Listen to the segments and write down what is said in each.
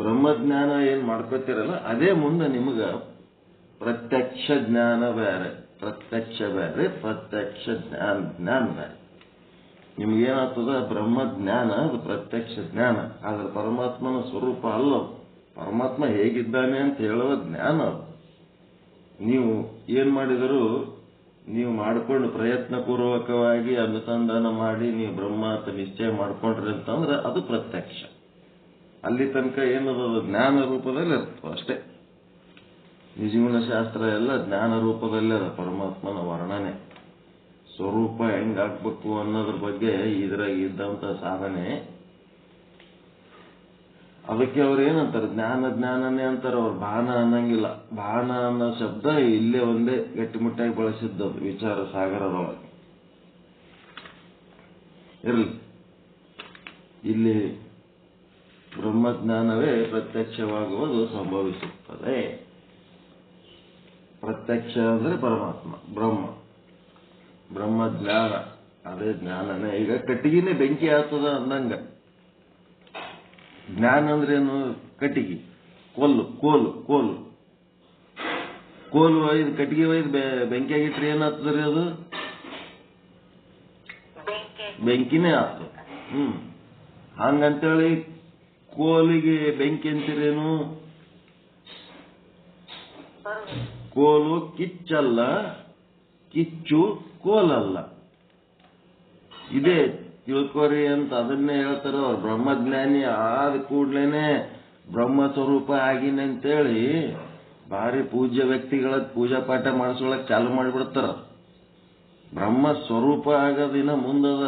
ಬ್ರಹ್ಮಜ್ಞಾನ ಏನ್ ಮಾಡ್ಕೋತಿರಲ್ಲ ಅದೇ ಮುಂದೆ ನಿಮಗ ಪ್ರತ್ಯಕ್ಷ ಜ್ಞಾನ ಬೇರೆ, ಪ್ರತ್ಯಕ್ಷ ಬೇರೆ, ಪ್ರತ್ಯಕ್ಷ ಜ್ಞಾನ ಬೇರೆ. ನಿಮ್ಗೇನಾಗ್ತದ ಬ್ರಹ್ಮಜ್ಞಾನ ಅದು ಪ್ರತ್ಯಕ್ಷ ಜ್ಞಾನ, ಆದ್ರೆ ಪರಮಾತ್ಮನ ಸ್ವರೂಪ ಅಲ್ಲ. ಪರಮಾತ್ಮ ಹೇಗಿದ್ದಾನೆ ಅಂತ ಹೇಳುವ ಜ್ಞಾನ. ನೀವು ಏನ್ ಮಾಡಿದರೂ ನೀವು ಮಾಡಿಕೊಂಡು ಪ್ರಯತ್ನ ಪೂರ್ವಕವಾಗಿ ಅನುಸಂಧಾನ ಮಾಡಿ ನೀವು ಬ್ರಹ್ಮ ಅಂತ ನಿಶ್ಚಯ ಮಾಡ್ಕೊಂಡ್ರಿ ಅಂತಂದ್ರೆ ಅದು ಪ್ರತ್ಯಕ್ಷ. ಅಲ್ಲಿ ತನಕ ಏನದು ಜ್ಞಾನ ರೂಪದಲ್ಲಿ ಇರ್ತದೆ ಅಷ್ಟೇ. ನಿಜಗುಣ ಶಾಸ್ತ್ರ ಎಲ್ಲ ಜ್ಞಾನ ರೂಪದಲ್ಲೇ ಅದ. ಪರಮಾತ್ಮನ ವರ್ಣನೆ ಸ್ವರೂಪ ಹೆಂಗಾಗ್ಬೇಕು ಅನ್ನೋದ್ರ ಬಗ್ಗೆ ಇದ್ರಾಗ ಇದ್ದಂತ ಸಾಧನೆ. ಅದಕ್ಕೆ ಅವ್ರು ಏನಂತಾರೆ, ಜ್ಞಾನನೇ ಅಂತಾರೆ. ಅವ್ರು ಭಾನ ಅನ್ನಂಗಿಲ್ಲ. ಭಾನ ಅನ್ನೋ ಶಬ್ದ ಇಲ್ಲೇ ಒಂದೇ ಗಟ್ಟಿಮುಟ್ಟಾಗಿ ಬಳಸಿದ್ದದು ವಿಚಾರ ಸಾಗರದೊಳಗೆ. ಇರಲಿ, ಇಲ್ಲಿ ಬ್ರಹ್ಮಜ್ಞಾನವೇ ಪ್ರತ್ಯಕ್ಷವಾಗುವುದು ಸಂಭವಿಸುತ್ತದೆ. ಪ್ರತ್ಯಕ್ಷ ಅಂದ್ರೆ ಪರಮಾತ್ಮ, ಬ್ರಹ್ಮಜ್ಞಾನ ಅದೇ ಜ್ಞಾನನೇ. ಈಗ ಕಟ್ಟಿಗೆನೇ ಬೆಂಕಿ ಆಗ್ತದ ಅಂದಂಗ ಜ್ಞಾನ ಅಂದ್ರೇನು? ಕಟ್ಟಿಗೆ, ಕೋಲು ಒಯ್ದು ಕಟ್ಟಿಗೆ ಒಯ್ದು ಬೆಂಕಿಯಾಗಿಟ್ರೆ ಏನಾಗ್ತದ್ರಿ? ಅದು ಬೆಂಕಿನೇ ಆಗ್ತದ. ಹಂಗಂತೇಳಿ ಕೋಲಿಗೆ ಬೆಂಕಿ ಅಂತೀರೇನು? ಕೋಲು ಕಿಚ್ಚಲ್ಲ, ಕಿಚ್ಚು ಕೋಲಲ್ಲ. ಇದೇ ತಿಳ್ಕೊರಿ ಅಂತ ಅದನ್ನೇ ಹೇಳ್ತಾರೆ ಅವ್ರು. ಬ್ರಹ್ಮಜ್ಞಾನಿ ಆದ ಕೂಡ್ಲೇನೆ ಬ್ರಹ್ಮ ಸ್ವರೂಪ ಆಗಿನ ಅಂತೇಳಿ ಭಾರಿ ಪೂಜ್ಯ ವ್ಯಕ್ತಿಗಳ ಪೂಜಾ ಪಾಠ ಮಾಡಿಸೋಳಕ್ ಚಾಲು ಮಾಡಿಬಿಡ್ತಾರ. ಬ್ರಹ್ಮ ಸ್ವರೂಪ ಆಗೋದಿನ ಮುಂದದ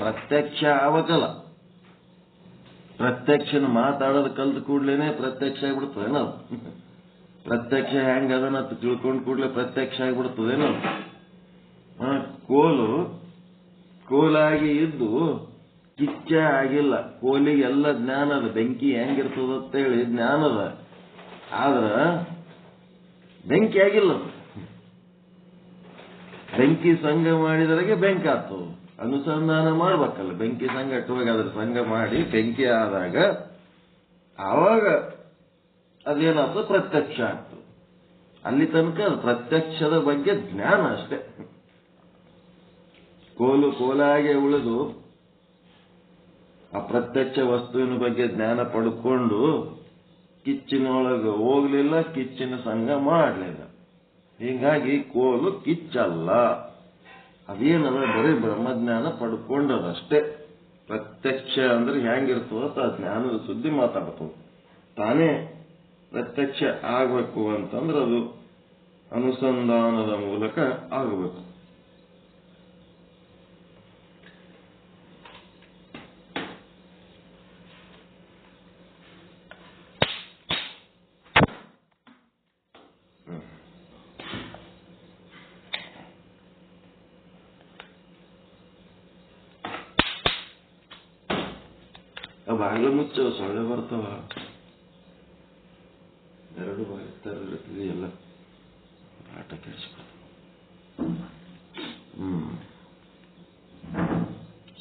ಪ್ರತ್ಯಕ್ಷ ಆಗಬೇಕಲ್ಲ. ಪ್ರತ್ಯಕ್ಷನ ಮಾತಾಡೋದು ಕಲ್ತ ಕೂಡ್ಲೇನೆ ಪ್ರತ್ಯಕ್ಷ ಆಗ್ಬಿಡ್ತದೇನೋ. ಪ್ರತ್ಯಕ್ಷ ಹೆಂಗ ಅದನ್ನ ತಿಳ್ಕೊಂಡ್ ಕೂಡ್ಲೆ ಪ್ರತ್ಯಕ್ಷ ಆಗ್ಬಿಡ್ತದೇನೋ. ಕೋಲಾಗಿ ಇದ್ದು ಕಿಚ್ಚ ಆಗಿಲ್ಲ. ಕೋಲಿಗೆ ಎಲ್ಲ ಜ್ಞಾನ ಅದ, ಬೆಂಕಿ ಹೆಂಗಿರ್ತದಂತೇಳಿ ಜ್ಞಾನ ಅದ. ಆದ್ರ ಬೆಂಕಿ ಆಗಿಲ್ಲ. ಬೆಂಕಿ ಸಂಘ ಮಾಡಿದ್ರಾಗೆ ಬೆಂಕಿ ಆಗ್ತದ. ಅನುಸಂಧಾನ ಮಾಡ್ಬೇಕಲ್ಲ. ಬೆಂಕಿ ಸಂಘಟವಾಗಿ ಅದ್ರ ಸಂಘ ಮಾಡಿ ಬೆಂಕಿ ಆದಾಗ ಆವಾಗ ಅದೇನಾಗ್ತದೆ? ಪ್ರತ್ಯಕ್ಷ ಆಗ್ತದೆ. ಅಲ್ಲಿ ತನಕ ಪ್ರತ್ಯಕ್ಷದ ಬಗ್ಗೆ ಜ್ಞಾನ ಅಷ್ಟೇ. ಕೋಲಾಗೆ ಉಳಿದು ಅಪ್ರತ್ಯಕ್ಷ ವಸ್ತುವಿನ ಬಗ್ಗೆ ಜ್ಞಾನ ಪಡ್ಕೊಂಡು ಕಿಚ್ಚಿನೊಳಗೆ ಹೋಗ್ಲಿಲ್ಲ, ಕಿಚ್ಚಿನ ಸಂಘ ಮಾಡಲಿಲ್ಲ. ಹೀಗಾಗಿ ಕೋಲು ಕಿಚ್ಚಲ್ಲ. ಅದೇನದ ಬರೀ ಬ್ರಹ್ಮಜ್ಞಾನ ಪಡ್ಕೊಂಡದಷ್ಟೇ. ಪ್ರತ್ಯಕ್ಷ ಅಂದ್ರೆ ಹೆಂಗಿರ್ತದ ಆ ಜ್ಞಾನದ ಸುದ್ದಿ ಮಾತಾಡ್ತದೆ. ತಾನೇ ಪ್ರತ್ಯಕ್ಷ ಆಗಬೇಕು ಅಂತಂದ್ರೆ ಅದು ಅನುಸಂಧಾನದ ಮೂಲಕ ಆಗಬೇಕು. ಬಾಗಿಲು ಮುಚ್ಚ, ಸೊಳ್ಳೆ ಬರ್ತಾವ. ಎರಡು ಬಾಗಿಲು ಎಲ್ಲ ಆಟ ಕೆಡಿಸ್ಕೊ.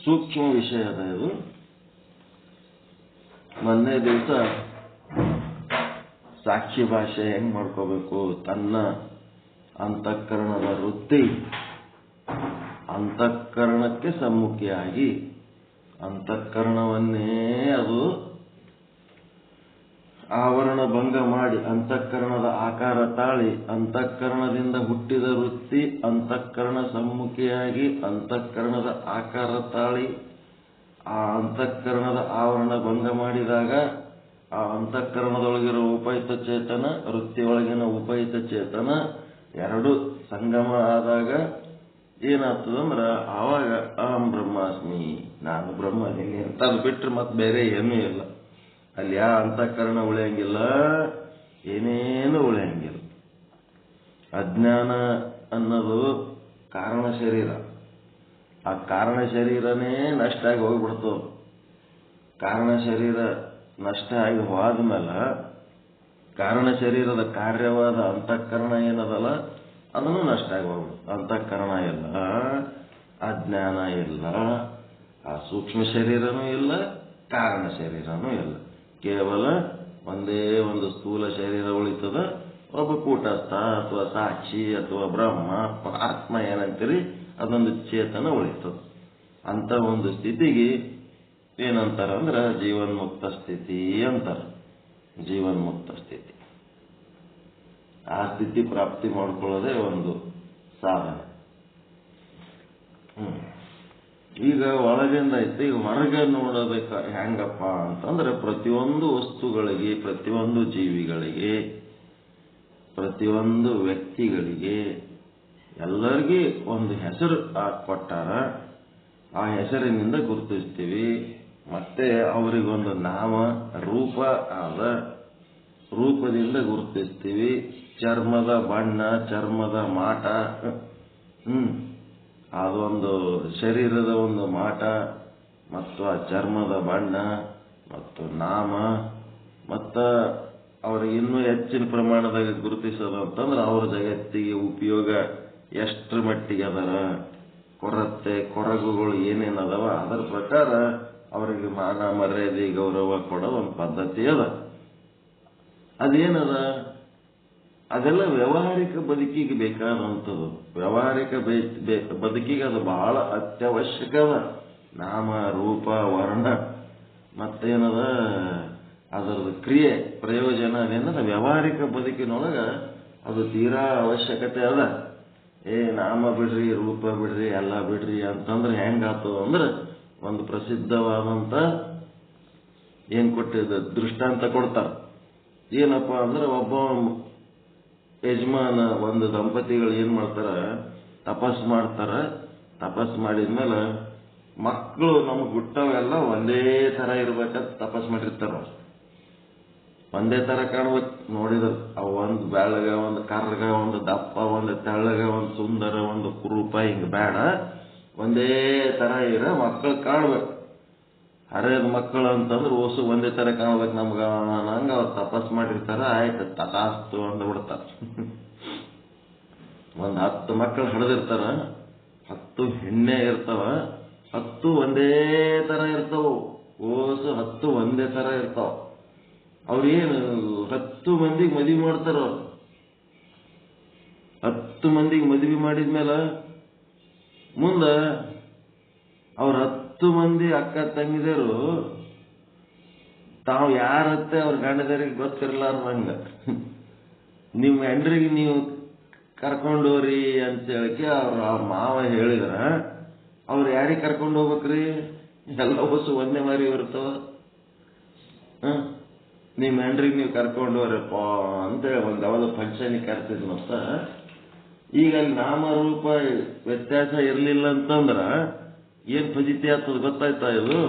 ಸೂಕ್ಷ್ಮ ವಿಷಯ ಅದ ಇದು. ಮೊನ್ನೆ ದಿವಸ ಸಾಕ್ಷಿ ಭಾಷೆ ಹೆಂಗ್ ಮಾಡ್ಕೋಬೇಕು, ತನ್ನ ಅಂತಃಕರಣದ ವೃತ್ತಿ ಅಂತಃಕರಣಕ್ಕೆ ಸಮ್ಮುಖಿಯಾಗಿ ಅಂತಃಕರಣವನ್ನೇ ಅದು ಆವರಣ ಭಂಗ ಮಾಡಿ ಅಂತಃಕರಣದ ಆಕಾರ ತಾಳಿ, ಅಂತಃಕರಣದಿಂದ ಹುಟ್ಟಿದ ವೃತ್ತಿ ಅಂತಃಕರಣ ಸಮ್ಮುಖಿಯಾಗಿ ಅಂತಃಕರಣದ ಆಕಾರ ತಾಳಿ, ಆ ಅಂತಃಕರಣದ ಆವರಣ ಭಂಗ ಮಾಡಿದಾಗ ಆ ಅಂತಃಕರಣದೊಳಗಿರೋ ಉಪಯುಕ್ತ ಚೇತನ, ವೃತ್ತಿಯೊಳಗಿನ ಉಪಯುಕ್ತ ಚೇತನ ಎರಡು ಸಂಗಮ ಆದಾಗ ಏನಾಗ್ತದಂದ್ರ ಆವಾಗ ಅಹಂ ಬ್ರಹ್ಮಾಸ್ಮಿ, ನಾನು ಬ್ರಹ್ಮನಿಗೆ ಅಂತ ಅದು ಬಿಟ್ರೆ ಮತ್ತೆ ಬೇರೆ ಏನೂ ಇಲ್ಲ. ಅಲ್ಲಿ ಯಾವ ಅಂತಃಕರಣ ಉಳಿಯಂಗಿಲ್ಲ, ಏನೇನು ಉಳಿಯಂಗಿಲ್ಲ. ಅಜ್ಞಾನ ಅನ್ನೋದು ಕಾರಣ ಶರೀರ. ಆ ಕಾರಣ ಶರೀರನೇ ನಷ್ಟ ಆಗಿ ಹೋಗ್ಬಿಡ್ತದೆ. ಕಾರಣ ಶರೀರ ನಷ್ಟ ಆಗಿ ಹೋದ್ಮೇಲೆ ಕಾರಣ ಶರೀರದ ಕಾರ್ಯವಾದ ಅಂತಃಕರಣ ಏನದಲ್ಲ ಅದನ್ನು ನಷ್ಟ ಆಗಿ ಹೋಗ್ಬಿಡ್ತು. ಅಂತಃಕರಣ ಇಲ್ಲ, ಅಜ್ಞಾನ ಇಲ್ಲ, ಆ ಸೂಕ್ಷ್ಮ ಶರೀರನೂ ಇಲ್ಲ, ಕಾರಣ ಶರೀರನೂ ಇಲ್ಲ. ಕೇವಲ ಒಂದೇ ಒಂದು ಸ್ಥೂಲ ಶರೀರ ಉಳಿತದ, ಒಬ್ಬ ಕೂಟಸ್ಥ ಅಥವಾ ಸಾಕ್ಷಿ ಅಥವಾ ಬ್ರಹ್ಮ ಆತ್ಮ ಏನಂತೀರಿ ಅದೊಂದು ಚೇತನ ಉಳಿತದ. ಅಂತ ಒಂದು ಸ್ಥಿತಿಗೆ ಏನಂತಾರ ಅಂದ್ರೆ ಜೀವನ್ಮುಕ್ತ ಸ್ಥಿತಿ ಅಂತಾರ. ಜೀವನ್ಮುಕ್ತ ಸ್ಥಿತಿ, ಆ ಸ್ಥಿತಿ ಪ್ರಾಪ್ತಿ ಮಾಡ್ಕೊಳ್ಳೋದೇ ಒಂದು ಸಾಧನೆ. ಈಗ ಒಳಗಿಂದ ಐತಿ, ಈಗ ಹೊರಗೆ ನೋಡಬೇಕ ಹೆಂಗಪ್ಪ ಅಂತಂದ್ರೆ ಪ್ರತಿಯೊಂದು ವಸ್ತುಗಳಿಗೆ, ಪ್ರತಿಯೊಂದು ಜೀವಿಗಳಿಗೆ, ಪ್ರತಿಯೊಂದು ವ್ಯಕ್ತಿಗಳಿಗೆ ಎಲ್ಲರಿಗೂ ಒಂದು ಹೆಸರು ಕೊಟ್ಟಾರ. ಆ ಹೆಸರಿನಿಂದ ಗುರುತಿಸ್ತೀವಿ. ಮತ್ತೆ ಅವರಿಗೊಂದು ನಾಮ ರೂಪ ಆದ, ರೂಪದಿಂದ ಗುರುತಿಸ್ತೀವಿ. ಚರ್ಮದ ಬಣ್ಣ, ಚರ್ಮದ ಮಾಟ, ಅದೊಂದು ಶರೀರದ ಒಂದು ಮಾಟ ಮತ್ತು ಆ ಚರ್ಮದ ಬಣ್ಣ ಮತ್ತು ನಾಮ, ಮತ್ತು ಅವ್ರಿಗೆ ಇನ್ನೂ ಹೆಚ್ಚಿನ ಪ್ರಮಾಣದಾಗ ಗುರುತಿಸೋದು ಅಂತಂದ್ರೆ ಅವ್ರ ಜಗತ್ತಿಗೆ ಉಪಯೋಗ ಎಷ್ಟರ ಮಟ್ಟಿಗೆ ಅದರ, ಕೊರತೆ ಕೊರಗುಗಳು ಏನೇನದವ ಅದರ ಪ್ರಕಾರ ಅವರಿಗೆ ಮಾನ ಮರ್ಯಾದೆ ಗೌರವ ಕೊಡೋ ಒಂದು ಪದ್ಧತಿ ಅದ. ಅದೇನದ, ಅದೆಲ್ಲ ವ್ಯಾವಹಾರಿಕ ಬದುಕಿಗೆ ಬೇಕಾದಂಥದ್ದು. ವ್ಯಾವಹಾರಿಕ ಬದುಕಿಗೆ ಅದು ಬಹಳ ಅತ್ಯವಶ್ಯಕ ಅದ. ನಾಮ ರೂಪ ವರ್ಣ ಮತ್ತೇನದ ಅದರದ ಕ್ರಿಯೆ ಪ್ರಯೋಜನ ಅದೇನದ ವ್ಯಾವಹಾರಿಕ ಬದುಕಿನೊಳಗ ಅದು ತೀರಾ ಅವಶ್ಯಕತೆ ಅದ. ನಾಮ ಬಿಡ್ರಿ, ರೂಪ ಬಿಡ್ರಿ, ಎಲ್ಲ ಬಿಡ್ರಿ ಅಂತಂದ್ರೆ ಹೆಂಗಾಗ್ತದ ಅಂದ್ರೆ ಒಂದು ಪ್ರಸಿದ್ಧವಾದಂತ ಏನ್ ಕೊಟ್ಟಿದ್ದ ದೃಷ್ಟಾಂತ ಕೊಡ್ತಾರ. ಏನಪ್ಪ ಅಂದ್ರೆ ಒಬ್ಬ ಯಜಮಾನ, ಒಂದು ದಂಪತಿಗಳು ಏನ್ ಮಾಡ್ತಾರ, ತಪಸ್ ಮಾಡ್ತಾರ. ತಪಸ್ ಮಾಡಿದ್ಮೇಲೆ ಮಕ್ಕಳು ನಮ್ಗೆ ಹುಟ್ಟವೆಲ್ಲ ಒಂದೇ ತರ ಇರ್ಬೇಕಂತ ತಪಸ್ ಮಾಡಿರ್ತಾರ. ಒಂದೇ ತರ ಕಾಣ್ಬೇಕು ನೋಡಿದ್ರು. ಅವು ಒಂದು ಬೆಳಗ, ಒಂದು ಕರ್ಗ, ಒಂದು ದಪ್ಪ, ಒಂದು ತೆಳ್ಳಗ, ಒಂದು ಸುಂದರ, ಒಂದು ಕುರೂಪ, ಹಿಂಗ ಬೇಡ, ಒಂದೇ ತರ ಇರೋ ಮಕ್ಕಳು ಕಾಣ್ಬೇಕು. ಹರಿಯದ ಮಕ್ಕಳು ಅಂತಂದ್ರೆ ಓಸು ಒಂದೇ ತರ ಕಾಣ್ಬೇಕು ನಮ್ಗ ನಂಗ ಅವ್ರು ತಪಸ್ ಮಾಡಿರ್ತಾರ. ಆಯ್ತು ತಥಾಸ್ತು ಅಂದ ಬಿಡ್ತಾರ. ಒಂದ್ 10 ಮಕ್ಕಳು ಹಡ್ದಿರ್ತಾರ, 10 ಹೆಣ್ಣೆ ಇರ್ತಾವ, 10 ಒಂದೇ ತರ ಇರ್ತಾವ. ಓಸು 10 ಒಂದೇ ತರ ಇರ್ತಾವ. ಅವ್ರೇನು 10 ಮಂದಿಗೆ ಮದುವೆ ಮಾಡ್ತಾರ. 10 ಮಂದಿಗೆ ಮದುವೆ ಮಾಡಿದ್ಮೇಲೆ ಮುಂದ ಅವ್ರ 10 ಮಂದಿ ಅಕ್ಕ ತಂಗಿದರು ತಾವು ಯಾರತ್ತೆ ಅವ್ರ ಗಂಡದರಿಗೆ ಗೊತ್ತಿರ್ಲಾರ್ದಂಗ ನಿಮ್ಮ ಹೆಂಡ್ರಿಗೆ ನೀವು ಕರ್ಕೊಂಡೋರಿ ಅಂತ ಹೇಳಿಕೆ ಅವ್ರ ಮಾವ ಹೇಳಿದ್ರ ಅವ್ರು ಯಾರಿಗೆ ಕರ್ಕೊಂಡು ಹೋಗ್ಬೇಕ್ರಿ? ಎಲ್ಲ ಹೊಸು ಒಂದೇ ಮಾರಿ ಇರ್ತಾವ. ನಿಮ್ಮ ಹೆಂಡ್ರಿಗೆ ನೀವು ಕರ್ಕೊಂಡು ಹೋಗ್ರಪ್ಪ ಅಂತೇಳಿ ಒಂದು ಯಾವ್ದೋ ಫಂಕ್ಷನ್ಗೆ ಕರ್ತಿದ್ನಂತ. ಈಗ ಅಲ್ಲಿ ನಾಮರೂಪ ವ್ಯತ್ಯಾಸ ಇರಲಿಲ್ಲ ಅಂತಂದ್ರ ಏನ್ ಫಜಿತಿ ಆಗ್ತದ ಗೊತ್ತಾಯ್ತಾ? ಇದು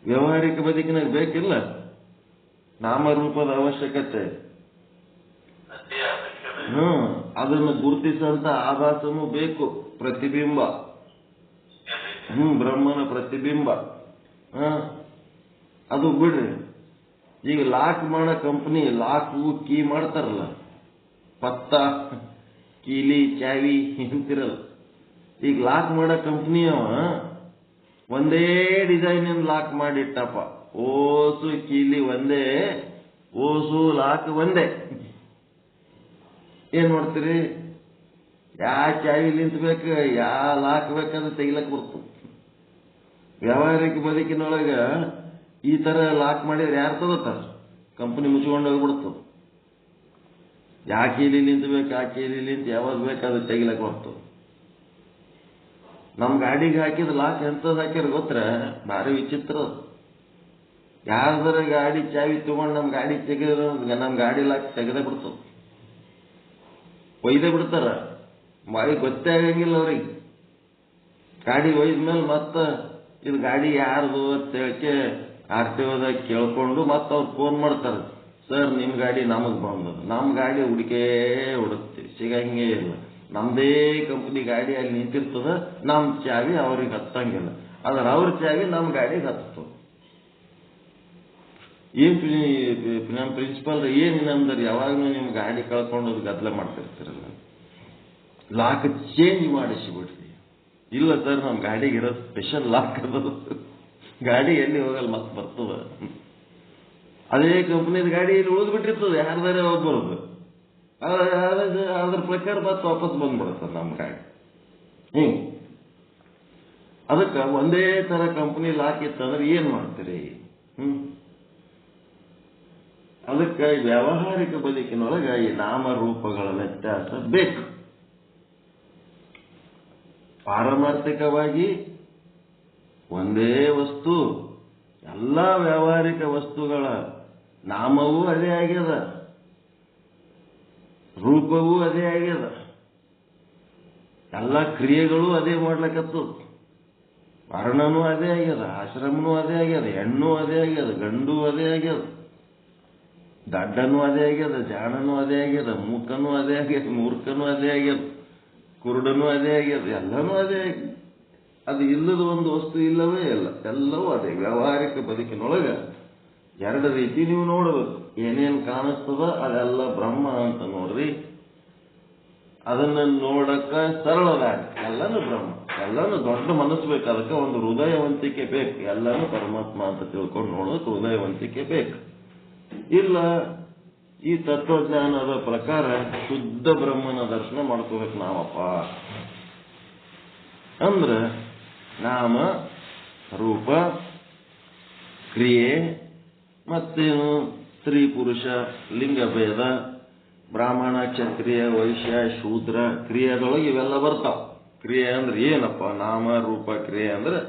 ವ್ಯಾವಹಾರಿಕ ಬದುಕಿನಾಗ ಬೇಕಿಲ್ಲ ನಾಮರೂಪದ ಅವಶ್ಯಕತೆ. ಅದನ್ನು ಗುರುತಿಸಂತ ಆಭಾಸನೂ ಬೇಕು, ಪ್ರತಿಬಿಂಬ. ಬ್ರಹ್ಮನ ಪ್ರತಿಬಿಂಬ. ಅದು ಬಿಡ್ರಿ, ಈಗ ಲಾಕ್ ಮಾಡೋ ಕಂಪನಿ ಲಾಕು ಕೀ ಮಾಡ್ತಾರಲ್ಲ, ಪತ್ತ ಕೀಲಿ ಚಾವಿ ಅಂತಿರಲ್ಲ. ಈಗ ಲಾಕ್ ಮಾಡೋ ಕಂಪ್ನಿ ಅವ ಒಂದೇ ಡಿಸೈನ್ ಲಾಕ್ ಮಾಡಿಟ್ಟಪ್ಪ. ಓಸು ಕೀಲಿ ಒಂದೇ, ಓಸು ಲಾಕ್ ಒಂದೇ. ಏನ್ ಮಾಡ್ತೀರಿ? ಯಾ ಚಾವಿ ನಿಂತ್ಬೇಕು, ಯಾ ಲಾಕ್ ಬೇಕಾದ್ರೆ ತೆಗಿಲಕ್ ಬರ್ತದೆ. ವ್ಯಾವಹಾರಿಕ ಬದುಕಿನೊಳಗ ಈ ತರ ಲಾಕ್ ಮಾಡಿದ್ರೆ ಯಾರು ತಗೋತಾರ? ಕಂಪನಿ ಮುಚ್ಕೊಂಡು ಹೋಗ್ಬಿಡ್ತದೆ. ಯಾ ಕೀಲಿ ನಿಂತ್ಬೇಕು, ಆ ಕೀಲಿ ನಿಂತು ಯಾವಾಗ ಬೇಕಾದ್ರೆ ತೆಗಿಲಕ್ ಬರ್ತದೆ. ನಮ್ ಗಾಡಿಗೆ ಹಾಕಿದ ಲಾಕ್ ಎಂತದ್ ಹಾಕ್ಯಾರ ಗೊತ್ತರ? ಭಾರಿ ವಿಚಿತ್ರ. ಯಾರ್ದಾರ ಗಾಡಿ ಚಾವಿ ತಗೊಂಡು ನಮ್ ಗಾಡಿ ತೆಗೆದ್ರೆ ನಮ್ ಗಾಡಿ ಲಾಕ್ ತೆಗೆದೇ ಬಿಡ್ತದ, ಒಯ್ದೇ ಬಿಡ್ತಾರ. ಗೊತ್ತೇ ಆಗಂಗಿಲ್ಲ ಅವ್ರಿಗೆ. ಗಾಡಿ ಒಯ್ದ್ಮೇಲೆ ಮತ್ತ ಇದು ಗಾಡಿ ಯಾರ್ದು ಅಂತ ಹೇಳಕ್ಕೆ RTOದಾಗ ಕೇಳ್ಕೊಂಡು ಮತ್ತ ಅವ್ರು ಫೋನ್ ಮಾಡ್ತಾರೆ, ಸರ್ ನಿಮ್ ಗಾಡಿ ನಮಗ್ ಬಂದದ. ನಮ್ ಗಾಡಿ ಹುಡುಕ್ತೀವಿ, ಸಿಗಂಗೇ ಇಲ್ಲ. ನಮ್ದೇ ಕಂಪನಿ ಗಾಡಿ ಅಲ್ಲಿ ನಿಂತಿರ್ತದ, ನಮ್ ಚಾವಿ ಅವ್ರಿಗೆ ಹತ್ತಂಗಿಲ್ಲ. ಆದ್ರೆ ಅವ್ರ ಚಾವಿ ನಮ್ ಗಾಡಿಗೆ ಹತ್ತದ. ನಮ್ಮ ಪ್ರಿನ್ಸಿಪಾಲ್ ಏನ್ ನಮ್ದಾರ ಯಾವಾಗ್ಲೂ ನಿಮ್ ಗಾಡಿ ಕಳ್ಕೊಂಡೋದು ಗದ್ದಲ ಮಾಡ್ತಿರ್ತೀರಲ್ಲ, ಲಾಕ್ ಚೇಂಜ್ ಮಾಡಿಸಿ ಬಿಡ್ರಿ. ಇಲ್ಲ ಸರ್ ನಮ್ ಗಾಡಿಗೆ ಇರೋದು ಸ್ಪೆಷಲ್ ಲಾಕ್ ಅದ, ಗಾಡಿ ಎಲ್ಲಿ ಹೋಗಲ್ಲ, ಮತ್ತೆ ಬರ್ತದ. ಅದೇ ಕಂಪ್ನಿದ ಗಾಡಿ ಇಲ್ಲಿ ಉಳಿದು ಬಿಟ್ಟಿರ್ತದೆ, ಯಾರ್ದಾರೆ ಒಬ್ಬರದು. ಅದ್ರ ಪ್ರಕಾರ ಮತ್ತೆ ವಾಪಸ್ ಬಂದ್ಬಿಡುತ್ತೆ ನಮ್ಮ ಗಾಡಿ. ಹಿಂಗೆ ಅದಕ್ಕೆ ಒಂದೇ ತರ ಕಂಪ್ನಿ ಹಾಕಿತ್ತಂದ್ರೆ ಏನ್ ಮಾಡ್ತೀರಿ? ಅದಕ್ಕೆ ವ್ಯಾವಹಾರಿಕ ಬದುಕಿನೊಳಗೆ ಈ ನಾಮರೂಪಗಳ ವ್ಯತ್ಯಾಸ ಬೇಕು. ಪಾರಮಾರ್ಥಿಕವಾಗಿ ಒಂದೇ ವಸ್ತು, ಎಲ್ಲ ವ್ಯಾವಹಾರಿಕ ವಸ್ತುಗಳ ನಾಮವೂ ಅದೇ ಆಗ್ಯದ, ರೂಪವೂ ಅದೇ ಆಗ್ಯದ, ಎಲ್ಲ ಕ್ರಿಯೆಗಳು ಅದೇ ಮಾಡ್ಲಕತ್ತು. ವರ್ಣನೂ ಅದೇ ಆಗ್ಯದ, ಆಶ್ರಮನೂ ಅದೇ ಆಗ್ಯದ, ಹೆಣ್ಣು ಅದೇ ಆಗ್ಯದ, ಗಂಡು ಅದೇ ಆಗ್ಯದ, ದಡ್ಡನೂ ಅದೇ ಆಗ್ಯದ, ಜಾಣನೂ ಅದೇ ಆಗ್ಯದ, ಮೂಕನೂ ಅದೇ ಆಗ್ಯದ, ಮೂರ್ಖನೂ ಅದೇ ಆಗ್ಯದ, ಕುರುಡನೂ ಅದೇ ಆಗ್ಯದ, ಎಲ್ಲನೂ ಅದೇ ಆಗ್ಯದ. ಅದು ಇಲ್ಲದ ಒಂದು ವಸ್ತು ಇಲ್ಲವೇ ಇಲ್ಲ, ಎಲ್ಲವೂ ಅದೇ. ವ್ಯಾವಹಾರಿಕ ಬದುಕಿನೊಳಗೆ ಎರಡು ರೀತಿ ನೀವು ನೋಡಬೇಕು. ಏನೇನು ಕಾಣಿಸ್ತದ ಅದೆಲ್ಲ ಬ್ರಹ್ಮ ಅಂತ ನೋಡ್ರಿ. ಅದನ್ನ ನೋಡಕ್ಕ ಸರಳದಾಗಿ ಎಲ್ಲನೂ ಬ್ರಹ್ಮ, ಎಲ್ಲನೂ ದೊಡ್ಡ ಮನಸ್ಸು ಬೇಕು. ಅದಕ್ಕೆ ಒಂದು ಹೃದಯವಂತಿಕೆ ಬೇಕು. ಎಲ್ಲನೂ ಪರಮಾತ್ಮ ಅಂತ ತಿಳ್ಕೊಂಡು ನೋಡೋದಕ್ಕೆ ಹೃದಯವಂತಿಕೆ ಬೇಕು. ಇಲ್ಲ, ಈ ತತ್ವಜ್ಞಾನದ ಪ್ರಕಾರ ಶುದ್ಧ ಬ್ರಹ್ಮನ ದರ್ಶನ ಮಾಡ್ಕೋಬೇಕು ನಾವಪ್ಪ ಅಂದ್ರೆ ನಾಮ ರೂಪ ಕ್ರಿಯೆ ಮತ್ತೇನು ಸ್ತ್ರೀ ಪುರುಷ ಲಿಂಗಭೇದ ಬ್ರಾಹ್ಮಣ ಕ್ಷತ್ರಿಯ ವೈಶ್ಯ ಶೂದ್ರ ಕ್ರಿಯೆದೊಳಗೆ ಇವೆಲ್ಲ ಬರ್ತಾವ. ಕ್ರಿಯೆ ಅಂದ್ರೆ ಏನಪ್ಪ? ನಾಮ ರೂಪ ಕ್ರಿಯೆ ಅಂದ್ರೆ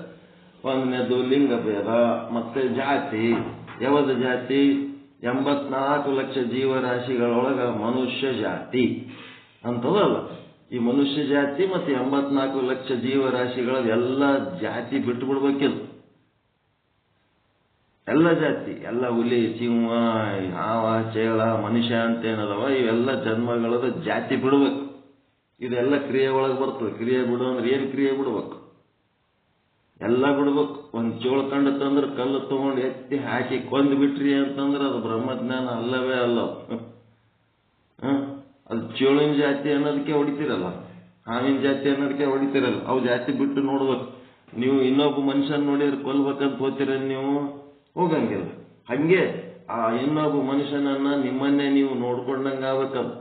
ಒಂದನೇದು ಲಿಂಗಭೇದ, ಮತ್ತೆ ಜಾತಿ. ಯಾವದ ಜಾತಿ? 84 ಲಕ್ಷ ಜೀವರಾಶಿಗಳೊಳಗ ಮನುಷ್ಯ ಜಾತಿ ಅಂತದಲ್ಲ. ಈ ಮನುಷ್ಯ ಜಾತಿ ಮತ್ತೆ 84 ಲಕ್ಷ ಜೀವರಾಶಿಗಳ ಎಲ್ಲ ಜಾತಿ ಬಿಟ್ಟು ಬಿಡ್ಬೇಕಿಲ್ಲ. ಎಲ್ಲ ಜಾತಿ, ಎಲ್ಲ ಹುಲಿ ಸಿಂಹ ಹಾವ ಚೇಳ ಮನುಷ್ಯ ಅಂತೇನದವ ಇವೆಲ್ಲ ಜನ್ಮಗಳದ ಜಾತಿ ಬಿಡ್ಬೇಕು. ಇದೆಲ್ಲ ಕ್ರಿಯೆ ಒಳಗೆ ಬರ್ತದೆ. ಕ್ರಿಯೆ ಬಿಡು ಅಂದ್ರೆ ಏನ್ ಕ್ರಿಯೆ ಬಿಡ್ಬೇಕು? ಎಲ್ಲ ಬಿಡ್ಬೇಕು. ಒಂದು ಚೋಳ ಕಂಡು ತಂದ್ರೆ ಕಲ್ಲು ತಗೊಂಡು ಎತ್ತಿ ಹಾಕಿ ಕೊಂದು ಬಿಟ್ರಿ ಅಂತಂದ್ರೆ ಅದು ಬ್ರಹ್ಮಜ್ಞಾನ ಅಲ್ಲವೇ ಅಲ್ಲ. ಅದು ಚೋಳಿನ ಜಾತಿ ಅನ್ನೋದಕ್ಕೆ ಹೊಡಿತಿರಲ್ಲ, ಹಾವಿನ ಜಾತಿ ಅನ್ನೋದಕ್ಕೆ ಹೊಡಿತಿರಲ್ಲ. ಅವು ಜಾತಿ ಬಿಟ್ಟು ನೋಡ್ಬೇಕು. ನೀವು ಇನ್ನೊಬ್ಬ ಮನುಷ್ಯನ್ ನೋಡಿದ್ರೆ ಕೊಲ್ಬೇಕಂತ ಹೋಗ್ತೀರ, ನೀವು ಹೋಗಂಗಿಲ್ಲ. ಹಂಗೆ ಆ ಇನ್ನೊಬ್ಬ ಮನುಷ್ಯನನ್ನ ನಿಮ್ಮನ್ನೇ ನೀವು ನೋಡ್ಕೊಂಡಂಗ ಆಗ್ಬೇಕದು.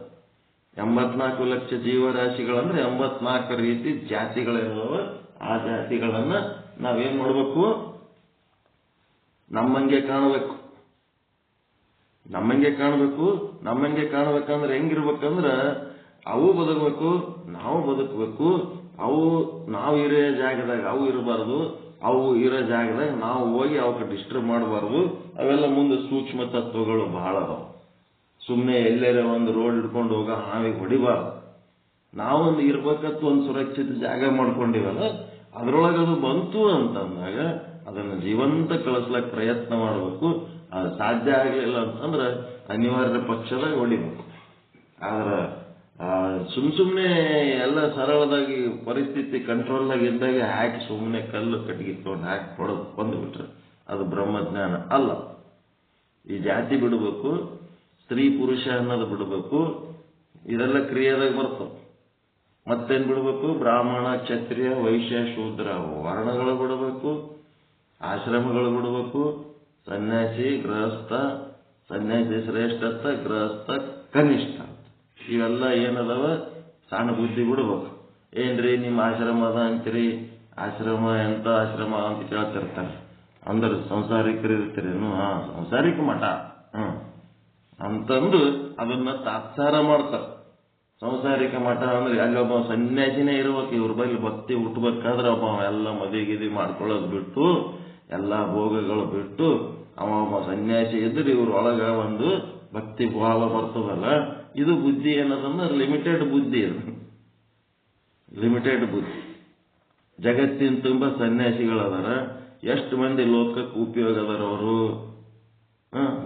84 ಲಕ್ಷ ಜೀವರಾಶಿಗಳಂದ್ರೆ 84 ರೀತಿ ಜಾತಿಗಳಿದಾವ. ಆ ಜಾತಿಗಳನ್ನ ನಾವೇನ್ ಮಾಡ್ಬೇಕು? ನಮ್ಮಂಗೆ ಕಾಣಬೇಕು. ನಮ್ಮಂಗೆ ಕಾಣಬೇಕು. ನಮ್ಮಂಗೆ ಕಾಣಬೇಕಂದ್ರೆ ಹೆಂಗಿರ್ಬೇಕಂದ್ರ ಅವು ಬದುಕಬೇಕು, ನಾವು ಬದುಕಬೇಕು. ಅವು ನಾವು ಇರೋ ಜಾಗದಾಗ ಅವು ಇರಬಾರ್ದು, ಅವು ಇರೋ ಜಾಗದಾಗ ನಾವು ಹೋಗಿ ಅವಕ್ಕೆ ಡಿಸ್ಟರ್ಬ್ ಮಾಡಬಾರ್ದು. ಅವೆಲ್ಲ ಮುಂದೆ ಸೂಕ್ಷ್ಮ ತತ್ವಗಳು ಬಹಳ ಅದಾವ. ಸುಮ್ಮನೆ ಎಲ್ಲೆಲ್ಲ ಒಂದು ರೋಡ್ ಹಿಡ್ಕೊಂಡು ಹೋಗ ಹಾವಿಗೆ ಹೊಡಿಬಾರ್ದು. ನಾವೊಂದು ಇರ್ಬೇಕಂತ ಒಂದು ಸುರಕ್ಷಿತ ಜಾಗ ಮಾಡ್ಕೊಂಡಿವಲ್ಲ, ಅದರೊಳಗೆ ಅದು ಬಂತು ಅಂತಂದಾಗ ಅದನ್ನು ಜೀವಂತ ಕಳಿಸ್ಲಕ್ಕೆ ಪ್ರಯತ್ನ ಮಾಡಬೇಕು. ಅದು ಸಾಧ್ಯ ಆಗಲಿಲ್ಲ ಅಂತಂದ್ರೆ ಅನಿವಾರ್ಯ ಪಕ್ಷದಾಗ ಹೊಡಿಬೇಕು. ಆದ್ರೆ ಸುಮ್ಮನೆ ಎಲ್ಲ ಸರಳದಾಗಿ ಪರಿಸ್ಥಿತಿ ಕಂಟ್ರೋಲ್ದಾಗ ಇದ್ದಾಗ ಹಾಕಿ ಸುಮ್ಮನೆ ಕಲ್ಲು ಕಟ್ಟಿಗೆ ತೊಗೊಂಡು ಹಾಕಿ ಹೊಡೆದು ಕೊಂದುಬಿಟ್ರೆ ಅದು ಬ್ರಹ್ಮಜ್ಞಾನ ಅಲ್ಲ. ಈ ಜಾತಿ ಬಿಡಬೇಕು, ಸ್ತ್ರೀ ಪುರುಷ ಅನ್ನೋದು ಬಿಡಬೇಕು. ಇದೆಲ್ಲ ಕ್ರಿಯೆದಾಗ ಬರ್ತವೆ. ಮತ್ತೇನ್ ಬಿಡಬೇಕು? ಬ್ರಾಹ್ಮಣ ಕ್ಷತ್ರಿಯ ವೈಶ್ಯ ಶೂದ್ರ ವರ್ಣಗಳು ಬಿಡಬೇಕು, ಆಶ್ರಮಗಳು ಬಿಡಬೇಕು, ಸನ್ಯಾಸಿ ಗೃಹಸ್ಥ, ಸನ್ಯಾಸಿ ಶ್ರೇಷ್ಠತ್ವ, ಗೃಹಸ್ಥ ಕನಿಷ್ಠ. ಇವೆಲ್ಲ ಏನದವ? ಸಣ್ಣ ಬುದ್ಧಿ ಬಿಡ್ಬೇಕು. ಏನ್ರಿ ನಿಮ್ಮ ಆಶ್ರಮ ಅದ ಅಂತೀರಿ, ಆಶ್ರಮ ಎಂತ ಆಶ್ರಮ ಅಂತ ಕೇಳ್ತಿರ್ತಾರೆ. ಅಂದ್ರೆ ಸಂಸಾರಿಕರು ಇರ್ತೀರೇನು? ಸಂಸಾರಿಕ ಮಠ ಅಂತಂದು ಅದನ್ನ ತಾತ್ಸಾರ ಮಾಡ್ತಾರೆ. ಸಂಸಾರಿಕ ಮಠ ಅಂದ್ರೆ ಅಲ್ಲೊಬ್ಬ ಸನ್ಯಾಸಿನೇ ಇರ್ಬೇಕು. ಇವ್ರ ಬಳಿ ಭಕ್ತಿ ಹುಟ್ಟಬೇಕಾದ್ರೆ ಒಬ್ಬ ಎಲ್ಲ ಮದುವೆ ಮಾಡ್ಕೊಳ್ಳೋದು ಬಿಟ್ಟು ಎಲ್ಲ ಭೋಗಗಳು ಬಿಟ್ಟು ಅವ ಸನ್ಯಾಸಿ ಇದ್ರೆ ಇವ್ರೊಳಗ ಒಂದು ಭಕ್ತಿ ಭಾವ ಬರ್ತದಲ್ಲ. ಇದು ಬುದ್ಧಿ ಏನದಂದ್ರೆ ಲಿಮಿಟೆಡ್ ಬುದ್ಧಿ. ಅದು ಲಿಮಿಟೆಡ್ ಬುದ್ಧಿ. ಜಗತ್ತಿನ ತುಂಬ ಸನ್ಯಾಸಿಗಳದಾರ. ಎಷ್ಟು ಮಂದಿ ಲೋಕಕ್ಕೆ ಉಪಯೋಗ ಅದಾರ ಅವರು.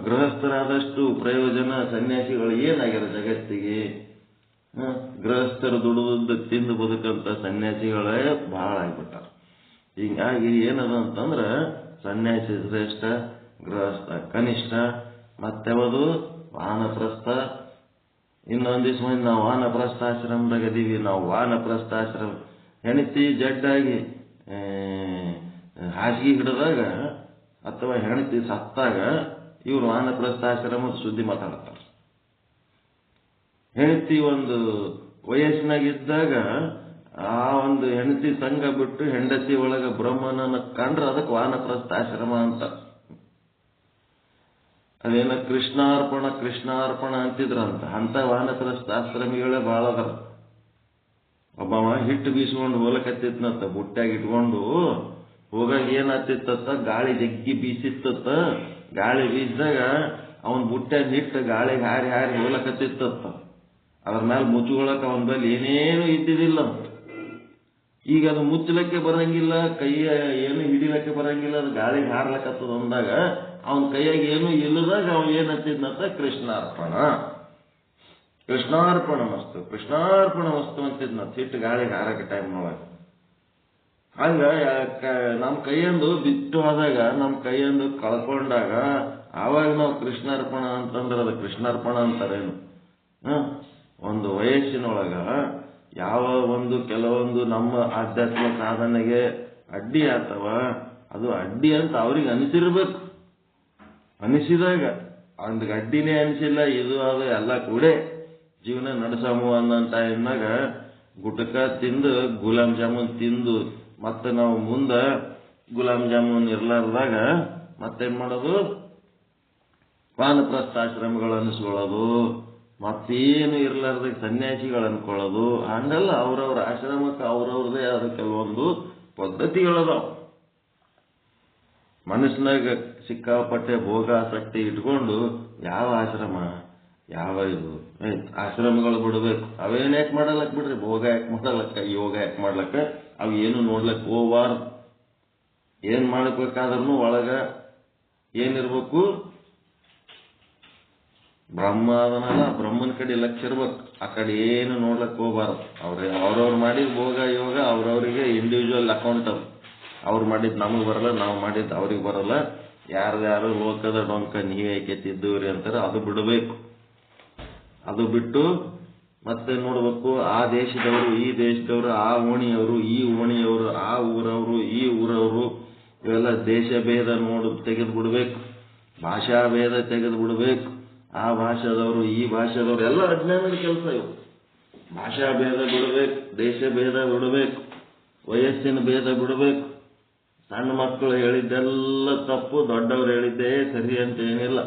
ಗೃಹಸ್ಥರಾದಷ್ಟು ಪ್ರಯೋಜನ ಸನ್ಯಾಸಿಗಳು ಏನಾಗ್ಯಾರ ಜಗತ್ತಿಗೆ? ಗೃಹಸ್ಥರು ದುಡಿದು ತಿಂದು ಬದುಕಂತ ಸನ್ಯಾಸಿಗಳೇ ಬಹಳ ಆಗ್ಬಿಟ್ಟಾರ. ಹೀಗಾಗಿ ಏನದ ಅಂತಂದ್ರೆ ಸನ್ಯಾಸಿ ಶ್ರೇಷ್ಠ, ಗೃಹಸ್ಥ ಕನಿಷ್ಠ, ಮತ್ತೆವದು ವಾನಪ್ರಸ್ಥ. ಇನ್ನೊಂದಿವ್ಸ ಮಂದಿ ನಾವು ವಾನಪ್ರಸ್ಥಾಶ್ರಮದಾಗ ಅದೀವಿ. ನಾವು ವಾನಪ್ರಸ್ಥಾಶ್ರಮ ಹೆಣತಿ ಜಡ್ಡಾಗಿ ಹಾಸಿಗೆ ಹಿಡಿದಾಗ ಅಥವಾ ಹೆಂಡತಿ ಸತ್ತಾಗ ಇವ್ರು ವಾನಪ್ರಸ್ಥಾಶ್ರಮದ ಸುದ್ದಿ ಮಾತಾಡ್ತಾರೆ. ಹೆಂಡತಿ ಒಂದು ವಯಸ್ಸಿನಾಗಿದ್ದಾಗ ಆ ಒಂದು ಹೆಂಡತಿ ಸಂಘ ಬಿಟ್ಟು ಹೆಂಡತಿ ಒಳಗ ಬ್ರಹ್ಮನನ್ನ ಕಂಡ್ರೆ ಅದಕ್ಕೆ ವಾನಪ್ರಸ್ಥಾಶ್ರಮ ಅಂತ. ಅದೇನ ಕೃಷ್ಣಾರ್ಪಣ ಅಂತಿದ್ರಂತ. ಅಂತ ವಾನಪ್ರಸ್ಥಾಶ್ರಮಿಗಳೇ ಬಹಳ ಅದಾರ. ಒಬ್ಬವ ಹಿಟ್ಟು ಬೀಸ್ಕೊಂಡು ಹೋಲಕತ್ತಿತ್ನತ್ತ, ಬುಟ್ಟ್ಯಾಗ ಇಟ್ಕೊಂಡು ಹೋಗಾಗ ಏನಾಗ್ತಿತ್ತ, ಗಾಳಿ ಜಗ್ಗಿ ಬೀಸಿತ್ತ. ಗಾಳಿ ಬೀಸಿದಾಗ ಅವನ್ ಬುಟ್ಟ್ಯಾಗ ಹಿಟ್ಟು ಗಾಳಿಗೆ ಹಾರಿ ಹಾರಿ ಹೋಲಕತ್ತಿತ್ತ. ಅದ್ರ ಮೇಲೆ ಮುಚ್ಚುಗೊಳಕ ಅವನ ಬಲ್ಲಿ ಏನೇನು ಇದ್ದಿದ್ದಿಲ್ಲ. ಈಗ ಅದು ಮುಚ್ಚಲಕ್ಕೆ ಬರಂಗಿಲ್ಲ, ಕೈಯ ಏನು ಹಿಡಿಲಕ್ಕೆ ಬರಂಗಿಲ್ಲ, ಅದು ಗಾಳಿಗೆ ಹಾರ್ಲಕತ್ತದ ಅಂದಾಗ ಅವನ ಕೈಯಾಗ ಏನು ಇಲ್ಲದಾಗ ಅವ ಏನಂತಿದ್ನಂತ, ಕೃಷ್ಣಾರ್ಪಣ ಮಸ್ತು ಅಂತಿದ್ನಂತ ಹಿಟ್ಟು ಗಾಳಿಗೆ ಹಾರಕ್ಕೆ ಟೈಮ್ನೊಳಗೆ. ಹಂಗ ನಮ್ಮ ಕೈಯಂದು ಬಿಟ್ಟು ಹೋದಾಗ, ನಮ್ಮ ಕೈಯಂದು ಕಳ್ಕೊಂಡಾಗ ಆವಾಗ ನಾವು ಕೃಷ್ಣಾರ್ಪಣ ಅಂತಂದ್ರೆ ಅದು ಕೃಷ್ಣಾರ್ಪಣ ಅಂತಾರೇನು? ಒಂದು ವಯಸ್ಸಿನೊಳಗ ಯಾವ ಒಂದು ಕೆಲವೊಂದು ನಮ್ಮ ಆಧ್ಯಾತ್ಮ ಸಾಧನೆಗೆ ಅಡ್ಡಿ ಆಗ್ತವ, ಅದು ಅಡ್ಡಿ ಅಂತ ಅವ್ರಿಗೆ ಅನಿಸಿರ್ಬೇಕು. ಅನಿಸಿದಾಗ ಒಂದು ಅಡ್ಡಿನೇ ಅನಿಸಿಲ್ಲ, ಇದು ಅದು ಎಲ್ಲ ಕೂಡ ಜೀವನ ನಡೆಸಮು ಅನ್ನೋ ಟೈಮ್ನಾಗ ಗುಟಕ ತಿಂದು ಗುಲಾಬ್ ಜಾಮೂನ್ ತಿಂದು ಮತ್ತೆ ನಾವು ಮುಂದೆ ಗುಲಾಬ್ ಜಾಮೂನ್ ಇರ್ಲಾರ್ದಾಗ ಮತ್ತೇನ್ ಮಾಡೋದು, ವಾನಪ್ರಸ್ಥಾಶ್ರಮಗಳು ಅನಿಸ್ಕೊಳ್ಳೋದು, ಮತ್ತೇನು ಇರ್ಲಾರ್ದಾಗ ಸನ್ಯಾಸಿಗಳು ಅನ್ಕೊಳ್ಳೋದು. ಹಂಗಲ್ಲ, ಅವ್ರವ್ರ ಆಶ್ರಮಕ್ಕೆ ಅವ್ರವ್ರದೇ ಆದ ಕೆಲವೊಂದು ಪದ್ಧತಿಗಳದಾವ. ಮನಸ್ಸಿನಾಗ ಸಿಕ್ಕಾಪಟ್ಟೆ ಭೋಗಾಸಕ್ತಿ ಇಟ್ಕೊಂಡು ಯಾವ ಆಶ್ರಮ ಯಾವ ಇದು ಆಶ್ರಮಗಳು ಬಿಡ್ಬೇಕು. ಅವೇನ್ ಯಾಕೆ ಮಾಡಲಕ್ ಬಿಡ್ರಿ, ಭೋಗ ಯಾಕೆ ಮಾಡಲಕ್ಕ, ಯೋಗ ಯಾಕೆ ಮಾಡ್ಲಕ್ಕ, ಅವು ಏನು ನೋಡ್ಲಕ್ ಹೋಗ್ಬಾರ್ದು. ಏನ್ ಮಾಡ್ಬೇಕಾದ್ರೂ ಒಳಗ ಏನಿರ್ಬೇಕು, ಬ್ರಹ್ಮ ಅದನ್ನಲ್ಲ, ಬ್ರಹ್ಮನ ಕಡೆ ಲಕ್ಷ್ಯ ಇರ್ಬೇಕು. ಆ ಕಡೆ ಏನು ನೋಡ್ಲಕ್ ಹೋಗ್ಬಾರ್ದು. ಅವ್ರವ್ರು ಮಾಡಿದ ಭೋಗ ಯೋಗ ಅವ್ರವ್ರಿಗೆ ಇಂಡಿವಿಜುವಲ್ ಅಕೌಂಟ್ ಅದು. ಅವ್ರು ಮಾಡಿದ್ ನಮಗೆ ಬರಲ್ಲ, ನಾವು ಮಾಡಿದ್ದು ಅವ್ರಿಗೆ ಬರಲ್ಲ. ಯಾರು ಲೋಕದ ಡೊಂಕ ನೀವೇ ಕೆತ್ತಿದ್ದವ್ರಿ ಅಂತಾರೆ, ಅದು ಬಿಡಬೇಕು. ಅದು ಬಿಟ್ಟು ಮತ್ತೆ ನೋಡ್ಬೇಕು, ಆ ದೇಶದವರು ಈ ದೇಶದವರು, ಆ ಓಣಿಯವರು ಈ ಓಣಿಯವರು, ಆ ಊರವರು ಈ ಊರವರು, ಇವೆಲ್ಲ ದೇಶ ಭೇದ ತೆಗೆದು ಬಿಡ್ಬೇಕು. ಭಾಷಾ ಭೇದ ತೆಗೆದು ಬಿಡ್ಬೇಕು. ಆ ಭಾಷಾದವರು ಈ ಭಾಷಾದವರು ಎಲ್ಲ ಅಜ್ಞಾನದ ಕೆಲಸ ಇವು. ಭಾಷಾ ಭೇದ ಬಿಡಬೇಕು, ದೇಶ ಭೇದ ಬಿಡಬೇಕು, ವಯಸ್ಸಿನ ಭೇದ ಬಿಡಬೇಕು. ಸಣ್ಣ ಮಕ್ಕಳು ಹೇಳಿದ್ದೆಲ್ಲ ತಪ್ಪು, ದೊಡ್ಡವರು ಹೇಳಿದ್ದೇ ಸರಿ ಅಂತ ಏನಿಲ್ಲ.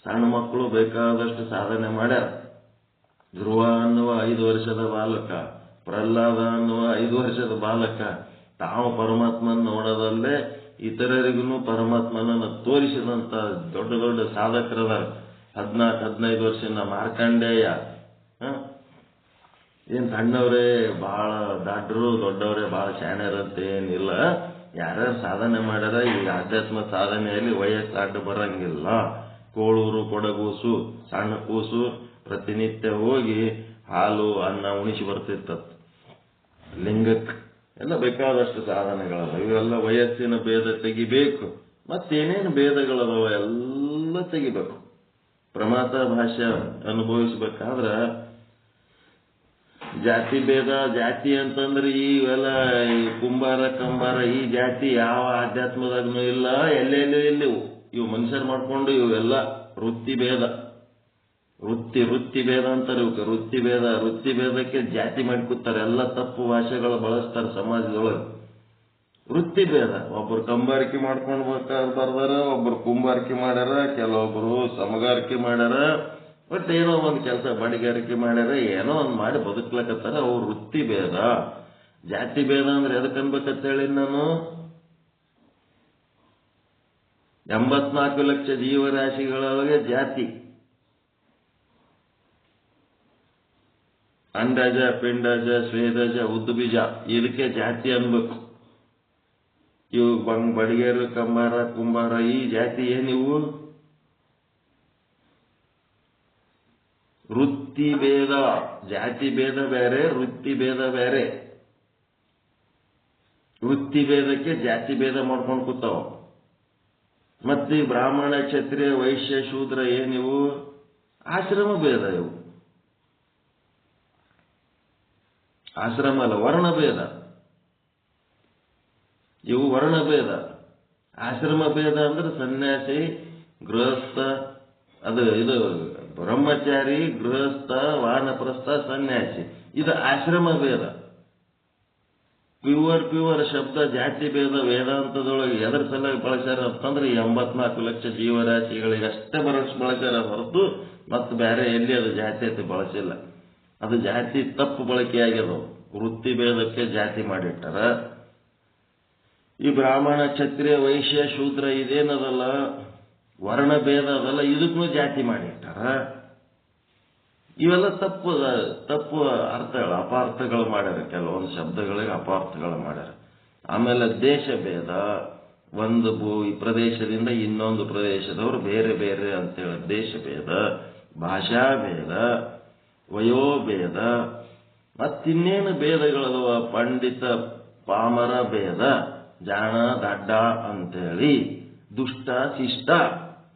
ಸಣ್ಣ ಮಕ್ಕಳು ಬೇಕಾದಷ್ಟು ಸಾಧನೆ ಮಾಡ್ಯಾರ. ಧ್ರುವ ಅನ್ನುವ 5 ವರ್ಷದ ಬಾಲಕ, ಪ್ರಹ್ಲಾದ ಅನ್ನುವ 5 ವರ್ಷದ ಬಾಲಕ ತಾವು ಪರಮಾತ್ಮನ ನೋಡೋದಲ್ಲೇ ಇತರರಿಗೂ ಪರಮಾತ್ಮನನ್ನು ತೋರಿಸಿದಂತ ದೊಡ್ಡ ದೊಡ್ಡ ಸಾಧಕರದ 14-15 ವರ್ಷದ ಮಾರ್ಕಂಡೇಯ. ಏನ್ ಸಣ್ಣವರೇ ಬಹಳ ದಾಡ್ರು, ದೊಡ್ಡವರೇ ಬಹಳ ಶಾಣ್ಯರಂತ ಏನಿಲ್ಲ. ಯಾರ್ಯಾರು ಸಾಧನೆ ಮಾಡ್ಯಾರ ಈ ಆಧ್ಯಾತ್ಮ ಸಾಧನೆಯಲ್ಲಿ ವಯಸ್ಸು ಅಡ್ಡ ಬರಂಗಿಲ್ಲ. ಕೋಳೂರು ಕೊಡಗೂಸು ಸಣ್ಣ ಕೂಸು ಪ್ರತಿನಿತ್ಯ ಹೋಗಿ ಹಾಲು ಅನ್ನ ಉಣಿಸಿ ಬರ್ತಿತ್ತ ಲಿಂಗಕ್ಕೆ. ಎಲ್ಲ ಬೇಕಾದಷ್ಟು ಸಾಧನೆಗಳದ. ಇವೆಲ್ಲ ವಯಸ್ಸಿನ ಭೇದ ತೆಗಿಬೇಕು. ಮತ್ತೇನೇನು ಭೇದಗಳದವ ಎಲ್ಲ ತೆಗಿಬೇಕು. ಪ್ರಮಾತ ಭಾಷೆ ಅನುಭವಿಸ್ಬೇಕಾದ್ರ ಜಾತಿ ಭೇದ, ಜಾತಿ ಅಂತಂದ್ರೆ ಇವೆಲ್ಲ ಕುಂಬಾರ ಕಂಬಾರ ಈ ಜಾತಿ ಯಾವ ಆಧ್ಯಾತ್ಮದಾಗೂ ಇಲ್ಲ, ಎಲ್ಲೆಲ್ಲೂ ಇಲ್ಲಿವು. ಇವು ಮನುಷ್ಯರು ಮಾಡ್ಕೊಂಡು ಇವೆಲ್ಲ ವೃತ್ತಿ ಭೇದ ಅಂತಾರೆ. ಇವಕ್ಕೆ ವೃತ್ತಿ ಭೇದಕ್ಕೆ ಜಾತಿ ಮಾಡಿಕೊತಾರೆ. ಎಲ್ಲ ತಪ್ಪು ಭಾಷೆಗಳು ಬಳಸ್ತಾರೆ ಸಮಾಜದೊಳಗೆ. ವೃತ್ತಿ ಭೇದ, ಒಬ್ಬರು ಕಂಬಾರಿಕೆ ಮಾಡ್ಕೊಂಡು ಬರ್ದಾರ, ಒಬ್ಬರು ಕುಂಬಾರಿಕೆ ಮಾಡ್ಯಾರ, ಕೆಲವೊಬ್ಬರು ಸಮಗಾರಿಕೆ ಮಾಡ್ಯಾರ, ಬಟ್ ಏನೋ ಒಂದು ಕೆಲಸ ಬಾಡಿಗಾರಿಕೆ ಮಾಡ್ಯಾರ, ಏನೋ ಒಂದು ಮಾಡಿ ಬದುಕ್ಲಕತ್ತಾರ. ಅವ್ರು ವೃತ್ತಿ ಭೇದ. ಜಾತಿ ಭೇದ ಅಂದ್ರೆ ಎದಕ್ಕೆ ಅನ್ಬೇಕಂತ ಹೇಳಿ ನಾನು, 84 ಲಕ್ಷ ಜೀವರಾಶಿಗಳೊಳಗೆ ಜಾತಿ, ಅಂಡಜ ಪಿಂಡಜ ಸ್ವೇದಜ ಉದ್ಬೀಜ, ಇದಕ್ಕೆ ಜಾತಿ ಅನ್ಬೇಕು. ಇವು ಬಡಿಗೇರು ಕಂಬಾರ ಕುಂಬಾರ ಈ ಜಾತಿ ಏನಿವು ವೃತ್ತಿ ಭೇದ. ಜಾತಿ ಭೇದ ಬೇರೆ, ವೃತ್ತಿ ಭೇದ ಬೇರೆ. ವೃತ್ತಿ ಭೇದಕ್ಕೆ ಜಾತಿ ಭೇದ ಮಾಡ್ಕೊಂಡು ಕೂತಾವ. ಮತ್ತೆ ಬ್ರಾಹ್ಮಣ ಕ್ಷತ್ರಿಯ ವೈಶ್ಯ ಶೂದ್ರ ಏನಿವು ಆಶ್ರಮ ಭೇದ. ಇವು ಆಶ್ರಮ ಅಲ್ಲ, ವರ್ಣ ಭೇದ. ಇವು ವರ್ಣ ಭೇದ. ಆಶ್ರಮ ಭೇದ ಅಂದ್ರೆ ಸನ್ಯಾಸಿ, ಗೃಹಸ್ಥ, ಇದು ಬ್ರಹ್ಮಚಾರಿ, ಗೃಹಸ್ಥ, ವಾನಪ್ರಸ್ಥ, ಸನ್ಯಾಸಿ. ಇದು ಆಶ್ರಮ ಭೇದ. ಪ್ಯೂರ್ ಶಬ್ದ ಜಾತಿ ಭೇದ ವೇದಾಂತದೊಳಗೆ ಎದರ ಸಲುವಾಗಿ ಬಳಸ್ಯಾರ ಅಂತಂದ್ರೆ 84 ಲಕ್ಷ ಜೀವರಾಶಿಗಳಿಗಷ್ಟೇ ಬಳಸ್ಯಾರ ಹೊರತು ಮತ್ತು ಬೇರೆ ಎಲ್ಲಿ ಅದು ಜಾತಿ ಬಳಸಿಲ್ಲ. ಅದು ಜಾತಿ ತಪ್ಪು ಬಳಕೆಯಾಗ್ಯದ. ವೃತ್ತಿ ಭೇದಕ್ಕೆ ಜಾತಿ ಮಾಡಿಟ್ಟಾರ. ಈ ಬ್ರಾಹ್ಮಣ, ಕ್ಷತ್ರಿಯ, ವೈಶ್ಯ, ಶೂದ್ರ ಇದೇನದಲ್ಲ, ವರ್ಣ ಭೇದ ಅದಲ್ಲ, ಇದಕ್ಕೂ ಜಾತಿ ಮಾಡಿಟ್ಟಾರ. ಇವೆಲ್ಲ ತಪ್ಪು ಅರ್ಥಗಳು, ಅಪಾರ್ಥಗಳು ಮಾಡ್ಯಾರ. ಕೆಲವೊಂದು ಶಬ್ದಗಳಿಗೆ ಅಪಾರ್ಥಗಳು ಮಾಡ್ಯಾರ. ಆಮೇಲೆ ದೇಶ ಭೇದ, ಒಂದು ಪ್ರದೇಶದಿಂದ ಇನ್ನೊಂದು ಪ್ರದೇಶದವರು ಬೇರೆ ಬೇರೆ ಅಂತೇಳಿ ದೇಶ ಭೇದ, ಭಾಷಾ ಭೇದ, ವಯೋಭೇದ, ಮತ್ತಿನ್ನೇನು ಭೇದಗಳದವ, ಪಂಡಿತ ಪಾಮರ ಭೇದ, ಜಾಣ ದಡ್ಡ ಅಂತೇಳಿ, ದುಷ್ಟ ಶಿಷ್ಟ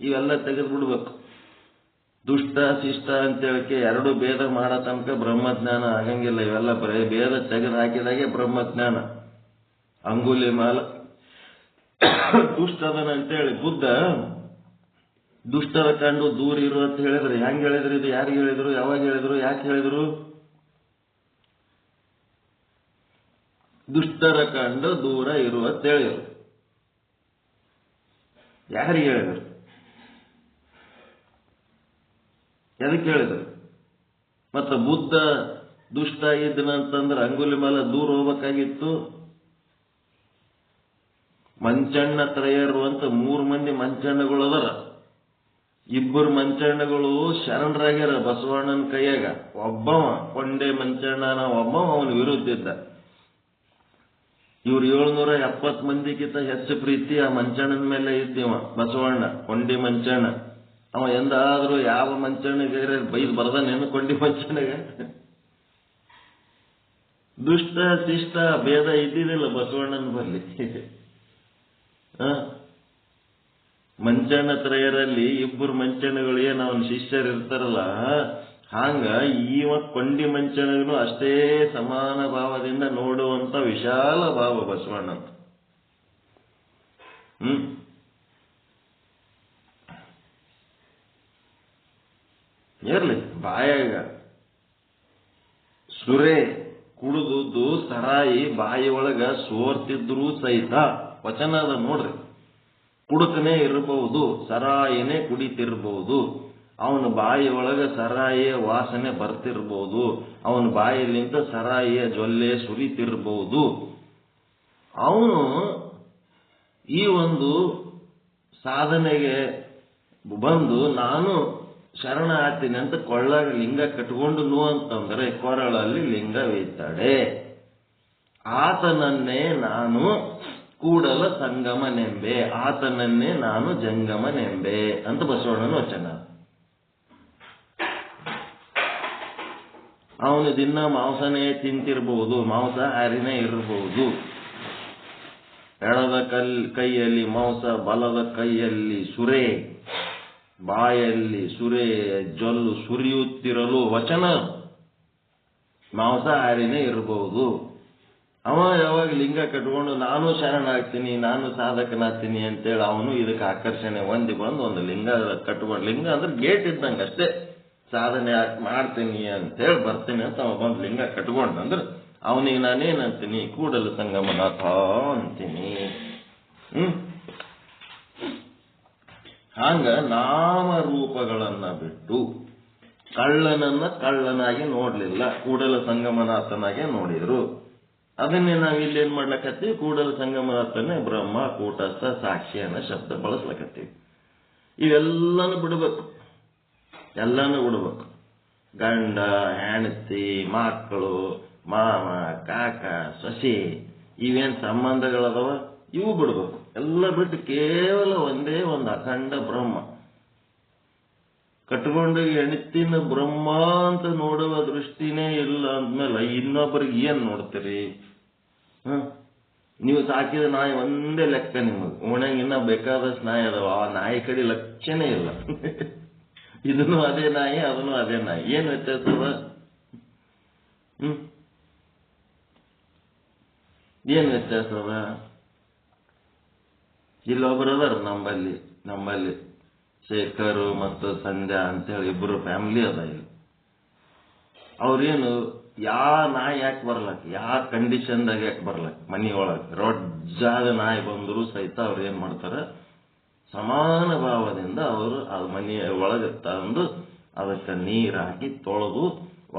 ಇವೆಲ್ಲ ತೆಗೆದುಬಿಡ್ಬೇಕು. ದುಷ್ಟ ಶಿಷ್ಟ ಅಂತೇಳಕ್ಕೆ ಎರಡು ಭೇದ ಮಾಡೋ ತನಕ ಬ್ರಹ್ಮಜ್ಞಾನ ಆಗಂಗಿಲ್ಲ. ಇವೆಲ್ಲ ಭೇದ ತೆಗೆದು ಹಾಕಿದಾಗೆ ಬ್ರಹ್ಮಜ್ಞಾನ. ಅಂಗುಲಿಮಾಲ ದುಷ್ಟದನ ಅಂತೇಳಿ ಬುದ್ಧ ದುಷ್ಟರ ಕಂಡು ದೂರ ಇರು ಅಂತ ಹೇಳಿದ್ರು. ಹೆಂಗ್ ಹೇಳಿದ್ರು? ಇದು ಯಾರಿಗೆ ಹೇಳಿದ್ರು? ಯಾವಾಗ ಹೇಳಿದ್ರು? ಯಾಕೆ ಹೇಳಿದ್ರು? ದುಷ್ಟರ ಕಂಡು ದೂರ ಇರು ಅಂತ ಹೇಳಿದ್ರು. ಯಾರಿಗೆ ಹೇಳಿದ್ರು? ಎದಕ್ಕೆ ಹೇಳಿದ್ರು? ಮತ್ತ ಬುದ್ಧ ದುಷ್ಟ ಇದ್ದನಂತಂದ್ರೆ ಅಂಗುಲಿಮಾಲ ದೂರ ಹೋಗ್ಬೇಕಾಗಿತ್ತು. ಮಂಚಣ್ಣ ತ್ರಯರು ಅಂತ 3 ಮಂದಿ ಮಂಚಣ್ಣಗಳು ಅದರ. 2 ಮಂಚಣ್ಣಗಳು ಶರಣರಾಗ್ಯಾರ ಬಸವಣ್ಣನ ಕೈಯಾಗ. ಒಬ್ಬವ ಕೊಂಡೆ ಮಂಚಣ್ಣನ ಒಬ್ಬವ ಅವನ ವಿರುದ್ಧ ಇದ್ದ. ಇವ್ರು 770 ಮಂದಿಗಿಂತ ಹೆಚ್ಚು ಪ್ರೀತಿ ಆ ಮಂಚಣ್ಣನ ಮೇಲೆ ಇದ್ದೀವ ಬಸವಣ್ಣ, ಕೊಂಡಿ ಮಂಚಣ್ಣ. ಅವ ಎಂದಾದ್ರೂ ಯಾವ ಮಂಚಣ್ಣಗೆ ಬೈದು ಬರದಾನೇನು ಕೊಂಡಿ ಮಂಚಣ್ಣಗೆ? ದುಷ್ಟ ಶಿಷ್ಟ ಭೇದ ಇದ್ದಿದ್ದಿಲ್ಲ ಬಸವಣ್ಣನ ಬರಲಿ. ಮಂಚಣ್ಣ ತ್ರಯರಲ್ಲಿ 2 ಮಂಚಣ್ಣಗಳು ಏನು ಅವನ ಶಿಷ್ಯರು ಇರ್ತಾರಲ್ಲ, ಹಾಂಗ ಈವ ಕೊಂಡಿ ಮಂಚಣ್ಣಗೂ ಅಷ್ಟೇ ಸಮಾನ ಭಾವದಿಂದ ನೋಡುವಂತ ವಿಶಾಲ ಭಾವ ಬಸವಣ್ಣ. ಇರ್ಲಿ ಬಾಯಾಗ ಸುರೇ ಕುಡಿದು ಸರಾಯಿ ಬಾಯಿ ಒಳಗ ಸೋರ್ತಿದ್ರು ಸಹಿತ ವಚನ ಅದ ನೋಡ್ರಿ. ಕುಡುಕನೇ ಇರಬಹುದು, ಸರಾಯಿನೇ ಕುಡಿತಿರ್ಬಹುದು, ಅವನ ಬಾಯಿ ಒಳಗ ಸರಾಯಿಯ ವಾಸನೆ ಬರ್ತಿರ್ಬಹುದು, ಅವನ ಬಾಯಿಲಿಂದ ಸರಾಯಿಯ ಜೊಲ್ಲೆ ಸುರಿತಿರ್ಬಹುದು. ಅವನು ಈ ಒಂದು ಸಾಧನೆಗೆ ಬಂದು ನಾನು ಶರಣ ಆಗ್ತೀನಿ ಅಂತ ಕೊಳ್ಳಾಗ ಲಿಂಗ ಕಟ್ಕೊಂಡು ಅಂತಂದ್ರೆ ಕೊರಳಲ್ಲಿ ಲಿಂಗವಿದ್ದಡೆ. ಆತನನ್ನೇ ನಾನು ಕೂಡಲ ಸಂಗಮನೆಂಬೆ, ಆತನನ್ನೇ ನಾನು ಜಂಗಮನೆಂಬೆ ಅಂತ ಬಸವಣ್ಣನ ವಚನ. ಅವನು ದಿನ ಮಾಂಸನೇ ತಿಂತಿರಬಹುದು, ಮಾಂಸಾಹಾರಿನೇ ಇರಬಹುದು. ಎಡದ ಕೈಯಲ್ಲಿ ಮಾಂಸ, ಬಲದ ಕೈಯಲ್ಲಿ ಸುರೆ, ಬಾಯಲ್ಲಿ ಸುರೆ ಜೊಲ್ಲು ಸುರಿಯುತ್ತಿರಲು ವಚನ. ಮಾಂಸಾಹಾರಿನೇ ಇರಬಹುದು. ಅವ ಯಾವಾಗ ಲಿಂಗ ಕಟ್ಕೊಂಡು ನಾನು ಶರಣಾಗ್ತೀನಿ, ನಾನು ಸಾಧಕನಾಗ್ತೀನಿ ಅಂತೇಳಿ ಅವನು ಇದಕ್ಕೆ ಆಕರ್ಷಣೆ ಹೊಂದಿ ಬಂದು ಒಂದು ಲಿಂಗ ಕಟ್ಕೊಂಡು, ಲಿಂಗ ಅಂದ್ರೆ ಗೇಟ್ ಇದ್ದಂಗೆ ಅಷ್ಟೇ, ಸಾಧನೆ ಮಾಡ್ತೀನಿ ಅಂತೇಳಿ ಬರ್ತೀನಿ ಅಂತ ಅವ ಬಂದು ಲಿಂಗ ಕಟ್ಕೊಂಡಂದ್ರೆ ಅವನಿಗೆ ನಾನೇನಂತೀನಿ? ಕೂಡಲ ಸಂಗಮನಾಥ ಅಂತೀನಿ. ಹಂಗ ನಾಮರೂಪಗಳನ್ನ ಬಿಟ್ಟು ಕಳ್ಳನನ್ನ ಕಳ್ಳನಾಗಿ ನೋಡ್ಲಿಲ್ಲ, ಕೂಡಲ ಸಂಗಮನಾಥನಾಗೆ ನೋಡಿದ್ರು. ಅದನ್ನೇ ನಾವು ಇಲ್ಲೇನ್ ಮಾಡ್ಲಕತ್ತೀವಿ? ಕೂಡಲ ಸಂಗಮನಾಥನೇ ಬ್ರಹ್ಮ, ಕೂಟಸ್ಥ, ಸಾಕ್ಷಿ ಅನ್ನೋ ಶಬ್ದ ಬಳಸ್ಲಕತ್ತೀವಿ. ಇವೆಲ್ಲನೂ ಬಿಡ್ಬೇಕು, ಎಲ್ಲಾನು ಬಿಡ್ಬೇಕು. ಗಂಡ, ಹೆಂಡತಿ, ಮಕ್ಕಳು, ಮಾಮ, ಕಾಕ, ಸೊಸೆ, ಇವೇನ್ ಸಂಬಂಧಗಳದವ ಇವು ಬಿಡ್ಬೇಕು. ಎಲ್ಲ ಬಿಟ್ಟು ಕೇವಲ ಒಂದೇ ಒಂದು ಅಖಂಡ ಬ್ರಹ್ಮ ಕಟ್ಕೊಂಡು ಹೆಂಡತಿನ ಬ್ರಹ್ಮ ಅಂತ ನೋಡುವ ದೃಷ್ಟಿನೇ ಇಲ್ಲ ಅಂದ್ಮೇಲೆ ಇನ್ನೊಬ್ಬರಿಗೆ ಏನ್ ನೋಡ್ತೀರಿ? ನೀವು ಸಾಕಿದ ನಾಯಿ ಒಂದೇ ಲೆಕ್ಕ, ನಿಮಗೆ ಓಣ್ಯಾಗ ಇನ್ನ ಬೇಕಾದಷ್ಟು ನಾಯಿ ಅದಾವ, ಆ ನಾಯಿ ಕಡೆ ಲಕ್ಷಣೇ ಇಲ್ಲ. ಇದನ್ನು ಅದೇ ನಾಯಿ, ಅದನ್ನು ಅದೇ ನಾಯಿ, ಏನ್ ವ್ಯತ್ಯಾಸದ? ಏನ್ ವ್ಯತ್ಯಾಸದ? ಇಲ್ಲೊಬ್ರು ಅದಾರ ನಂಬಲ್ಲಿ ಶೇಖರ್ ಮತ್ತು ಸಂಧ್ಯಾ ಅಂತೇಳಿ ಇಬ್ರು ಫ್ಯಾಮಿಲಿ ಅದ ಇಲ್ಲಿ. ಅವ್ರೇನು ನಾಯಿ ಯಾಕೆ ಬರ್ಲಕ್, ಕಂಡೀಷನ್ದಾಗ ಯಾಕೆ ಬರ್ಲಕ್, ಮನಿ ಒಳಗೆ ರೊಜ್ಜಾದ ನಾಯಿ ಬಂದ್ರು ಸಹಿತ ಅವ್ರು ಏನ್ ಮಾಡ್ತಾರ, ಸಮಾನ ಭಾವದಿಂದ ಅವರು ಆ ಮನೆಯ ಒಳಗೆ ತಂದು ಅದಕ್ಕೆ ನೀರು ಹಾಕಿ ತೊಳೆದು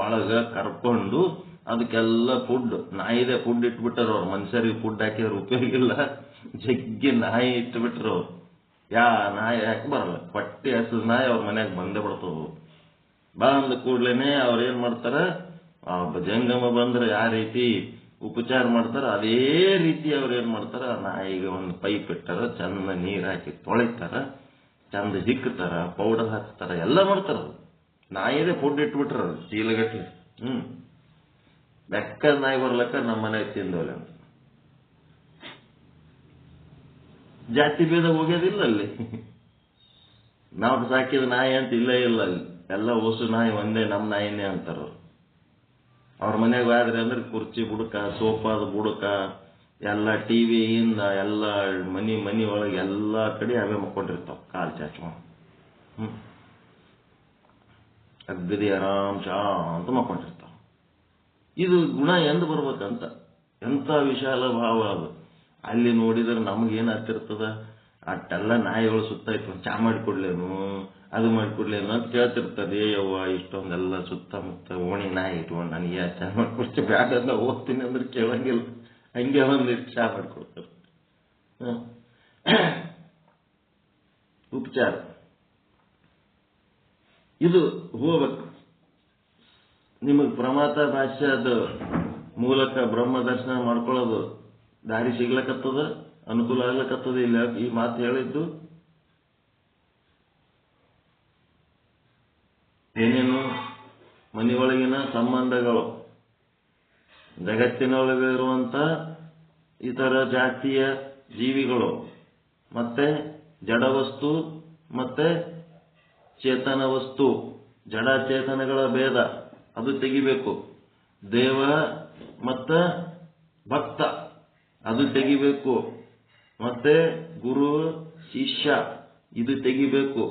ಒಳಗ ಕರ್ಕೊಂಡು ಅದಕ್ಕೆಲ್ಲ ಫುಡ್, ನಾಯಿದೆ ಫುಡ್ ಇಟ್ಬಿಟ್ಟಾರ ಅವ್ರು. ಮನುಷ್ಯರಿಗೆ ಫುಡ್ ಹಾಕಿದ್ರೆ ಉಪಯೋಗ ಇಲ್ಲ, ಜಗ್ಗಿ ನಾಯಿ ಇಟ್ಬಿಟ್ರು ಅವ್ರು. ನಾಯಿ ಯಾಕೆ ಬರಲ್ಲ, ಹೊಟ್ಟೆ ಹಸಿದ ನಾಯಿ ಅವ್ರ ಮನ್ಯಾಗ ಬಂದೇ ಬಿಡ್ತವು. ಬಂದ ಕೂಡ್ಲೇನೆ ಅವ್ರ ಏನ್ ಮಾಡ್ತಾರ, ಜಂಗಮ ಬಂದ್ರೆ ಯಾವ ರೀತಿ ಉಪಚಾರ ಮಾಡ್ತಾರ ಅದೇ ರೀತಿ ಅವ್ರು ಏನ್ ಮಾಡ್ತಾರ, ನಾಯಿಗೆ ಒಂದು ಪೈಪ್ ಇಟ್ಟಾರ, ಚಂದ ನೀರ್ ಹಾಕಿ ತೊಳಿತಾರ, ಚಂದ ಹಿಕ್ಕತಾರ, ಪೌಡರ್ ಹಾಕ್ತಾರ, ಎಲ್ಲ ಮಾಡ್ತಾರ. ನಾಯಿದೆ ಫುಡ್ ಇಟ್ಬಿಟ್ರ ಚೀಲಗಟ್ಲೆ. ಬೆಕ್ಕದ ನಾಯಿ ಬರ್ಲಕ್ಕ ನಮ್ಮ ಮನೆಗೆ ತಿಂದವಲ್ಲ. ಜಾತಿ ಭೇದ ಹೋಗೋದಿಲ್ಲ ಅಲ್ಲಿ. ನಾವು ಸಾಕಿದ ನಾಯಿ ಅಂತ ಇಲ್ಲ ಅಲ್ಲಿ. ಎಲ್ಲ ಹೊಸು ನಾಯಿ ಒಂದೇ, ನಮ್ಮ ನಾಯಿನೇ ಅಂತಾರ ಅವ್ರ ಮನೆಗೆ ಹೋದ್ರೆ. ಅಂದ್ರೆ ಕುರ್ಚಿ ಬುಡಕ, ಸೋಫಾದ ಬುಡಕ, ಎಲ್ಲ ಟಿವಿಯಿಂದ ಎಲ್ಲ ಮನಿ ಒಳಗೆ ಎಲ್ಲಾ ಕಡೆ ಅವೇ ಮಕ್ಕೊಂಡಿರ್ತಾವ, ಕಾಲ್ ಚಾಚ್ಕೊಂಡು. ಅಗದಿ ಆರಾಮ್ ಶಾಂತ ಮಕ್ಕೊಂಡಿರ್ತಾವ. ಇದು ಗುಣ ಎಂದು ಬರ್ಬೇಕಂತ, ಎಂತ ವಿಶಾಲ ಭಾವ ಅದು. ಅಲ್ಲಿ ನೋಡಿದ್ರೆ ನಮಗೇನಾಗ್ತಿರ್ತದ, ಅಟ್ಟೆಲ್ಲ ನಾಯಿಗಳು ಸುತ್ತ ಇತ್ತು, ಚಾ ಮಾಡಿಕೊಡ್ಲೇನು, ಅದು ಮಾಡಿಕೊಡ್ಲೇನು ಅಂತ ಕೇಳ್ತಿರ್ತದೆ. ಯವ್ವ ಇಷ್ಟೊಂದೆಲ್ಲ ಸುತ್ತಮುತ್ತ ಓಣಿ ನಾಯಿ ಇಟ್ಕೊಂಡು ನನಗೆ ಯಾ ಚಾ ಮಾಡಿಕೊಡ್ತೀವಿ, ಬ್ಯಾಡ ಹೋಗ್ತೀನಿ ಅಂದ್ರೆ ಕೇಳಂಗಿಲ್ಲ, ಹಂಗೆ ಒಂದಿಟ್ಟು ಚಾ ಮಾಡಿಕೊಡ್ತಾರೆ. ಉಪಚಾರ ಇದು ಹೋಗ್ಬೇಕು. ನಿಮಗೆ ಪ್ರಮಾತ ಭಾಷ್ಯದ ಮೂಲಕ ಬ್ರಹ್ಮ ದರ್ಶನ ಮಾಡ್ಕೊಳ್ಳೋದು ದಾರಿ ಸಿಗ್ಲಕತ್ತದ, ಅನುಕೂಲ ಆಗ್ಲಕತ್ತದ. ಇಲ್ಲ ಈ ಮಾತು ಹೇಳಿದ್ದು ಏನೇನು ಮನೆಯೊಳಗಿನ ಸಂಬಂಧಗಳು, ಜಗತ್ತಿನೊಳಗಿರುವಂತ ಇತರ ಜಾತಿಯ ಜೀವಿಗಳು, ಮತ್ತೆ ಜಡವಸ್ತು ಮತ್ತೆ ಚೇತನ ವಸ್ತು, ಜಡ ಚೇತನಗಳ ಭೇದ ಅದು ತೆಗಿಬೇಕು. ದೇವ ಮತ್ತ ಭಕ್ತ ಅದು ತೆಗಿಬೇಕು. ಮತ್ತೆ ಗುರು ಶಿಷ್ಯ ಇದು ತೆಗಿಬೇಕು.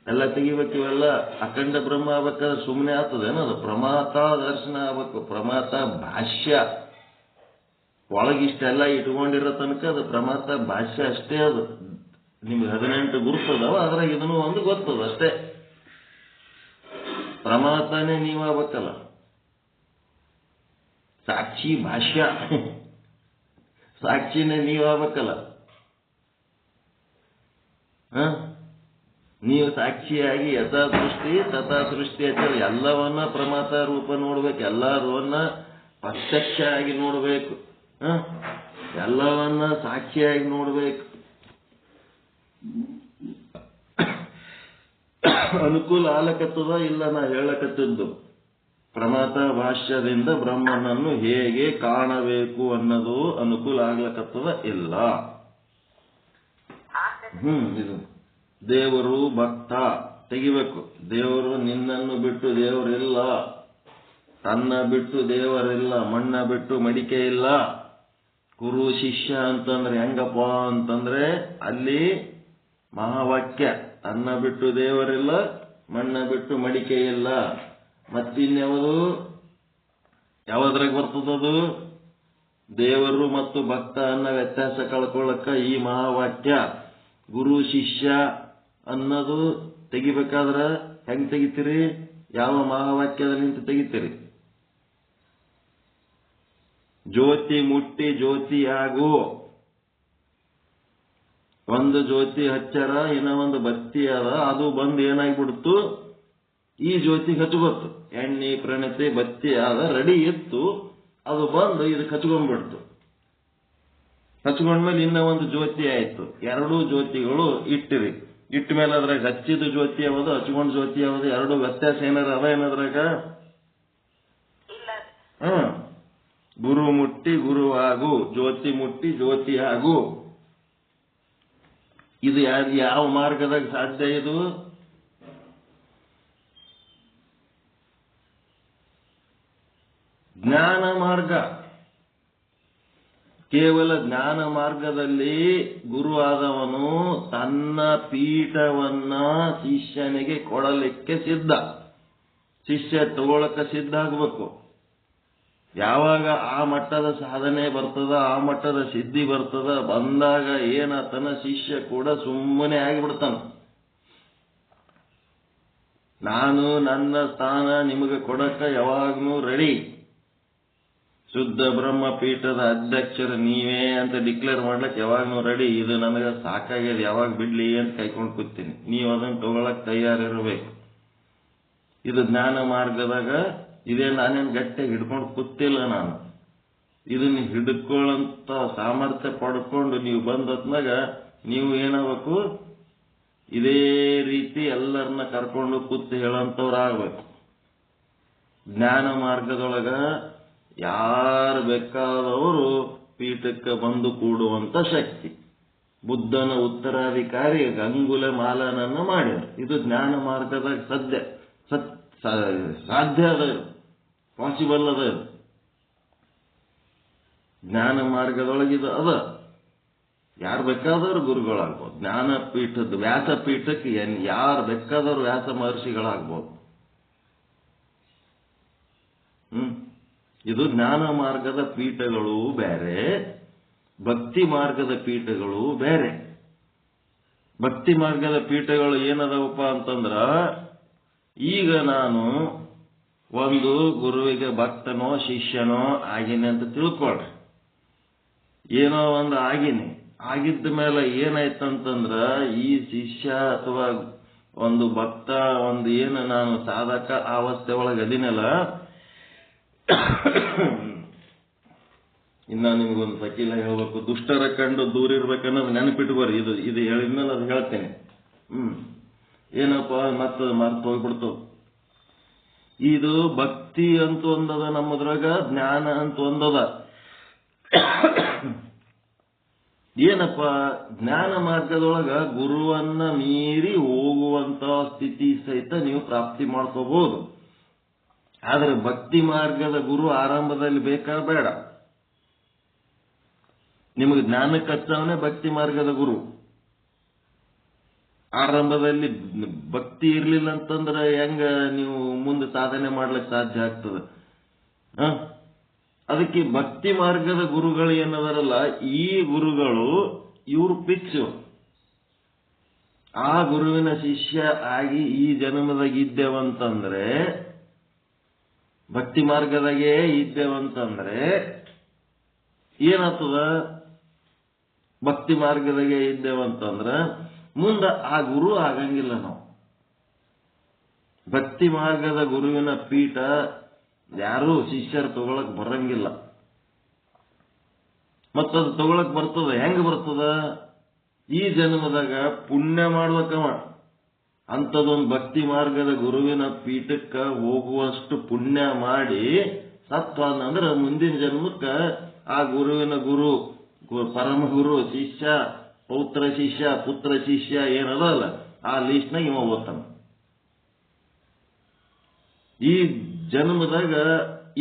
ಎಲ್ಲ ತೆಗಿಬೇಕು. ಇವೆಲ್ಲ ಅಖಂಡ ಬ್ರಹ್ಮ ಆಗ್ಬೇಕಾದ್ರೆ ಸುಮ್ಮನೆ ಆಗ್ತದೇನದು, ಪ್ರಮಾತ ದರ್ಶನ ಆಗ್ಬೇಕು. ಪ್ರಮಾತ ಭಾಷ್ಯ ಒಳಗಿಷ್ಟೆಲ್ಲ ಇಟ್ಕೊಂಡಿರೋ ತನಕ ಅದು ಪ್ರಮಾತ ಭಾಷ್ಯ ಅಷ್ಟೇ. ಅದು ನಿಮ್ಗೆ 18 ಗುರುತದವ, ಅದ್ರಾಗ ಇದನ್ನು ಒಂದು ಗೊತ್ತದ ಅಷ್ಟೇ. ಪ್ರಮಾತನೇ ನೀವಾಗಬೇಕಲ್ಲ, ಸಾಕ್ಷಿ ಭಾಷ್ಯ ಸಾಕ್ಷಿನೇ ನೀವಾಗಬೇಕಲ್ಲ. ನೀವು ಸಾಕ್ಷಿಯಾಗಿ ಯಥಾ ಸೃಷ್ಟಿ ತಥಾ ಸೃಷ್ಟಿ ಅಂತ ಎಲ್ಲವನ್ನ ಪ್ರಮಾತ ರೂಪ ನೋಡ್ಬೇಕು. ಎಲ್ಲವನ್ನ ಪ್ರತ್ಯಕ್ಷ ಆಗಿ ನೋಡ್ಬೇಕು. ಎಲ್ಲವನ್ನ ಸಾಕ್ಷಿಯಾಗಿ ನೋಡ್ಬೇಕು. ಅನುಕೂಲ ಆಲಕತ್ತದ ಇಲ್ಲ ನಾ ಹೇಳಕತ್ತಿದ್ದು, ಪ್ರಮಾತ ಭಾಷ್ಯದಿಂದ ಬ್ರಹ್ಮನನ್ನು ಹೇಗೆ ಕಾಣಬೇಕು ಅನ್ನೋದು ಅನುಕೂಲ ಆಗ್ಲಕತ್ತದ ಇಲ್ಲ. ಇದು ದೇವರು ಭಕ್ತ ತೆಗಿಬೇಕು. ದೇವರು ನಿನ್ನನ್ನು ಬಿಟ್ಟು ದೇವರಿಲ್ಲ, ತನ್ನ ಬಿಟ್ಟು ದೇವರಿಲ್ಲ, ಮಣ್ಣ ಬಿಟ್ಟು ಮಡಿಕೆ ಇಲ್ಲ. ಗುರು ಶಿಷ್ಯ ಅಂತಂದ್ರೆ ಹೆಂಗಪ್ಪ ಅಂತಂದ್ರೆ ಅಲ್ಲಿ ಮಹಾವಾಕ್ಯ, ತನ್ನ ಬಿಟ್ಟು ದೇವರಿಲ್ಲ, ಮಣ್ಣ ಬಿಟ್ಟು ಮಡಿಕೆ ಇಲ್ಲ. ಮತ್ತಿನ್ಯಾವುದು ಯಾವ್ದ್ರಾಗ ಬರ್ತದದು? ದೇವರು ಮತ್ತು ಭಕ್ತ ಅನ್ನೋ ವ್ಯತ್ಯಾಸ ಕಳ್ಕೊಳ್ಳಕ್ಕ ಈ ಮಹಾವಾಕ್ಯ. ಗುರು ಶಿಷ್ಯ ಅನ್ನೋದು ತೆಗಿಬೇಕಾದ್ರ ಹೆಂಗ್ ತೆಗಿತೀರಿ? ಯಾವ ಮಹಾವಾಕ್ಯದ ನಿಂತು ತೆಗಿತೀರಿ? ಜ್ಯೋತಿ ಮುಟ್ಟಿ ಜ್ಯೋತಿ ಆಗು. ಒಂದು ಜ್ಯೋತಿ ಹಚ್ಚಾರ, ಇನ್ನ ಒಂದು ಬತ್ತಿ ಅದ, ಅದು ಬಂದು ಏನಾಗ್ಬಿಡ್ತು, ಈ ಜ್ಯೋತಿ ಹಚ್ಕೊತ್ತು. ಎಣ್ಣೆ ಪ್ರಣತೆ ಬತ್ತಿ ಆದ ರೆಡಿ ಇತ್ತು, ಅದು ಬಂದು ಇದಕ್ಕೆ ಹಚ್ಕೊಂಡ್ಬಿಡ್ತು. ಹಚ್ಕೊಂಡ್ಮೇಲೆ ಇನ್ನ ಒಂದು ಜ್ಯೋತಿ ಆಯ್ತು. ಎರಡೂ ಜ್ಯೋತಿಗಳು ಇಟ್ಟಿರಿ. ಇಟ್ಟ ಮೇಲೆ ಅದ್ರಾಗ ಹಚ್ಚಿದ ಜ್ಯೋತಿ ಯಾವುದು, ಹಚ್ಕೊಂಡ್ ಜ್ಯೋತಿ ಯಾವುದು, ಎರಡು ವ್ಯತ್ಯಾಸ ಏನಾರ ಅದ ಏನಾದ್ರಾಗ? ಗುರು ಮುಟ್ಟಿ ಗುರು ಆಗು, ಜ್ಯೋತಿ ಮುಟ್ಟಿ ಜ್ಯೋತಿ ಆಗು. ಇದು ಯಾವ ಮಾರ್ಗದಾಗ ಸಾಧ್ಯ? ಇದು ಜ್ಞಾನ ಮಾರ್ಗ. ಕೇವಲ ಜ್ಞಾನ ಮಾರ್ಗದಲ್ಲಿ ಗುರುವಾದವನು ತನ್ನ ಪೀಠವನ್ನ ಶಿಷ್ಯನಿಗೆ ಕೊಡಲಿಕ್ಕೆ ಸಿದ್ಧ. ಶಿಷ್ಯ ತಗೊಳಕ ಸಿದ್ಧ ಆಗಬೇಕು. ಯಾವಾಗ ಆ ಮಟ್ಟದ ಸಾಧನೆ ಬರ್ತದ, ಆ ಮಟ್ಟದ ಸಿದ್ಧಿ ಬರ್ತದ, ಬಂದಾಗ ಏನಾತನ ಶಿಷ್ಯ ಕೂಡ ಸುಮ್ಮನೆ ಆಗಿಬಿಡ್ತಾನ. ನಾನು ನನ್ನ ಸ್ಥಾನ ನಿಮಗೆ ಕೊಡಕ ಯಾವಾಗ್ಲೂ ರೆಡಿ, ಶುದ್ಧ ಬ್ರಹ್ಮ ಪೀಠದ ಅಧ್ಯಕ್ಷರು ನೀವೇ ಅಂತ ಡಿಕ್ಲೇರ್ ಮಾಡ್ಲಿಕ್ಕೆ ಯಾವಾಗ್ಲೂ ರೆಡಿ, ಇದು ನನಗೆ ಸಾಕಾಗ್ಯದ, ಯಾವಾಗ ಬಿಡ್ಲಿ ಅಂತ ಕೈಕೊಂಡು ಕೂತೀನಿ. ನೀವು ಅದನ್ನು ತಗೊಳಕ್ ತಯಾರಿರಬೇಕು. ಇದು ಜ್ಞಾನ ಮಾರ್ಗದಾಗ ಇದೇ ನಾನೇನು ಗಟ್ಟಿಯಾಗಿ ಹಿಡ್ಕೊಂಡು ಕೂತಿಲ್ಲ. ನಾನು ಇದನ್ನ ಹಿಡ್ಕೊಳ್ಳಂತ ಸಾಮರ್ಥ್ಯ ಪಡ್ಕೊಂಡು ನೀವು ಬಂದತ್ನಾಗ ನೀವು ಏನಾಗಬೇಕು, ಇದೇ ರೀತಿ ಎಲ್ಲರನ್ನ ಕರ್ಕೊಂಡು ಕೂತು ಹೇಳಂತವ್ರಾಗಬೇಕು. ಜ್ಞಾನ ಮಾರ್ಗದೊಳಗ ಯಾರು ಬೇಕಾದವರು ಪೀಠಕ್ಕೆ ಬಂದು ಕೂಡುವಂತ ಶಕ್ತಿ. ಬುದ್ಧನ ಉತ್ತರಾಧಿಕಾರಿ ಗಂಗುಲ ಮಾಲನನ್ನು ಮಾಡಿದ. ಇದು ಜ್ಞಾನ ಮಾರ್ಗದಾಗ ಸಾಧ್ಯ ಅದ, ಪಾಸಿಬಲ್ ಅದ. ಜ್ಞಾನ ಮಾರ್ಗದೊಳಗಿದು ಅದ. ಯಾರು ಬೇಕಾದವರು ಗುರುಗಳಾಗ್ಬೋದು. ಜ್ಞಾನಪೀಠದ ವ್ಯಾಸಪೀಠಕ್ಕೆ ಯಾರು ಬೇಕಾದವರು ವ್ಯಾಸ ಮಹರ್ಷಿಗಳಾಗ್ಬೋದು. ಇದು ಜ್ಞಾನ ಮಾರ್ಗದ ಪೀಠಗಳು ಬೇರೆ, ಭಕ್ತಿ ಮಾರ್ಗದ ಪೀಠಗಳು ಬೇರೆ. ಭಕ್ತಿ ಮಾರ್ಗದ ಪೀಠಗಳು ಏನದವಪ್ಪ ಅಂತಂದ್ರ, ಈಗ ನಾನು ಒಂದು ಗುರುವಿಗೆ ಭಕ್ತನೋ ಶಿಷ್ಯನೋ ಆಗಿನಿ ಅಂತ ತಿಳ್ಕೊಳ್ರಿ. ಏನೋ ಒಂದು ಆಗಿನಿ, ಆಗಿದ್ದ ಮೇಲೆ ಏನಾಯ್ತಂತಂದ್ರ ಈ ಶಿಷ್ಯ ಅಥವಾ ಒಂದು ಭಕ್ತ ಒಂದು ಏನು ನಾನು ಸಾಧಕ ಅವಸ್ಥೆ ಒಳಗೆ ಅದಿನಲ್ಲ, ಇನ್ನ ನಿಮ್ಗೊಂದು ವಕೀಲ ಹೇಳ್ಬೇಕು, ದುಷ್ಟರ ಕಂಡು ದೂರ ಇರ್ಬೇಕನ್ನೋದು ನೆನಪಿಟ್ಕೋರಿ. ಇದು ಹೇಳಿದ್ಮೇಲೆ ಅದು ಹೇಳ್ತೇನೆ. ಏನಪ್ಪ ಮತ್ತೆ ಮರ್ತು ಹೋಗ್ಬಿಡ್ತು. ಇದು ಭಕ್ತಿ ಅಂತ ಒಂದದ ನಮ್ಮದ್ರಾಗ, ಜ್ಞಾನ ಅಂತ ಒಂದದ. ಏನಪ್ಪ, ಜ್ಞಾನ ಮಾರ್ಗದೊಳಗ ಗುರುವನ್ನ ಮೀರಿ ಹೋಗುವಂತ ಸ್ಥಿತಿ ಸಹಿತ ನೀವು ಪ್ರಾಪ್ತಿ ಮಾಡ್ಕೋಬಹುದು. ಆದ್ರೆ ಭಕ್ತಿ ಮಾರ್ಗದ ಗುರು ಆರಂಭದಲ್ಲಿ ಬೇಕಾ ಬೇಡ? ನಿಮಗೆ ಜ್ಞಾನಕ್ಕೆ ಹಚ್ಚವನೇ ಭಕ್ತಿ ಮಾರ್ಗದ ಗುರು. ಆರಂಭದಲ್ಲಿ ಭಕ್ತಿ ಇರ್ಲಿಲ್ಲ ಅಂತಂದ್ರೆ ಹೆಂಗ ನೀವು ಮುಂದೆ ಸಾಧನೆ ಮಾಡ್ಲಿಕ್ಕೆ ಸಾಧ್ಯ ಆಗ್ತದೆ? ಅದಕ್ಕೆ ಭಕ್ತಿ ಮಾರ್ಗದ ಗುರುಗಳು ಏನದಾರಲ್ಲ, ಈ ಗುರುಗಳು ಇವ್ರು ಪಿಚ್ಚು. ಆ ಗುರುವಿನ ಶಿಷ್ಯ ಆಗಿ ಈ ಜನ್ಮದಾಗ ಇದ್ದೇವಂತಂದ್ರೆ, ಭಕ್ತಿ ಮಾರ್ಗದಾಗೆ ಇದ್ದೇವಂತಂದ್ರೆ ಏನಾಗ್ತದ? ಭಕ್ತಿ ಮಾರ್ಗದಾಗೆ ಇದ್ದೇವಂತಂದ್ರ ಮುಂದೆ ಆ ಗುರು ಆಗಂಗಿಲ್ಲ. ನಾವು ಭಕ್ತಿ ಮಾರ್ಗದ ಗುರುವಿನ ಪೀಠ ಯಾರೂ ಶಿಷ್ಯರು ತಗೊಳಕ್ ಬರಂಗಿಲ್ಲ. ಮತ್ತದು ತಗೊಳಕ್ ಬರ್ತದ, ಹೆಂಗ್ ಬರ್ತದ? ಈ ಜನ್ಮದಾಗ ಪುಣ್ಯ ಮಾಡ್ಬೇಕವ. ಅಂಥದೊಂದು ಭಕ್ತಿ ಮಾರ್ಗದ ಗುರುವಿನ ಪೀಠಕ್ಕ ಹೋಗುವಷ್ಟು ಪುಣ್ಯ ಮಾಡಿ ಸತ್ವ ಅಂದ್ರೆ ಮುಂದಿನ ಜನ್ಮಕ್ಕ ಆ ಗುರುವಿನ ಗುರು, ಪರಮ ಗುರು, ಶಿಷ್ಯ, ಪೌತ್ರ ಶಿಷ್ಯ, ಪುತ್ರ ಶಿಷ್ಯ ಏನದಲ್ಲ ಆ ಲಿಸ್ಟ್ನಾಗ ಇವ ಓದ್ತಾನ. ಈ ಜನ್ಮದಾಗ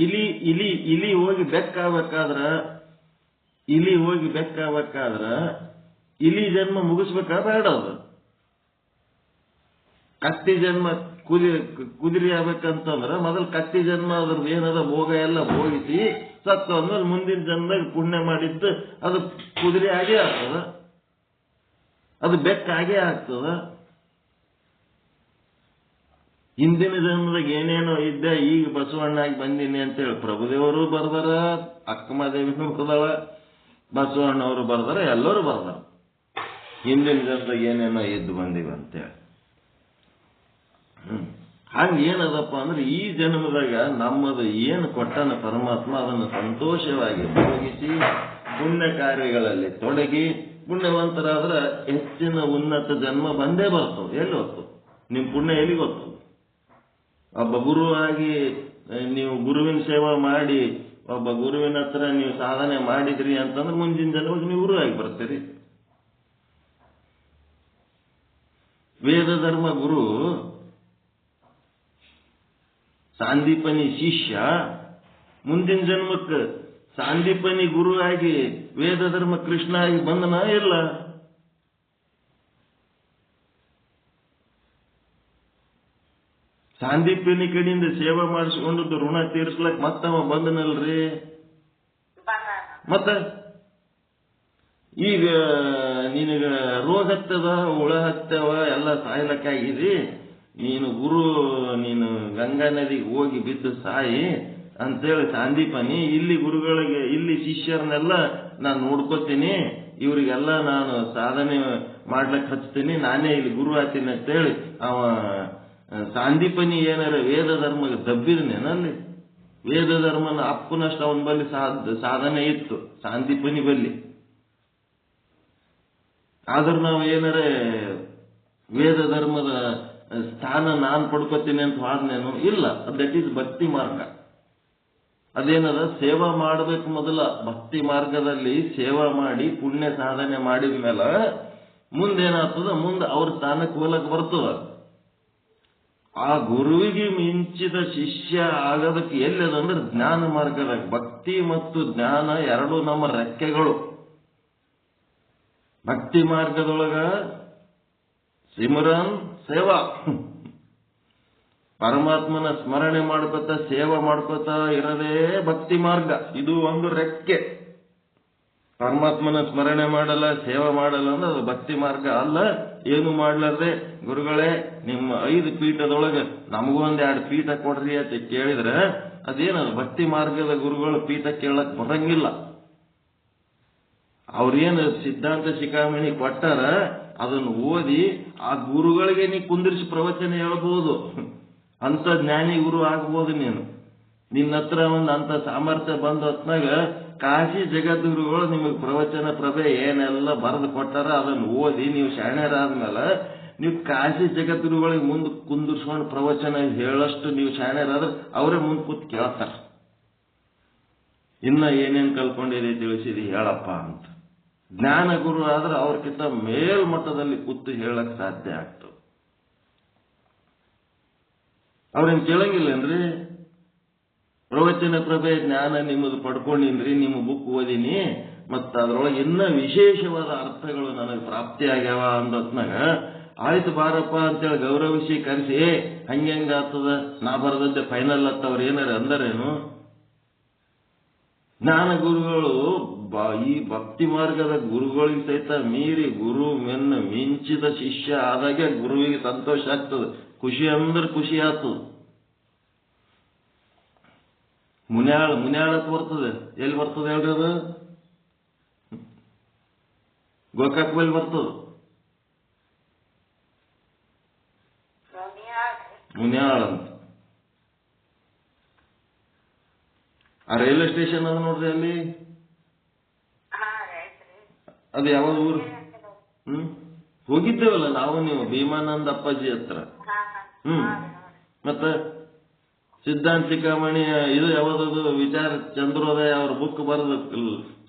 ಇಲಿ ಹೋಗಿ ಬೆಕ್ಕಾಗಬೇಕಾದ್ರ ಇಲಿ ಜನ್ಮ ಮುಗಿಸ್ಬೇಕಾ ಬೇಡ? ಅದು ಕತ್ತಿ ಜನ್ಮ ಕುದುರೆ ಆಗ್ಬೇಕಂತಂದ್ರ ಮೊದಲು ಕತ್ತಿ ಜನ್ಮ ಅದ್ರದ್ದು ಏನದ ಭೋಗ ಎಲ್ಲ ಭೋಗಿಸಿ ಸತ್ತು ಅಂದ್ಮೇಲೆ ಮುಂದಿನ ಜನ್ಮದಾಗ ಪುಣ್ಯ ಮಾಡಿದ್ದು ಅದು ಕುದುರೆ ಆಗೇ ಆಗ್ತದ, ಅದು ಬೆಕ್ಕಾಗೇ ಆಗ್ತದ. ಹಿಂದಿನ ಜನ್ಮದಾಗ ಏನೇನೋ ಇದ್ದೆ, ಈಗ ಬಸವಣ್ಣಾಗಿ ಬಂದೀನಿ ಅಂತೇಳಿ ಪ್ರಭುದೇವರು ಬರ್ದಾರ, ಅಕ್ಕಮಹಾದೇವಿನೂ ಬರ್ದಾಳ, ಬಸವಣ್ಣವರು ಬರ್ದಾರ, ಎಲ್ಲರೂ ಬರ್ದಾರ ಹಿಂದಿನ ಜನ್ಮದಾಗ ಏನೇನೋ ಇದ್ದು ಬಂದೀವಿ ಅಂತೇಳಿ. ಹಂಗೇನದಪ್ಪ ಅಂದ್ರೆ ಈ ಜನ್ಮದಾಗ ನಮ್ಮದು ಏನು ಕೊಟ್ಟನ ಪರಮಾತ್ಮ ಅದನ್ನು ಸಂತೋಷವಾಗಿ ಭೋಗಿಸಿ ಪುಣ್ಯ ಕಾರ್ಯಗಳಲ್ಲಿ ತೊಡಗಿ ಪುಣ್ಯವಂತರಾದ್ರೆ ಹೆಚ್ಚಿನ ಉನ್ನತ ಜನ್ಮ ಬಂದೇ ಬರ್ತದೆ. ಎಲ್ಲಿ ಹೊತ್ತು ನಿಮ್ ಪುಣ್ಯ ಎಲ್ಲಿಗೆ ಹೊತ್ತು? ಒಬ್ಬ ಗುರು ಆಗಿ ನೀವು ಗುರುವಿನ ಸೇವಾ ಮಾಡಿ ಒಬ್ಬ ಗುರುವಿನ ಹತ್ರ ನೀವು ಸಾಧನೆ ಮಾಡಿದ್ರಿ ಅಂತಂದ್ರೆ ಮುಂದಿನ ಜನ್ಮಕ್ಕೆ ನೀವು ಗುರು ಆಗಿ ಬರ್ತೀರಿ. ವೇದ ಧರ್ಮ ಗುರು ಸಾಂದೀಪನಿ ಶಿಷ್ಯ ಮುಂದಿನ ಜನ್ಮಕ್ಕೆ ಸಾಂದೀಪನಿ ಗುರು ಆಗಿ ವೇದ ಧರ್ಮ ಕೃಷ್ಣ ಆಗಿ ಬಂದನ ಇಲ್ಲ? ಸಾಂದೀಪ್ಯನಿ ಕಡೆಯಿಂದ ಸೇವೆ ಮಾಡಿಸ್ಕೊಂಡದ್ದು ಋಣ ತೀರಿಸ್ಲಕ್ ಮತ್ತವ ಬಂದನಲ್ರಿ. ಮತ್ತ ಈಗ ನಿನಗ ರೋಗ ಹತ್ತದ, ಹುಳ ಹತ್ತವ, ಎಲ್ಲ ಸಾಯ್ಲಕ್ಕಾಗಿದಿ. ನೀನು ಗುರು, ನೀನು ಗಂಗಾ ನದಿಗೆ ಹೋಗಿ ಬಿದ್ದು ಸಾಯಿ ಅಂತೇಳಿ ಸಾಂದೀಪನಿ ಇಲ್ಲಿ ಗುರುಗಳಿಗೆ, ಇಲ್ಲಿ ಶಿಷ್ಯರನ್ನೆಲ್ಲ ನಾನು ನೋಡ್ಕೋತೀನಿ, ಇವ್ರಿಗೆಲ್ಲ ನಾನು ಸಾಧನೆ ಮಾಡ್ಲಕ್ ಹಚ್ತೀನಿ, ನಾನೇ ಇಲ್ಲಿ ಗುರು ಆತೀನಿ ಅಂತೇಳಿ ಅವ ಸಾಂದೀಪನಿ ಏನಾರ ವೇದ ಧರ್ಮ ದಬ್ಬಿದನೇನಲ್ಲಿ? ವೇದ ಧರ್ಮನ ಅಪ್ಪನಷ್ಟು ಅವನ ಬಲ್ಲಿ ಸಾಧನೆ ಇತ್ತು ಸಾಂದೀಪನಿ ಬಲ್ಲಿ. ಆದ್ರೂ ನಾವು ಏನಾರ ವೇದ ಧರ್ಮದ ಸ್ಥಾನ ನಾನು ಪಡ್ಕೋತೀನಿ ಅಂತ ಹಾಡ್ನೇನು ಇಲ್ಲ. ದಟ್ ಈಸ್ ಭಕ್ತಿ ಮಾರ್ಗ. ಅದೇನದ ಸೇವಾ ಮಾಡಬೇಕು. ಮೊದಲ ಭಕ್ತಿ ಮಾರ್ಗದಲ್ಲಿ ಸೇವಾ ಮಾಡಿ ಪುಣ್ಯ ಸಾಧನೆ ಮಾಡಿದ ಮೇಲೆ ಮುಂದೇನಾಗ್ತದ, ಮುಂದೆ ಅವ್ರ ಸ್ಥಾನಕ್ಕೆ ಹೋಲಕ್ ಬರ್ತದ. ಆ ಗುರುವಿಗೆ ಮಿಂಚಿದ ಶಿಷ್ಯ ಆಗೋದಕ್ಕೆ ಎಲ್ಲದಂದ್ರೆ ಜ್ಞಾನ ಮಾರ್ಗದಾಗ. ಭಕ್ತಿ ಮತ್ತು ಜ್ಞಾನ ಎರಡು ನಮ್ಮ ರೆಕ್ಕೆಗಳು. ಭಕ್ತಿ ಮಾರ್ಗದೊಳಗ ಸಿಮರನ್ ಸೇವಾ, ಪರಮಾತ್ಮನ ಸ್ಮರಣೆ ಮಾಡ್ಕೋತ ಸೇವಾ ಮಾಡ್ಕೋತ ಇರೋದೇ ಭಕ್ತಿ ಮಾರ್ಗ. ಇದು ಒಂದು ರೆಕ್ಕೆ. ಪರಮಾತ್ಮನ ಸ್ಮರಣೆ ಮಾಡಲ್ಲ, ಸೇವಾ ಮಾಡಲ್ಲ ಅಂದ್ರೆ ಅದು ಭಕ್ತಿ ಮಾರ್ಗ ಅಲ್ಲ. ಏನು ಮಾಡ್ಲಾರ್ದೆ ಗುರುಗಳೇ ನಿಮ್ಮ 5 ಪೀಠದೊಳಗೆ ನಮಗೂ 1-2 ಪೀಠ ಕೊಡ್ರಿ ಅಂತ ಕೇಳಿದ್ರೆ ಅದೇನದು ಭಕ್ತಿ ಮಾರ್ಗದ ಗುರುಗಳು ಪೀಠ ಕೇಳಕ್ ಬರಂಗಿಲ್ಲ. ಅವ್ರೇನು ಸಿದ್ಧಾಂತ ಶಿಖಾಮಣಿ ಕೊಟ್ಟಾರ ಅದನ್ನು ಓದಿ ಆ ಗುರುಗಳಿಗೆ ನೀ ಕುಂದಿರಿಸಿ ಪ್ರವಚನ ಹೇಳ್ಬೋದು. ಅಂತ ಜ್ಞಾನಿ ಗುರು ಆಗ್ಬೋದು ನೀನು. ನಿನ್ನ ಹತ್ರ ಒಂದು ಅಂತ ಸಾಮರ್ಥ್ಯ ಬಂದ ಹೊತ್ನಾಗ ಕಾಶಿ ಜಗದ್ಗುರುಗಳು ನಿಮಗೆ ಪ್ರವಚನ ಪ್ರಭೆ ಏನೆಲ್ಲ ಬರೆದು ಕೊಟ್ಟಾರ ಅದನ್ನು ಓದಿ ನೀವು ಶಾಣ್ಯರಾದ್ಮೇಲೆ ನೀವು ಕಾಶಿ ಜಗದ್ಗುರುಗಳಿಗೆ ಮುಂದೆ ಕುಂದಿರ್ಸ್ಕೊಂಡು ಪ್ರವಚನ ಹೇಳಷ್ಟು ನೀವು ಶಾಣ್ಯರಾದ್ರೆ ಅವರೇ ಮುಂದೆ ಕೂತ್ ಕೇಳ್ತಾರ. ಇನ್ನ ಏನೇನ್ ಕಲ್ಕೊಂಡಿದೆ ತಿಳಿಸಿದಿ ಹೇಳಪ್ಪ ಅಂತ. ಜ್ಞಾನ ಗುರು ಆದ್ರೆ ಅವ್ರಕ್ಕಿಂತ ಮೇಲ್ಮಟ್ಟದಲ್ಲಿ ಕೂತು ಹೇಳಕ್ ಸಾಧ್ಯ ಆಗ್ತದೆ. ಅವ್ರೇನ್ ಕೇಳಂಗಿಲ್ಲನ್ರಿ? ಪ್ರವಚನ ಪ್ರಭೆ ಜ್ಞಾನ ನಿಮ್ಮದು ಪಡ್ಕೊಂಡಿನ್ರಿ, ನಿಮ್ಮ ಬುಕ್ ಓದಿನಿ, ಮತ್ತ ಅದ್ರೊಳಗೆ ಇನ್ನ ವಿಶೇಷವಾದ ಅರ್ಥಗಳು ನನಗೆ ಪ್ರಾಪ್ತಿ ಆಗ್ಯಾವ ಅಂದತ್ನಾಗ ಆಯ್ತು ಬಾರಪ್ಪ ಅಂತೇಳಿ ಗೌರವಿಸಿ ಕರೆಸಿ ಹಂಗೆಂಗ ಆಗ್ತದ ನಾ ಬರದದ್ದೆ ಫೈನಲ್ ಅತ್ತವ್ರು ಏನಾರ ಅಂದರೇನು? ಜ್ಞಾನ ಗುರುಗಳು ಈ ಭಕ್ತಿ ಮಾರ್ಗದ ಗುರುಗಳಿಗೆ ಸಹಿತ ಮೀರಿ ಗುರು ಮಿಂಚಿದ ಶಿಷ್ಯ ಆದಾಗೆ ಗುರುವಿಗೆ ಸಂತೋಷ ಆಗ್ತದೆ. ಖುಷಿ ಅಂದ್ರೆ ಖುಷಿ ಆಗ್ತದೆ. ಮುನ್ಯಾಳಕ್ಕೆ ಬರ್ತದೆ. ಎಲ್ಲಿ ಬರ್ತದೆ ಹೇಳ್ರಿ ಅದು? ಗೋಕಾಕ್ ಬಲ್ಲಿ ಬರ್ತದ. ಮುನ್ಯಾಳ ಅಂತ ಆ ರೈಲ್ವೆ ಸ್ಟೇಷನ್ ಅದ ನೋಡ್ರಿ ಅಲ್ಲಿ. ಅದು ಯಾವ ಊರು? ಹೋಗಿದ್ದೇವಲ್ಲ ನಾವು ನೀವು ಭೀಮಾನಂದ ಅಪ್ಪಾಜಿ ಹತ್ರ. ಮತ್ತ ಸಿದ್ಧಾಂತ ಶಿಖಾಮಣಿ ಇದು ಯಾವ್ದದು ವಿಚಾರ ಚಂದ್ರೋದಯ ಅವ್ರ ಬುಕ್ ಬರೆದು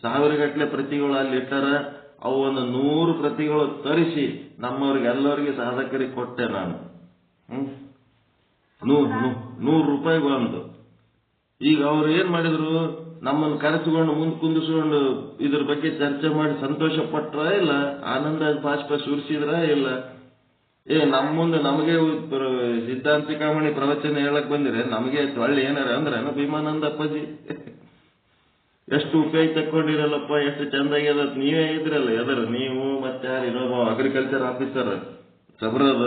1000 ಗಟ್ಟಲೆ ಪ್ರತಿಗಳು ಅಲ್ಲಿ ಇಟ್ಟಾರ. ಅವು ಒಂದು 100 ಪ್ರತಿಗಳು ತರಿಸಿ ನಮ್ಮವ್ರಿಗೆಲ್ಲರಿಗೆ ಸಾಧಕರಿಗೆ ಕೊಟ್ಟೆ ನಾನು. 100 ರೂಪಾಯಿಗೆ ಒಂದು. ಈಗ ಅವ್ರು ಏನ್ ಮಾಡಿದ್ರು, ನಮ್ಮನ್ನು ಕರೆಸಿಕೊಂಡು ಮುಂದೆ ಕುಂದಿಸ್ಕೊಂಡು ಇದ್ರ ಬಗ್ಗೆ ಚರ್ಚೆ ಮಾಡಿ ಸಂತೋಷ ಪಟ್ರ ಇಲ್ಲ, ಆನಂದ ಬಾಷ್ಪ ಸುರಿಸಿದ್ರ ಇಲ್ಲ. ನಮ್ಮ ಮುಂದೆ ನಮಗೆ ಸಿದ್ಧಾಂತ ಶಿಖಾಮಣಿ ಪ್ರವಚನ ಹೇಳಕ್ ಬಂದಿರೆ ನಮಗೆ ಒಳ್ಳೆ ಏನಾರ ಅಂದ್ರೆ ಭೀಮಾನಂದ ಅಪ್ಪಾಜಿ ಎಷ್ಟು ಉಪಯೋಗ ತಕ್ಕೊಂಡಿರಲ್ಲಪ್ಪ, ಎಷ್ಟು ಚಂದಾಗ್ಯದ. ನೀವೇ ಇದ್ರಲ್ಲ ಎದರ ನೀವು ಮತ್ತೆ ಯಾರು ಇನ್ನೊಬ್ಬ ಅಗ್ರಿಕಲ್ಚರ್ ಆಫೀಸರ್ ಸಬ್ರದ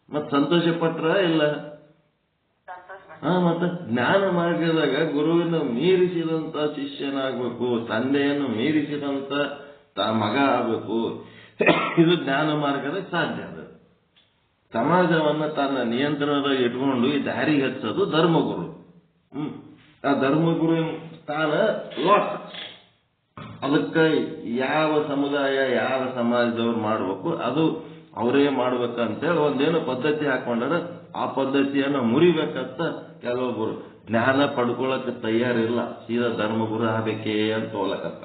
ಮತ್ ಸಂತೋಷ ಪಟ್ರ ಇಲ್ಲ? ಮತ್ತೆ ಜ್ಞಾನ ಮಾರ್ಗದಾಗ ಗುರುವಿನ ಮೀರಿಸಿದಂತ ಶಿಷ್ಯನಾಗಬೇಕು, ತಂದೆಯನ್ನು ಮೀರಿಸಿದಂತ ಮಗ ಆಗಬೇಕು. ಇದು ಜ್ಞಾನ ಮಾರ್ಗದಾಗ ಸಾಧ್ಯ. ಅದು ಸಮಾಜವನ್ನ ತನ್ನ ನಿಯಂತ್ರಣದಾಗ ಇಟ್ಕೊಂಡು ಈ ದಾರಿಗೆ ಹಚ್ಚೋದು ಧರ್ಮಗುರು. ಆ ಧರ್ಮಗುರುವಿನ ಸ್ಥಾನ ಲಾಕ್. ಅದಕ್ಕೆ ಯಾವ ಸಮುದಾಯ ಯಾವ ಸಮಾಜದವ್ರು ಮಾಡ್ಬೇಕು ಅದು ಅವರೇ ಮಾಡ್ಬೇಕಂತೇಳಿ ಒಂದೇನು ಪದ್ಧತಿ ಹಾಕೊಂಡಾರ. ಆ ಪದ್ಧತಿಯನ್ನು ಮುರಿಬೇಕಂತ ಕೆಲವೊಬ್ಬರು ಜ್ಞಾನ ಪಡ್ಕೊಳಕ್ ತಯಾರಿಲ್ಲ, ಸೀದಾ ಧರ್ಮಗುರು ಆಗ್ಬೇಕೇ ಅಂತ ಹೋಲಕತ್ತ.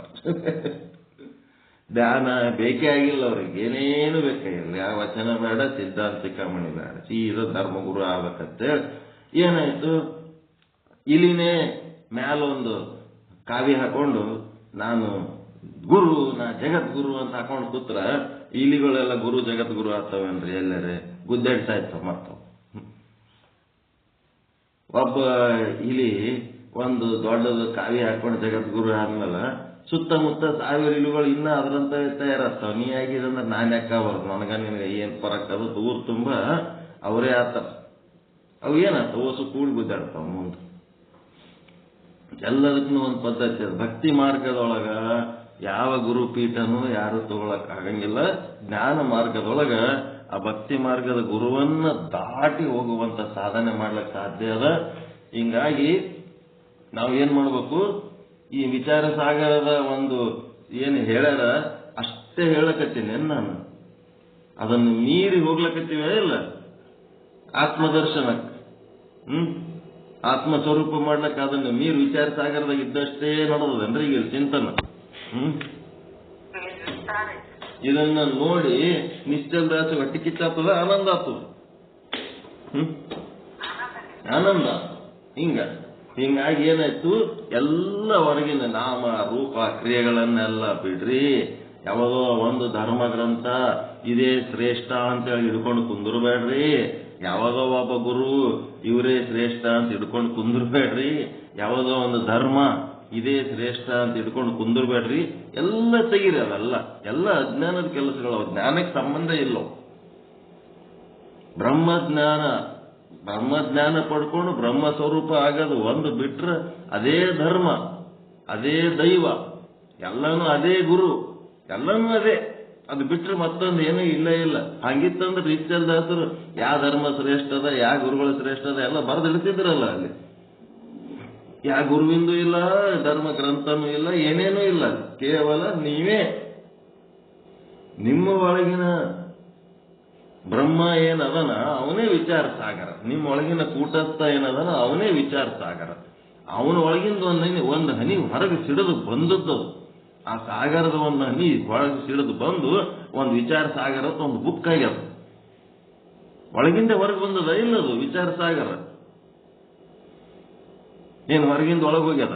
ಜ್ಞಾನ ಬೇಕೇ ಆಗಿಲ್ಲ ಅವ್ರಿಗೆ, ಏನೇನು ಬೇಕಾಗಿಲ್ಲ. ಯಾವ ವಚನ ಬೇಡ, ಸಿದ್ಧಾಂತ ಶಿಖಾಮಣಿ ಬೇಡ, ಸೀದಾ ಧರ್ಮಗುರು ಆಗ್ಬೇಕಂತೇಳಿ ಏನಾಯ್ತು, ಇಲ್ಲಿನೇ ಮ್ಯಾಲೊಂದು ಕಾವಿ ಹಾಕೊಂಡು ನಾನು ಗುರು, ನಾ ಜಗದ್ಗುರು ಅಂತ ಹಾಕೊಂಡು ಕೂತ್ರ ಇಲಿಗಳೆಲ್ಲ ಗುರು ಜಗದ್ಗುರು ಆಗ್ತಾವೇನ್ರಿ? ಎಲ್ಲರೇ ಗುದ್ದಾಡ್ಸಾಯ್ತವ ಮಾಡ್ತಾವ. ಒಬ್ಬ ಇಲಿ ಒಂದು ದೊಡ್ಡದು ಕಾವಿ ಹಾಕೊಂಡು ಜಗದ್ಗುರು ಆದ್ಮೇಲೆ ಸುತ್ತಮುತ್ತ 1000 ಇಲಿಗಳು ಇನ್ನ ಅದರಂತ ತಯಾರಾಗ್ತಾವ. ನೀ ಆಗಿದಂದ್ರೆ ನಾನು ಯಾಕಬಾರ್ದು, ನನಗ ನಿನಗೆ ಏನ್ ಪರಕ್ ಅದು ಊರು ತುಂಬ ಅವರೇ ಆತಾರ. ಅವು ಏನಾಗ್ತಾವ? ಹೊಸ ಕೂಡಿ ಗುದ್ದಾಡ್ತಾವ ಮುಂದೆ. ಎಲ್ಲದಕ್ಕೂ ಒಂದು ಪದ್ಧತಿ ಅದು. ಭಕ್ತಿ ಮಾರ್ಗದೊಳಗ ಯಾವ ಗುರುಪೀಠನೂ ಯಾರು ತಗೊಳಕ್ ಆಗಂಗಿಲ್ಲ. ಜ್ಞಾನ ಮಾರ್ಗದೊಳಗ ಆ ಭಕ್ತಿ ಮಾರ್ಗದ ಗುರುವನ್ನ ದಾಟಿ ಹೋಗುವಂತ ಸಾಧನೆ ಮಾಡ್ಲಿಕ್ಕೆ ಸಾಧ್ಯ ಅದ. ಹಿಂಗಾಗಿ ನಾವು ಏನ್ ಮಾಡ್ಬೇಕು? ಈ ವಿಚಾರ ಸಾಗರದ ಒಂದು ಏನು ಹೇಳ್ಯಾರ ಅಷ್ಟೇ ಹೇಳಕತ್ತೀನಿ ನಾನು. ಅದನ್ನು ಮೀರಿ ಹೋಗ್ಲಕತ್ತೀವೇ ಇಲ್ಲ ಆತ್ಮದರ್ಶನಕ್ಕೆ. ಆತ್ಮ ಸ್ವರೂಪ ಮಾಡ್ಲಕ್ಕ ಅದನ್ನು ಮೀರಿ ವಿಚಾರ ಸಾಗರದಾಗ ಇದ್ದಷ್ಟೇ ನಡೆದದನ್ರಿ ಈಗ ಚಿಂತನ. ಇದನ್ನ ನೋಡಿ ನಿಶ್ಚಲ್ ದಾಸ ಹೊಟ್ಟಿ ಕಿಚ್ಚಾಗ್ತದ, ಆನಂದ ಆಗ್ತದ. ಆನಂದ ಹಿಂಗಾಗಿ ಏನಾಯ್ತು? ಎಲ್ಲ ಹೊರಗಿನ ನಾಮ ರೂಪ ಕ್ರಿಯೆಗಳನ್ನೆಲ್ಲ ಬಿಡ್ರಿ. ಯಾವುದೋ ಒಂದು ಧರ್ಮ ಗ್ರಂಥ ಇದೇ ಶ್ರೇಷ್ಠ ಅಂತೇಳಿ ಹಿಡ್ಕೊಂಡು ಕುಂದಿರ್ಬೇಡ್ರಿ. ಯಾವುದೋ ಒಬ್ಬ ಗುರು ಇವರೇ ಶ್ರೇಷ್ಠ ಅಂತ ಹಿಡ್ಕೊಂಡು ಕುಂದಿರ್ಬೇಡ್ರಿ. ಯಾವುದೋ ಒಂದು ಧರ್ಮ ಇದೇ ಶ್ರೇಷ್ಠ ಅಂತ ಹಿಡ್ಕೊಂಡು ಕುಂದಿರ್ಬೇಡ್ರಿ. ಎಲ್ಲ ತೆಗೀರಿ. ಅವೆಲ್ಲ ಎಲ್ಲ ಅಜ್ಞಾನದ ಕೆಲಸಗಳು. ಜ್ಞಾನಕ್ಕೆ ಸಂಬಂಧ ಇಲ್ಲ. ಬ್ರಹ್ಮಜ್ಞಾನ ಪಡ್ಕೊಂಡು ಬ್ರಹ್ಮ ಸ್ವರೂಪ ಆಗೋದು ಒಂದು ಬಿಟ್ರೆ ಅದೇ ಧರ್ಮ, ಅದೇ ದೈವ, ಎಲ್ಲನೂ ಅದೇ ಗುರು, ಎಲ್ಲನೂ ಅದೇ. ಅದು ಬಿಟ್ರೆ ಮತ್ತೊಂದು ಏನೂ ಇಲ್ಲ. ಹಂಗಿತ್ತಂದ್ರೆ ನಿಶ್ಚಲ್ ದಾಸರು ಯಾವ ಧರ್ಮ ಶ್ರೇಷ್ಠ ಅದ, ಯಾವ ಗುರುಗಳು ಶ್ರೇಷ್ಠ ಅದ ಎಲ್ಲ ಬರೆದಿಡ್ತಿದ್ರಲ್ಲ. ಅಲ್ಲಿ ಯಾವ ಗುರುವಿಂದು ಇಲ್ಲ, ಧರ್ಮ ಗ್ರಂಥನೂ ಇಲ್ಲ, ಏನೇನೂ ಇಲ್ಲ. ಕೇವಲ ನೀವೇ ನಿಮ್ಮ ಒಳಗಿನ ಬ್ರಹ್ಮ ಏನದನ ಅವನೇ ವಿಚಾರ ಸಾಗರ. ನಿಮ್ಮ ಒಳಗಿನ ಕೂಟಸ್ಥ ಏನದನ ಅವನೇ ವಿಚಾರ ಸಾಗರ. ಅವನ ಒಳಗಿಂದ ಒಂದು ಹನಿ ಹೊರಗೆ ಸಿಡಿದು ಬಂದದ್ದು. ಆ ಸಾಗರದ ಒಂದು ಹನಿ ಹೊರಗೆ ಸಿಡಿದು ಬಂದು ಒಂದು ವಿಚಾರ ಸಾಗರ ಒಂದು ಬುಕ್ ಆಗ್ಯದ. ಒಳಗಿಂದ ಹೊರಗೆ ಬಂದದ ಇಲ್ಲದು ವಿಚಾರ ಸಾಗರ. ಏನು ಹೊರಗಿಂದ ಒಳಗೆ ಹೋಗ್ಯದ?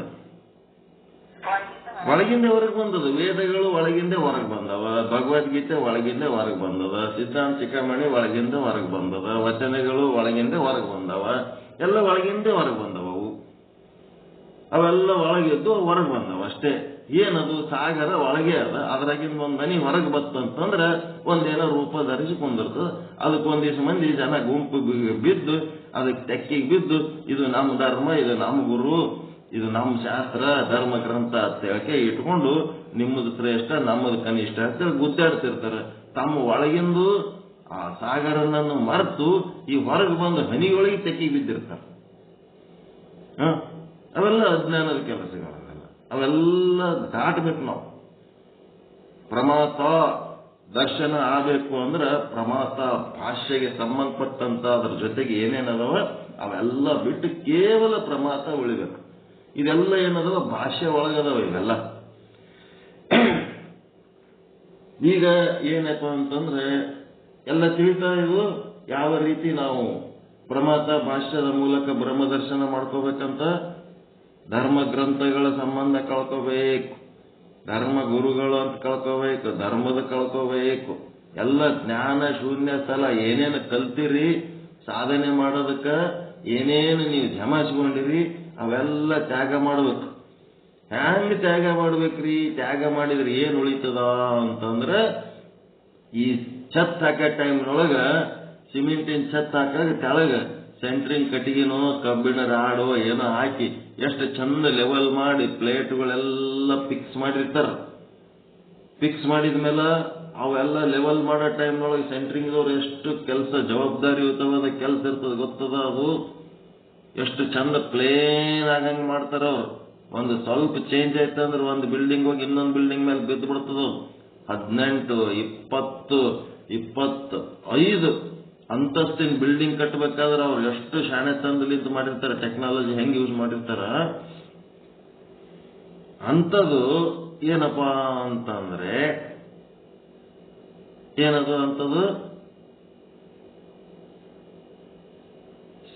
ಒಳಗಿಂದ ಹೊರಗೆ ಬಂದದ. ವೇದಗಳು ಒಳಗಿಂದ ಹೊರಗೆ ಬಂದವ, ಭಗವದ್ಗೀತೆ ಒಳಗಿಂದ ಹೊರಗೆ ಬಂದದ, ಸಿದ್ಧಾಂತ ಚಿಕ್ಕಮಣಿ ಒಳಗಿಂದ ಹೊರಗೆ ಬಂದದ, ವಚನಗಳು ಒಳಗಿಂದ ಹೊರಗೆ ಬಂದವ, ಎಲ್ಲ ಒಳಗಿಂದ ಹೊರಗೆ ಬಂದವು. ಅವೆಲ್ಲ ಒಳಗಿದ್ದು ಹೊರಗೆ ಬಂದವ ಅಷ್ಟೇ. ಏನದು? ಸಾಗರ ಒಳಗೆ ಅದ. ಅದ್ರಾಗಿಂದ ಒಂದು ಮನಿ ಹೊರಗೆ ಬತ್ತಂತಂದ್ರೆ ಒಂದೇನೋ ರೂಪ ಧರಿಸಿಕೊಂಡಿರ್ತದ. ಅದಕ್ಕೊಂದ್ ದಿವಸ ಮಂದಿ ಜನ ಗುಂಪು ಬಿದ್ದು ಅದಕ್ಕೆ ತೆಕ್ಕಿಗೆ ಬಿದ್ದು ಇದು ನಮ್ಮ ಧರ್ಮ, ಇದು ನಮ್ಮ ಗುರು, ಇದು ನಮ್ಮ ಶಾಸ್ತ್ರ, ಧರ್ಮ ಗ್ರಂಥ ಅಂತ ಹೇಳಕ್ಕೆ ಇಟ್ಕೊಂಡು ನಿಮ್ಮದು ಶ್ರೇಷ್ಠ ನಮ್ಮದು ಕನಿಷ್ಠ ಅಂತ ಗುದ್ದಾಡ್ತಿರ್ತಾರೆ. ತಮ್ಮ ಒಳಗಿಂದು ಆ ಸಾಗರನನ್ನು ಮರೆತು ಈ ಹೊರಗೆ ಬಂದು ಹನಿಯೊಳಗೆ ತೆಕ್ಕಿಗೆ ಬಿದ್ದಿರ್ತಾರೆ. ಅವೆಲ್ಲ ಅಜ್ಞಾನದ ಕೆಲಸಗಳಲ್ಲ. ಅವೆಲ್ಲ ದಾಟಬೇಕು ನಾವು. ಪ್ರಮಾತ ದರ್ಶನ ಆಗಬೇಕು ಅಂದ್ರೆ ಪ್ರಮಾತ ಭಾಷೆಗೆ ಸಂಬಂಧಪಟ್ಟಂತ ಅದ್ರ ಜೊತೆಗೆ ಏನೇನದವ ಅವೆಲ್ಲ ಬಿಟ್ಟು ಕೇವಲ ಪ್ರಮಾತ ಉಳಿಬೇಕು. ಇದೆಲ್ಲ ಏನದವ ಭಾಷೆ ಒಳಗದವ ಇವೆಲ್ಲ. ಈಗ ಏನಪ್ಪ ಅಂತಂದ್ರೆ ಎಲ್ಲ ತಿಳಿತಾ ಇವು ಯಾವ ರೀತಿ ನಾವು ಪ್ರಮಾತ ಭಾಷ್ಯದ ಮೂಲಕ ಬ್ರಹ್ಮದರ್ಶನ ಮಾಡ್ಕೋಬೇಕಂತ. ಧರ್ಮ ಗ್ರಂಥಗಳ ಸಂಬಂಧ ಕಳ್ಕೋಬೇಕು, ಧರ್ಮ ಗುರುಗಳು ಅಂತ ಕಳ್ಕೋಬೇಕು, ಧರ್ಮದ ಕಳ್ಕೋಬೇಕು. ಎಲ್ಲ ಜ್ಞಾನ ಶೂನ್ಯ ಸ್ಥಳ ಏನೇನು ಕಲ್ತಿರಿ ಸಾಧನೆ ಮಾಡೋದಕ್ಕ ಏನೇನು ನೀವು ಜಮಾಯಿಸ್ಕೊಂಡಿರಿ ಅವೆಲ್ಲ ತ್ಯಾಗ ಮಾಡ್ಬೇಕು. ಹ್ಯಾಂಗ ತ್ಯಾಗ ಮಾಡ್ಬೇಕ್ರಿ? ತ್ಯಾಗ ಮಾಡಿದ್ರೆ ಏನ್ ಉಳಿತದ ಅಂತಂದ್ರೆ ಈ ಛತ್ ಹಾಕೋ ಟೈಮ್ನೊಳಗ ಸಿಮೆಂಟಿನ ಛತ್ ಹಾಕಾಗ ಕೆಳಗ ಸೆಂಟ್ರಿಂಗ್ ಕಟ್ಟಿಗೆನೋ ಕಬ್ಬಿಣ ರಾಡೋ ಏನೋ ಹಾಕಿ ಎಷ್ಟು ಚಂದ ಲೆವೆಲ್ ಮಾಡಿ ಪ್ಲೇಟ್ಗಳೆಲ್ಲ ಫಿಕ್ಸ್ ಮಾಡಿರ್ತಾರ. ಫಿಕ್ಸ್ ಮಾಡಿದ್ಮೇಲೆ ಅವೆಲ್ಲ ಲೆವೆಲ್ ಮಾಡೋ ಟೈಮ್ನೊಳಗೆ ಸೆಂಟ್ರಿಂಗ್ದವ್ರು ಎಷ್ಟು ಕೆಲಸ ಜವಾಬ್ದಾರಿಯುತವಾದ ಕೆಲಸ ಇರ್ತದೆ ಗೊತ್ತದ. ಅದು ಎಷ್ಟು ಚಂದ ಪ್ಲೇನ್ ಆಗಂಗೆ ಮಾಡ್ತಾರ ಅವ್ರು. ಒಂದು ಸ್ವಲ್ಪ ಚೇಂಜ್ ಆಯ್ತು ಅಂದ್ರೆ ಒಂದು ಬಿಲ್ಡಿಂಗ್ ಹೋಗಿ ಇನ್ನೊಂದು ಬಿಲ್ಡಿಂಗ್ ಮೇಲೆ ಬಿದ್ದು ಬಿಡ್ತದ. 18, 20, 25 ಅಂತಸ್ತಿನ ಬಿಲ್ಡಿಂಗ್ ಕಟ್ಟಬೇಕಾದ್ರೆ ಅವ್ರು ಎಷ್ಟು ಶಾಣೆ ತಂದಲಿಂತ ಮಾಡಿರ್ತಾರೆ, ಟೆಕ್ನಾಲಜಿ ಹೆಂಗ್ ಯೂಸ್ ಮಾಡಿರ್ತಾರ. ಅಂಥದ್ದು ಏನಪ್ಪಾ ಅಂತಂದ್ರೆ ಏನದು ಅಂತದ್ದು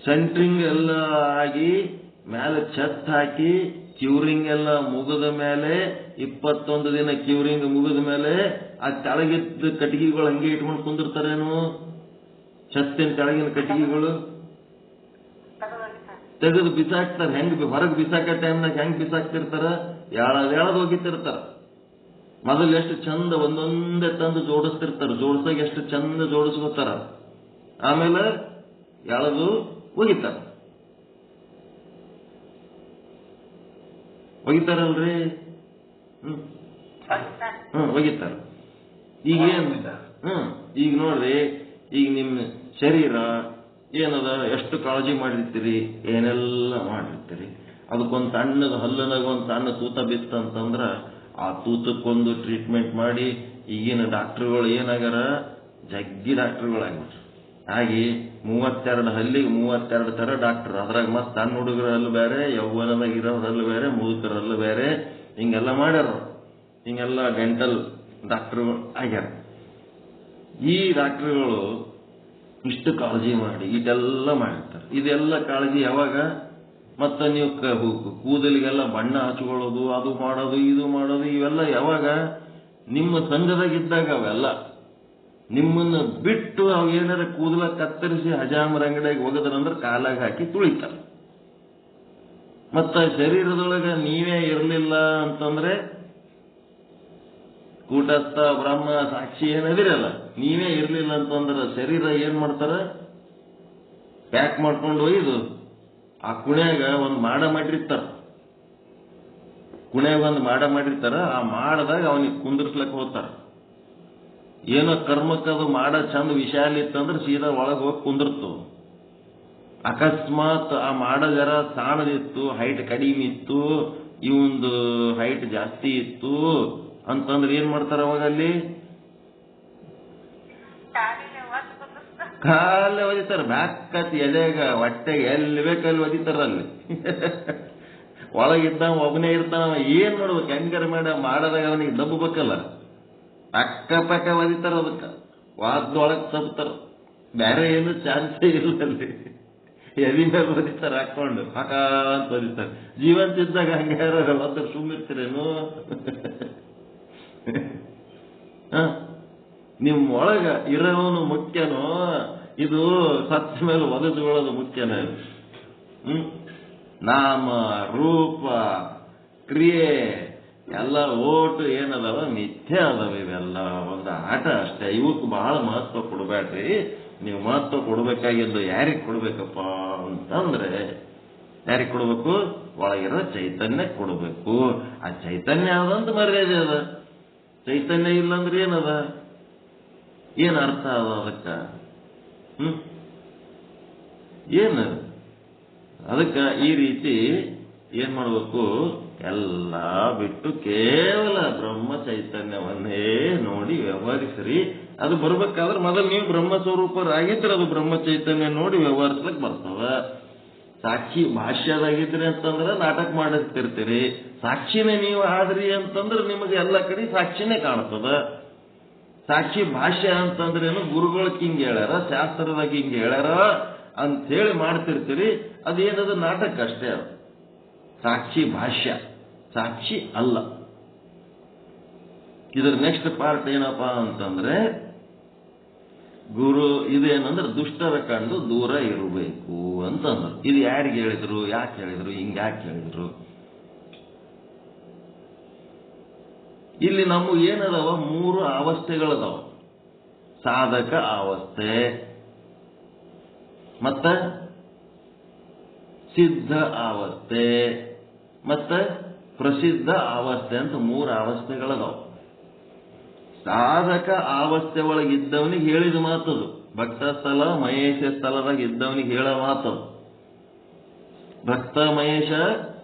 ಸೆಂಟ್ರಿಂಗ್ ಎಲ್ಲ ಆಗಿ ಮೇಲೆ ಛತ್ ಹಾಕಿ ಕ್ಯೂರಿಂಗ್ ಎಲ್ಲ ಮುಗಿದ ಮೇಲೆ 21 ದಿನ ಕ್ಯೂರಿಂಗ್ ಮುಗಿದ ಮೇಲೆ ಆ ಕೆಳಗಿದ್ದ ಕಟ್ಟಿಗೆಗಳು ಹಂಗೆ ಇಟ್ಕೊಂಡು ಕುಂದಿರ್ತಾರೇನು? ಛತ್ತಿನ ಕೆಳಗಿನ ಕಟ್ಟಿಗೆಗಳು ತೆಗೆದು ಬಿಸಾಕ್ತಾರೆ. ಹೆಂಗ್ ಹೊರಗೆ ಬಿಸಾಕ ಟೈಮ್ನಾಗ ಹೆಂಗ್ ಬಿಸಾಕ್ತಿರ್ತಾರ? ಎಳದ್ ಹೋಗಿತಿರ್ತಾರ. ಮೊದಲು ಎಷ್ಟು ಚಂದ ಒಂದೊಂದೇ ತಂದು ಜೋಡಿಸ್ತಿರ್ತಾರ. ಜೋಡಿಸಾಗ ಎಷ್ಟು ಚಂದ ಜೋಡಿಸ್ಕೋತಾರ. ಆಮೇಲೆ ಎಳದು ಒಗಿತಾರ. ಒಗಿತಾರಲ್ರಿ? ಒಗಿತಾರ. ಈಗ ಈಗ ನೋಡ್ರಿ, ಈಗ ನಿಮ್ಮ ಶರೀರ ಏನದ, ಎಷ್ಟು ಕಾಳಜಿ ಮಾಡಿರ್ತೀರಿ, ಏನೆಲ್ಲ ಮಾಡಿರ್ತೀರಿ. ಅದಕ್ಕೊಂದು ಸಣ್ಣದ ಹಲ್ಲನಾಗ ಒಂದು ಸಣ್ಣ ತೂತ ಬಿತ್ತಂತಂದ್ರ ಆ ತೂತಕ್ಕೊಂದು ಟ್ರೀಟ್ಮೆಂಟ್ ಮಾಡಿ ಈಗಿನ ಡಾಕ್ಟರ್ಗಳು ಏನಾಗ್ಯಾರ, ಜಗ್ಗಿ ಡಾಕ್ಟರ್ಗಳಾಗ್ಬಿಟ್ರು. ಹಾಗೆ 32 ಹಲ್ಲಿಗೆ 32 ತರ ಡಾಕ್ಟರ್. ಅದ್ರಾಗ ಮತ್ತೆ ಸಣ್ಣ ಹುಡುಗರ ಹಲ್ಲು ಬೇರೆ, ಯೌವನದಾಗ ಇರೋರ ಹಲ್ಲು ಬೇರೆ, ಮುದುಕರ ಹಲ್ಲು ಬೇರೆ, ಹಿಂಗೆಲ್ಲ ಮಾಡ್ಯಾರ. ಹಿಂಗೆಲ್ಲ ಡೆಂಟಲ್ ಡಾಕ್ಟರ್ಗಳು ಆಗ್ಯಾರ. ಈ ಡಾಕ್ಟರ್ಗಳು ಇಷ್ಟು ಕಾಳಜಿ ಮಾಡಿ ಇದೆಲ್ಲ ಮಾಡಿರ್ತಾರೆ. ಇದೆಲ್ಲ ಕಾಳಜಿ ಯಾವಾಗ? ಮತ್ತ ನೀವು ಕೂದಲಿಗೆಲ್ಲ ಬಣ್ಣ ಹಚ್ಕೊಳ್ಳೋದು, ಅದು ಮಾಡೋದು, ಇದು ಮಾಡೋದು, ಇವೆಲ್ಲ ಯಾವಾಗ? ನಿಮ್ಮ ಸಂಘದಾಗಿದ್ದಾಗ ಅವೆಲ್ಲ. ನಿಮ್ಮನ್ನು ಬಿಟ್ಟು ಅವು ಏನಾರ ಕೂದಲ ಕತ್ತರಿಸಿ ಹಜಾಮರ ಅಂಗಡಿಯಾಗಿ ಒಗದ್ರಂದ್ರೆ ಕಾಲಾಗ ಹಾಕಿ ತುಳಿತಾರ. ಮತ್ತ ಶರೀರದೊಳಗ ನೀವೇ ಇರಲಿಲ್ಲ ಅಂತಂದ್ರೆ ಕೂಟಸ್ಥ ಬ್ರಹ್ಮ ಸಾಕ್ಷಿ ಏನದಿರಲ್ಲ, ನೀವೇ ಇರ್ಲಿಲ್ಲ ಅಂತಂದ್ರೆ ಶರೀರ ಏನ್ ಮಾಡ್ತಾರ? ಪ್ಯಾಕ್ ಮಾಡ್ಕೊಂಡು ಒಯ್ದು ಆ ಕುಣ್ಯಾಗ ಒಂದು ಮಾಡ ಮಾಡಿರ್ತಾರ. ಕುಣ್ಯಾಗ ಒಂದು ಮಾಡ ಮಾಡಿರ್ತಾರ. ಆ ಮಾಡದಾಗ ಅವನಿಗೆ ಕುಂದಿರ್ಸ್ಲಕ್ ಹೋಗ್ತಾರ. ಏನೋ ಕರ್ಮಕ್ಕದು ಮಾಡ ಚಂದ ವಿಶಾಲ ಇತ್ತಂದ್ರೆ ಸೀದಾ ಒಳಗೆ ಹೋಗಿ ಕುಂದಿರ್ತು. ಅಕಸ್ಮಾತ್ ಆ ಮಾಡ ಜರ ಸಾಣದಿತ್ತು, ಹೈಟ್ ಕಡಿಮೆ ಇತ್ತು, ಇವಂದು ಹೈಟ್ ಜಾಸ್ತಿ ಇತ್ತು ಅಂತಂದ್ರೆ ಏನ್ ಮಾಡ್ತಾರ? ಅವಾಗ ಅಲ್ಲಿ ಕಾಲೇ ಒದಿತಾರ. ಬ್ಯಾಕತ್ ಎದೆಗ ಹೊಟ್ಟೆಗೆ ಎಲ್ಲಿ ಬೇಕಲ್ಲಿ ಒದಿತಾರ. ಅಲ್ಲಿ ಒಳಗಿದ್ದ ಒಬ್ಬನೇ ಇರ್ತಾನ. ಏನ್ ಮಾಡ್ಬೇಕು? ಹೆಂಗಾರ ಮಾಡದಾಗ ಅವನಿಗೆ ದಬ್ಬಬೇಕಲ್ಲ. ಅಕ್ಕಪಕ್ಕ ಒದಿತಾರ. ಅದಕ್ಕ ವಾದದೊಳಗೆ ತಪ್ತಾರ. ಬೇರೆ ಏನು ಚಾನ್ಸೇ ಇಲ್ಲ. ಅಲ್ಲಿ ಎದಿ ಮೇಲೆ ಒದಿತಾರ, ಹಾಕೊಂಡು ಹಾಕ ಅಂತ ಒದಿತಾರ. ಜೀವಂತ ಇದ್ದಾಗ ಹಂಗಾರ ಒದ್ರ ಸುಮ್ಮಿರ್ತೀರೇನು? ನಿಮ್ ಒಳಗ ಇರೋನು ಮುಖ್ಯನೋ, ಇದು ಸತ್ತ ಮೇಲೆ ಒದಕೊಳ್ಳೋದು ಮುಖ್ಯನ? ನಾಮ ರೂಪ ಕ್ರಿಯೆ ಎಲ್ಲ ಓಟು ಏನದಾವ ಮಿಥ್ಯೆ ಅದಾವ. ಇವೆಲ್ಲ ಒಂದು ಆಟ ಅಷ್ಟೇ. ಇವಕ್ಕೆ ಬಹಳ ಮಹತ್ವ ಕೊಡಬೇಡ್ರಿ. ನೀವು ಮಹತ್ವ ಕೊಡ್ಬೇಕಾಗಿದ್ದು ಯಾರಿಗೆ ಕೊಡ್ಬೇಕಪ್ಪ ಅಂತಂದ್ರೆ, ಯಾರಿಗೆ ಕೊಡ್ಬೇಕು? ಒಳಗಿರೋ ಚೈತನ್ಯ ಕೊಡ್ಬೇಕು. ಆ ಚೈತನ್ಯ ಯಾವ್ದಂತ ಮರ್ಯಾದೆ ಅದ. ಚೈತನ್ಯ ಇಲ್ಲಂದ್ರೆ ಏನದ? ಏನ್ ಅರ್ಥ ಅದ ಅದಕ್ಕ? ಏನು ಅದಕ್ಕ ಈ ರೀತಿ ಏನ್ ಮಾಡ್ಬೇಕು? ಎಲ್ಲ ಬಿಟ್ಟು ಕೇವಲ ಬ್ರಹ್ಮ ಚೈತನ್ಯವನ್ನೇ ನೋಡಿ ವ್ಯವಹರಿಸ್ರಿ. ಅದು ಬರ್ಬೇಕಾದ್ರೆ ಮೊದಲು ನೀವು ಬ್ರಹ್ಮ ಸ್ವರೂಪರಾಗಿದ್ರೆ ಅದು ಬ್ರಹ್ಮ ಚೈತನ್ಯ ನೋಡಿ ವ್ಯವಹರಿಸ್ಲಕ್ ಬರ್ತವ. ಸಾಕ್ಷಿ ಭಾಷ್ಯದಾಗಿದ್ರಿ ಅಂತಂದ್ರೆ ನಾಟಕ ಮಾಡಿರ್ತಿರ್ತೀರಿ. ಸಾಕ್ಷಿನೇ ನೀವು ಆದ್ರಿ ಅಂತಂದ್ರೆ ನಿಮಗೆ ಎಲ್ಲ ಕಡೆ ಸಾಕ್ಷಿನೇ ಕಾಣ್ತದ. ಸಾಕ್ಷಿ ಭಾಷ್ಯ ಅಂತಂದ್ರೇನು? ಗುರುಗಳಿಗೆ ಹಿಂಗೆ ಹೇಳ್ಯಾರ, ಶಾಸ್ತ್ರದಾಗ ಹಿಂಗೆ ಹೇಳ್ಯಾರ ಅಂತ ಹೇಳಿ ಮಾಡ್ತಿರ್ತೀರಿ. ಅದೇನದು? ನಾಟಕ ಅಷ್ಟೇ. ಅದು ಸಾಕ್ಷಿ ಭಾಷ್ಯ, ಸಾಕ್ಷಿ ಅಲ್ಲ. ಇದರ ನೆಕ್ಸ್ಟ್ ಪಾರ್ಟ್ ಏನಪ್ಪಾ ಅಂತಂದ್ರೆ, ಗುರು ಇದೇನಂದ್ರೆ ದುಷ್ಟರ ಕಂಡು ದೂರ ಇರಬೇಕು ಅಂತಂದ್ರು. ಇದು ಯಾರಿಗೆ ಹೇಳಿದ್ರು? ಯಾಕೆ ಹೇಳಿದ್ರು? ಹಿಂಗೆ ಯಾಕೆ ಹೇಳಿದ್ರು? ಇಲ್ಲಿ ನಮಗೆ ಏನದಾವ? 3 ಅವಸ್ಥೆಗಳದಾವ. ಸಾಧಕ ಅವಸ್ಥೆ, ಮತ್ತ ಸಿದ್ಧ ಅವಸ್ಥೆ, ಮತ್ತ ಪ್ರಸಿದ್ಧ ಅವಸ್ಥೆ ಅಂತ 3 ಅವಸ್ಥೆಗಳದಾವ. ಸಾಧಕ ಅವಸ್ಥೆ ಒಳಗಿದ್ದವನಿಗೆ ಹೇಳಿದ ಮಾತದು. ಭಕ್ತ ಸ್ಥಳ ಮಹೇಶ ಸ್ಥಳದಾಗ ಇದ್ದವನಿಗೆ ಹೇಳೋ ಮಾತದು. ಭಕ್ತ ಮಹೇಶ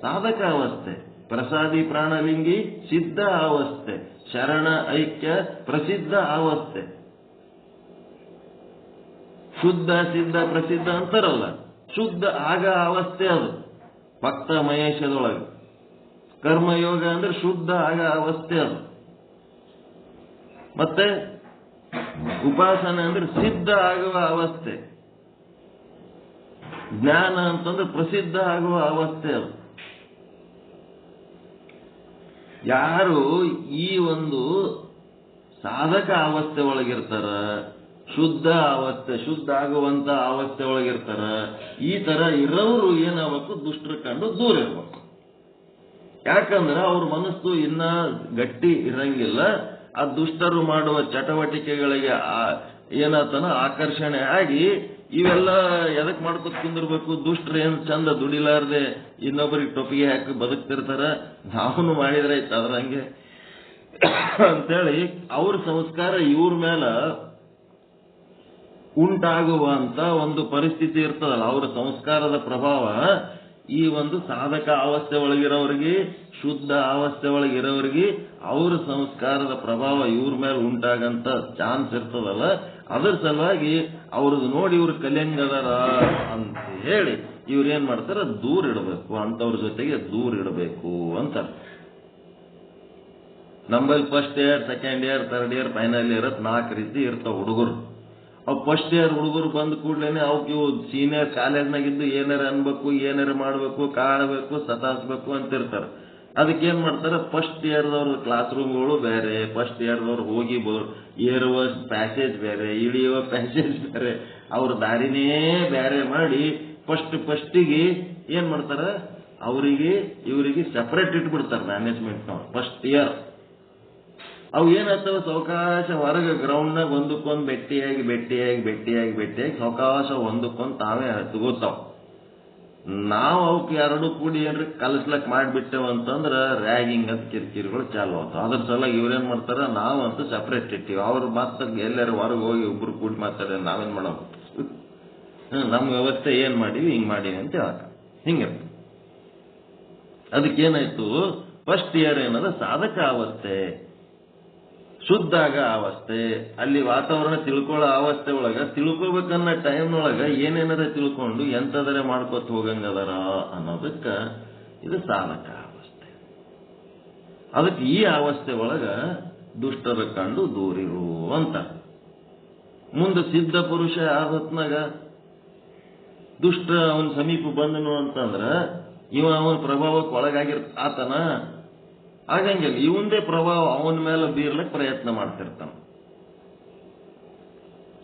ಸಾಧಕ ಅವಸ್ಥೆ, ಪ್ರಸಾದಿ ಪ್ರಾಣಲಿಂಗಿ ಸಿದ್ಧ ಅವಸ್ಥೆ, ಶರಣ ಐಕ್ಯ ಪ್ರಸಿದ್ಧ ಅವಸ್ಥೆ. ಶುದ್ಧ ಸಿದ್ಧ ಪ್ರಸಿದ್ಧ ಅಂತಾರಲ್ಲ, ಶುದ್ಧ ಆಗ ಅವಸ್ಥೆ ಅದು ಭಕ್ತ ಮಹೇಶದೊಳಗೆ. ಕರ್ಮಯೋಗ ಅಂದ್ರೆ ಶುದ್ಧ ಆಗ ಅವಸ್ಥೆ ಅದು. ಮತ್ತೆ ಉಪಾಸನೆ ಅಂದ್ರೆ ಸಿದ್ಧ ಆಗುವ ಅವಸ್ಥೆ. ಜ್ಞಾನ ಅಂತಂದ್ರೆ ಪ್ರಸಿದ್ಧ ಆಗುವ ಅವಸ್ಥೆ ಅದು. ಯಾರು ಈ ಒಂದು ಸಾಧಕ ಅವಸ್ಥೆ ಒಳಗಿರ್ತಾರ, ಶುದ್ಧ ಆಗುವಂತ ಅವಸ್ಥೆ ಒಳಗಿರ್ತಾರ, ಈ ತರ ಇರೋರು ಏನಾಗಬೇಕು, ದುಷ್ಟರ ಕಂಡು ದೂರ ಇರ್ಬೇಕು. ಯಾಕಂದ್ರೆ ಅವ್ರ ಮನಸ್ಸು ಇನ್ನ ಗಟ್ಟಿ ಇರಂಗಿಲ್ಲ. ಆ ದುಷ್ಟರು ಮಾಡುವ ಚಟವಟಿಕೆಗಳಿಗೆ ಏನಾತನ ಆಕರ್ಷಣೆ ಆಗಿ ಇವೆಲ್ಲ ಎದಕ್ ಮಾಡ್ಕೊತ ಕುಂದಿರ್ಬೇಕು. ದುಷ್ಟ್ರ ಏನ್ ಚಂದ ದುಡಿಲಾರ್ದೆ ಇನ್ನೊಬ್ಬರಿಗೆ ಟೊಪ್ಪಿಗೆ ಹಾಕಿ ಬದುಕ್ತಿರ್ತಾರ, ನಾವು ಮಾಡಿದ್ರೆ ಆಯ್ತು ಅದ್ರಂಗೆ ಅಂತೇಳಿ ಅವ್ರ ಸಂಸ್ಕಾರ ಇವ್ರ ಮೇಲ ಉಂಟಾಗುವಂತ ಒಂದು ಪರಿಸ್ಥಿತಿ ಇರ್ತದಲ್ಲ, ಅವರ ಸಂಸ್ಕಾರದ ಪ್ರಭಾವ ಈ ಒಂದು ಸಾಧಕ ಅವಸ್ಥೆ ಒಳಗಿರೋರಿಗೆ, ಶುದ್ಧ ಅವಸ್ಥೆ ಒಳಗಿರೋರಿಗೆ ಅವ್ರ ಸಂಸ್ಕಾರದ ಪ್ರಭಾವ ಇವ್ರ ಮೇಲೆ ಉಂಟಾಗಂತ ಚಾನ್ಸ್ ಇರ್ತದಲ್ಲ. ಅದರ ಸಲುವಾಗಿ ಅವ್ರದ್ದು ನೋಡಿ ಇವ್ರು ಕಲಿಯಂಗದಾರ ಅಂತ ಹೇಳಿ ಇವ್ರೇನ್ ಮಾಡ್ತಾರ, ದೂರ ಇಡಬೇಕು, ಅಂತವ್ರ ಜೊತೆಗೆ ದೂರ ಇಡಬೇಕು ಅಂತ. ನಮ್ಮಲ್ಲಿ first year, second year, third year, final year 4 ರೀತಿ ಇರ್ತಾವ ಹುಡುಗರು. ಅವ್ ಫಸ್ಟ್ ಇಯರ್ ಹುಡುಗರು ಬಂದ ಕೂಡ್ಲೇನೆ ಅವಕ್ಕೆ ಇವು ಸೀನಿಯರ್ ಕಾಲೇಜ್ನಾಗಿದ್ದು ಏನಾರ ಅನ್ಬೇಕು, ಏನಾರ ಮಾಡ್ಬೇಕು, ಕಾಡಬೇಕು, ಸತಾಯಿಸ್ಬೇಕು ಅಂತ ಇರ್ತಾರೆ. ಅದಕ್ಕೇನ್ ಮಾಡ್ತಾರೆ, ಫಸ್ಟ್ ಇಯರ್ದವ್ರ ಕ್ಲಾಸ್ ರೂಮ್ಗಳು ಬೇರೆ, ಫಸ್ಟ್ ಇಯರ್ದವ್ರು ಹೋಗಿ ಏರುವ ಪ್ಯಾಸೇಜ್ ಬೇರೆ, ಇಳಿಯುವ ಪ್ಯಾಸೇಜ್ ಬೇರೆ, ಅವ್ರ ದಾರಿನೇ ಬೇರೆ ಮಾಡಿ ಫಸ್ಟಿಗೆ ಏನ್ ಮಾಡ್ತಾರ, ಅವರಿಗೆ ಇವರಿಗೆ ಸೆಪರೇಟ್ ಇಟ್ಬಿಡ್ತಾರೆ ಮ್ಯಾನೇಜ್ಮೆಂಟ್ನವ್ರು ಫಸ್ಟ್ ಇಯರ್. ಅವು ಏನಾಗ್ತವೆ, ಸಾವಕಾಶ ಹೊರಗೆ ಗ್ರೌಂಡ್ನಾಗ ಒಂದಕ್ಕೊಂದು ಬೆಟ್ಟಿಯಾಗಿ ಸಾವಕಾಶ ಒಂದಕ್ಕೊಂದು ತಾವೇ ತಗೋತಾವ. ನಾವು ಅವಕ್ಕೆ ಎರಡು ಕೂಡಿ ಏನ್ರಿ ಕಲಿಸ್ಲಕ್ ಮಾಡಿಬಿಟ್ಟೆವು ಅಂತಂದ್ರ ರ್ಯಾಗಿಂಗ್ ಅಂತ ಕಿರಿಕಿರಿಗಳು ಚಾಲು ಆಗ್ತಾವ. ಅದ್ರ ಸಲುವಾಗಿ ಇವ್ರೇನ್ ಮಾಡ್ತಾರ, ನಾವಂತೂ ಸಪ್ರೇಟ್ ಇಟ್ಟಿವಿ. ಅವ್ರು ಮಾತ್ರ ಎಲ್ಲರೂ ಹೊರಗೆ ಹೋಗಿ ಒಬ್ರು ಕೂಡಿ ಮಾತಾಡ, ನಾವೇನ್ ಮಾಡೋದು, ನಮ್ಮ ವ್ಯವಸ್ಥೆ ಏನ್ ಮಾಡೀವಿ ಹಿಂಗ್ ಮಾಡೀವಿ ಅಂತ ಹೇಳಕ ಹಿಂಗಿರ್ತ. ಅದಕ್ಕೇನಾಯ್ತು, ಫಸ್ಟ್ ಇಯರ್ ಏನದ ಸಾಧಕ ಅವಸ್ಥೆ, ಶುದ್ಧಾಗ ಅವಸ್ಥೆ, ಅಲ್ಲಿ ವಾತಾವರಣ ತಿಳ್ಕೊಳ್ಳೋ ಅವಸ್ಥೆ ಒಳಗ ತಿಳ್ಕೊಬೇಕನ್ನ ಟೈಮ್ನೊಳಗ ಏನೇನಾರ ತಿಳ್ಕೊಂಡು ಎಂತದರೆ ಮಾಡ್ಕೊತ ಹೋಗಂಗದಾರ ಅನ್ನೋದಕ್ಕ ಇದು ಸಾಧಕ ಅವಸ್ಥೆ. ಅದಕ್ಕೆ ಈ ಅವಸ್ಥೆ ಒಳಗ ದುಷ್ಟರ ಕಂಡು ದೂರಿರು ಅಂತ. ಮುಂದೆ ಸಿದ್ಧ ಪುರುಷ ಆದತ್ನಾಗ ದುಷ್ಟ ಅವನ ಸಮೀಪ ಬಂದನು ಅಂತಂದ್ರ ಅವನ ಪ್ರಭಾವಕ್ಕೆ ಒಳಗಾಗಿರ್ತಾತನ, ಆಗಂಗಿಲ್ಲ. ಇವಂದೇ ಪ್ರಭಾವ ಅವನ ಮೇಲೆ ಬೀರ್ಲಿಕ್ಕೆ ಪ್ರಯತ್ನ ಮಾಡ್ತಿರ್ತಾನ.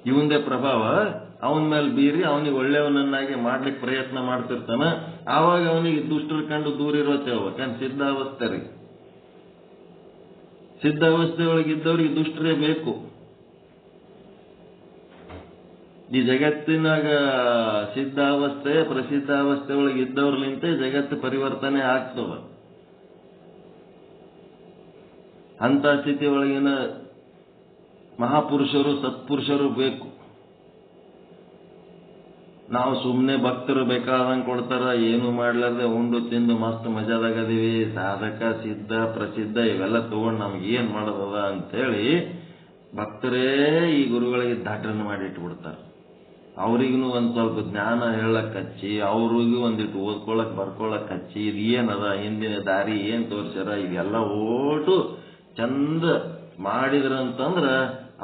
ಇವಂದೇ ಪ್ರಭಾವ ಅವನ ಮೇಲೆ ಬೀರಿ ಅವನಿಗೆ ಒಳ್ಳೆಯವನನ್ನಾಗಿ ಮಾಡ್ಲಿಕ್ಕೆ ಪ್ರಯತ್ನ ಮಾಡ್ತಿರ್ತಾನ. ಆವಾಗ ಅವನಿಗೆ ದುಷ್ಟರ ಕಂಡು ದೂರ ಇರೋತೆ ಹೋಗ್ಬೇಕಂತ ಸಿದ್ಧಾವಸ್ಥೆ ರೀ. ಸಿದ್ಧಾವಸ್ಥೆ ಒಳಗಿದ್ದವ್ರಿಗೆ ದುಷ್ಟರೇ ಬೇಕು. ಈ ಜಗತ್ತಿನಾಗ ಸಿದ್ಧಾವಸ್ಥೆ ಪ್ರಸಿದ್ಧಾವಸ್ಥೆ ಒಳಗೆ ಇದ್ದವ್ರಲಿಂತ ಜಗತ್ತು ಪರಿವರ್ತನೆ ಆಗ್ತವ. ಅಂತ ಸ್ಥಿತಿ ಒಳಗಿನ ಮಹಾಪುರುಷರು ಸತ್ಪುರುಷರು ಬೇಕು. ನಾವು ಸುಮ್ಮನೆ ಭಕ್ತರು ಬೇಕಾದಂಗೆ ಕೊಡ್ತಾರ, ಏನು ಮಾಡ್ಲಾರ್ದೆ ಉಂಡು ತಿಂದು ಮಸ್ತ್ ಮಜಾದಾಗದೀವಿ, ಸಾಧಕ ಸಿದ್ಧ ಪ್ರಸಿದ್ಧ ಇವೆಲ್ಲ ತಗೊಂಡು ನಮ್ಗೆ ಏನ್ ಮಾಡೋದದ ಅಂತೇಳಿ ಭಕ್ತರೇ ಈ ಗುರುಗಳಿಗೆ ದಾಟನ್ನು ಮಾಡಿ ಇಟ್ಬಿಡ್ತಾರೆ. ಅವ್ರಿಗೂ ಒಂದ್ ಸ್ವಲ್ಪ ಜ್ಞಾನ ಹೇಳಕ್ ಹಚ್ಚಿ, ಅವ್ರಿಗೂ ಒಂದಿಟ್ಟು ಓದ್ಕೊಳಕ್ ಬರ್ಕೊಳಕ್ ಹಚ್ಚಿ, ಇದು ಏನದ ಹಿಂದಿನ ದಾರಿ ಏನ್ ತೋರ್ಸ್ಯಾರ ಇದೆಲ್ಲ ಓಟು ಚಂದ ಮಾಡಿದ್ರಂತಂದ್ರ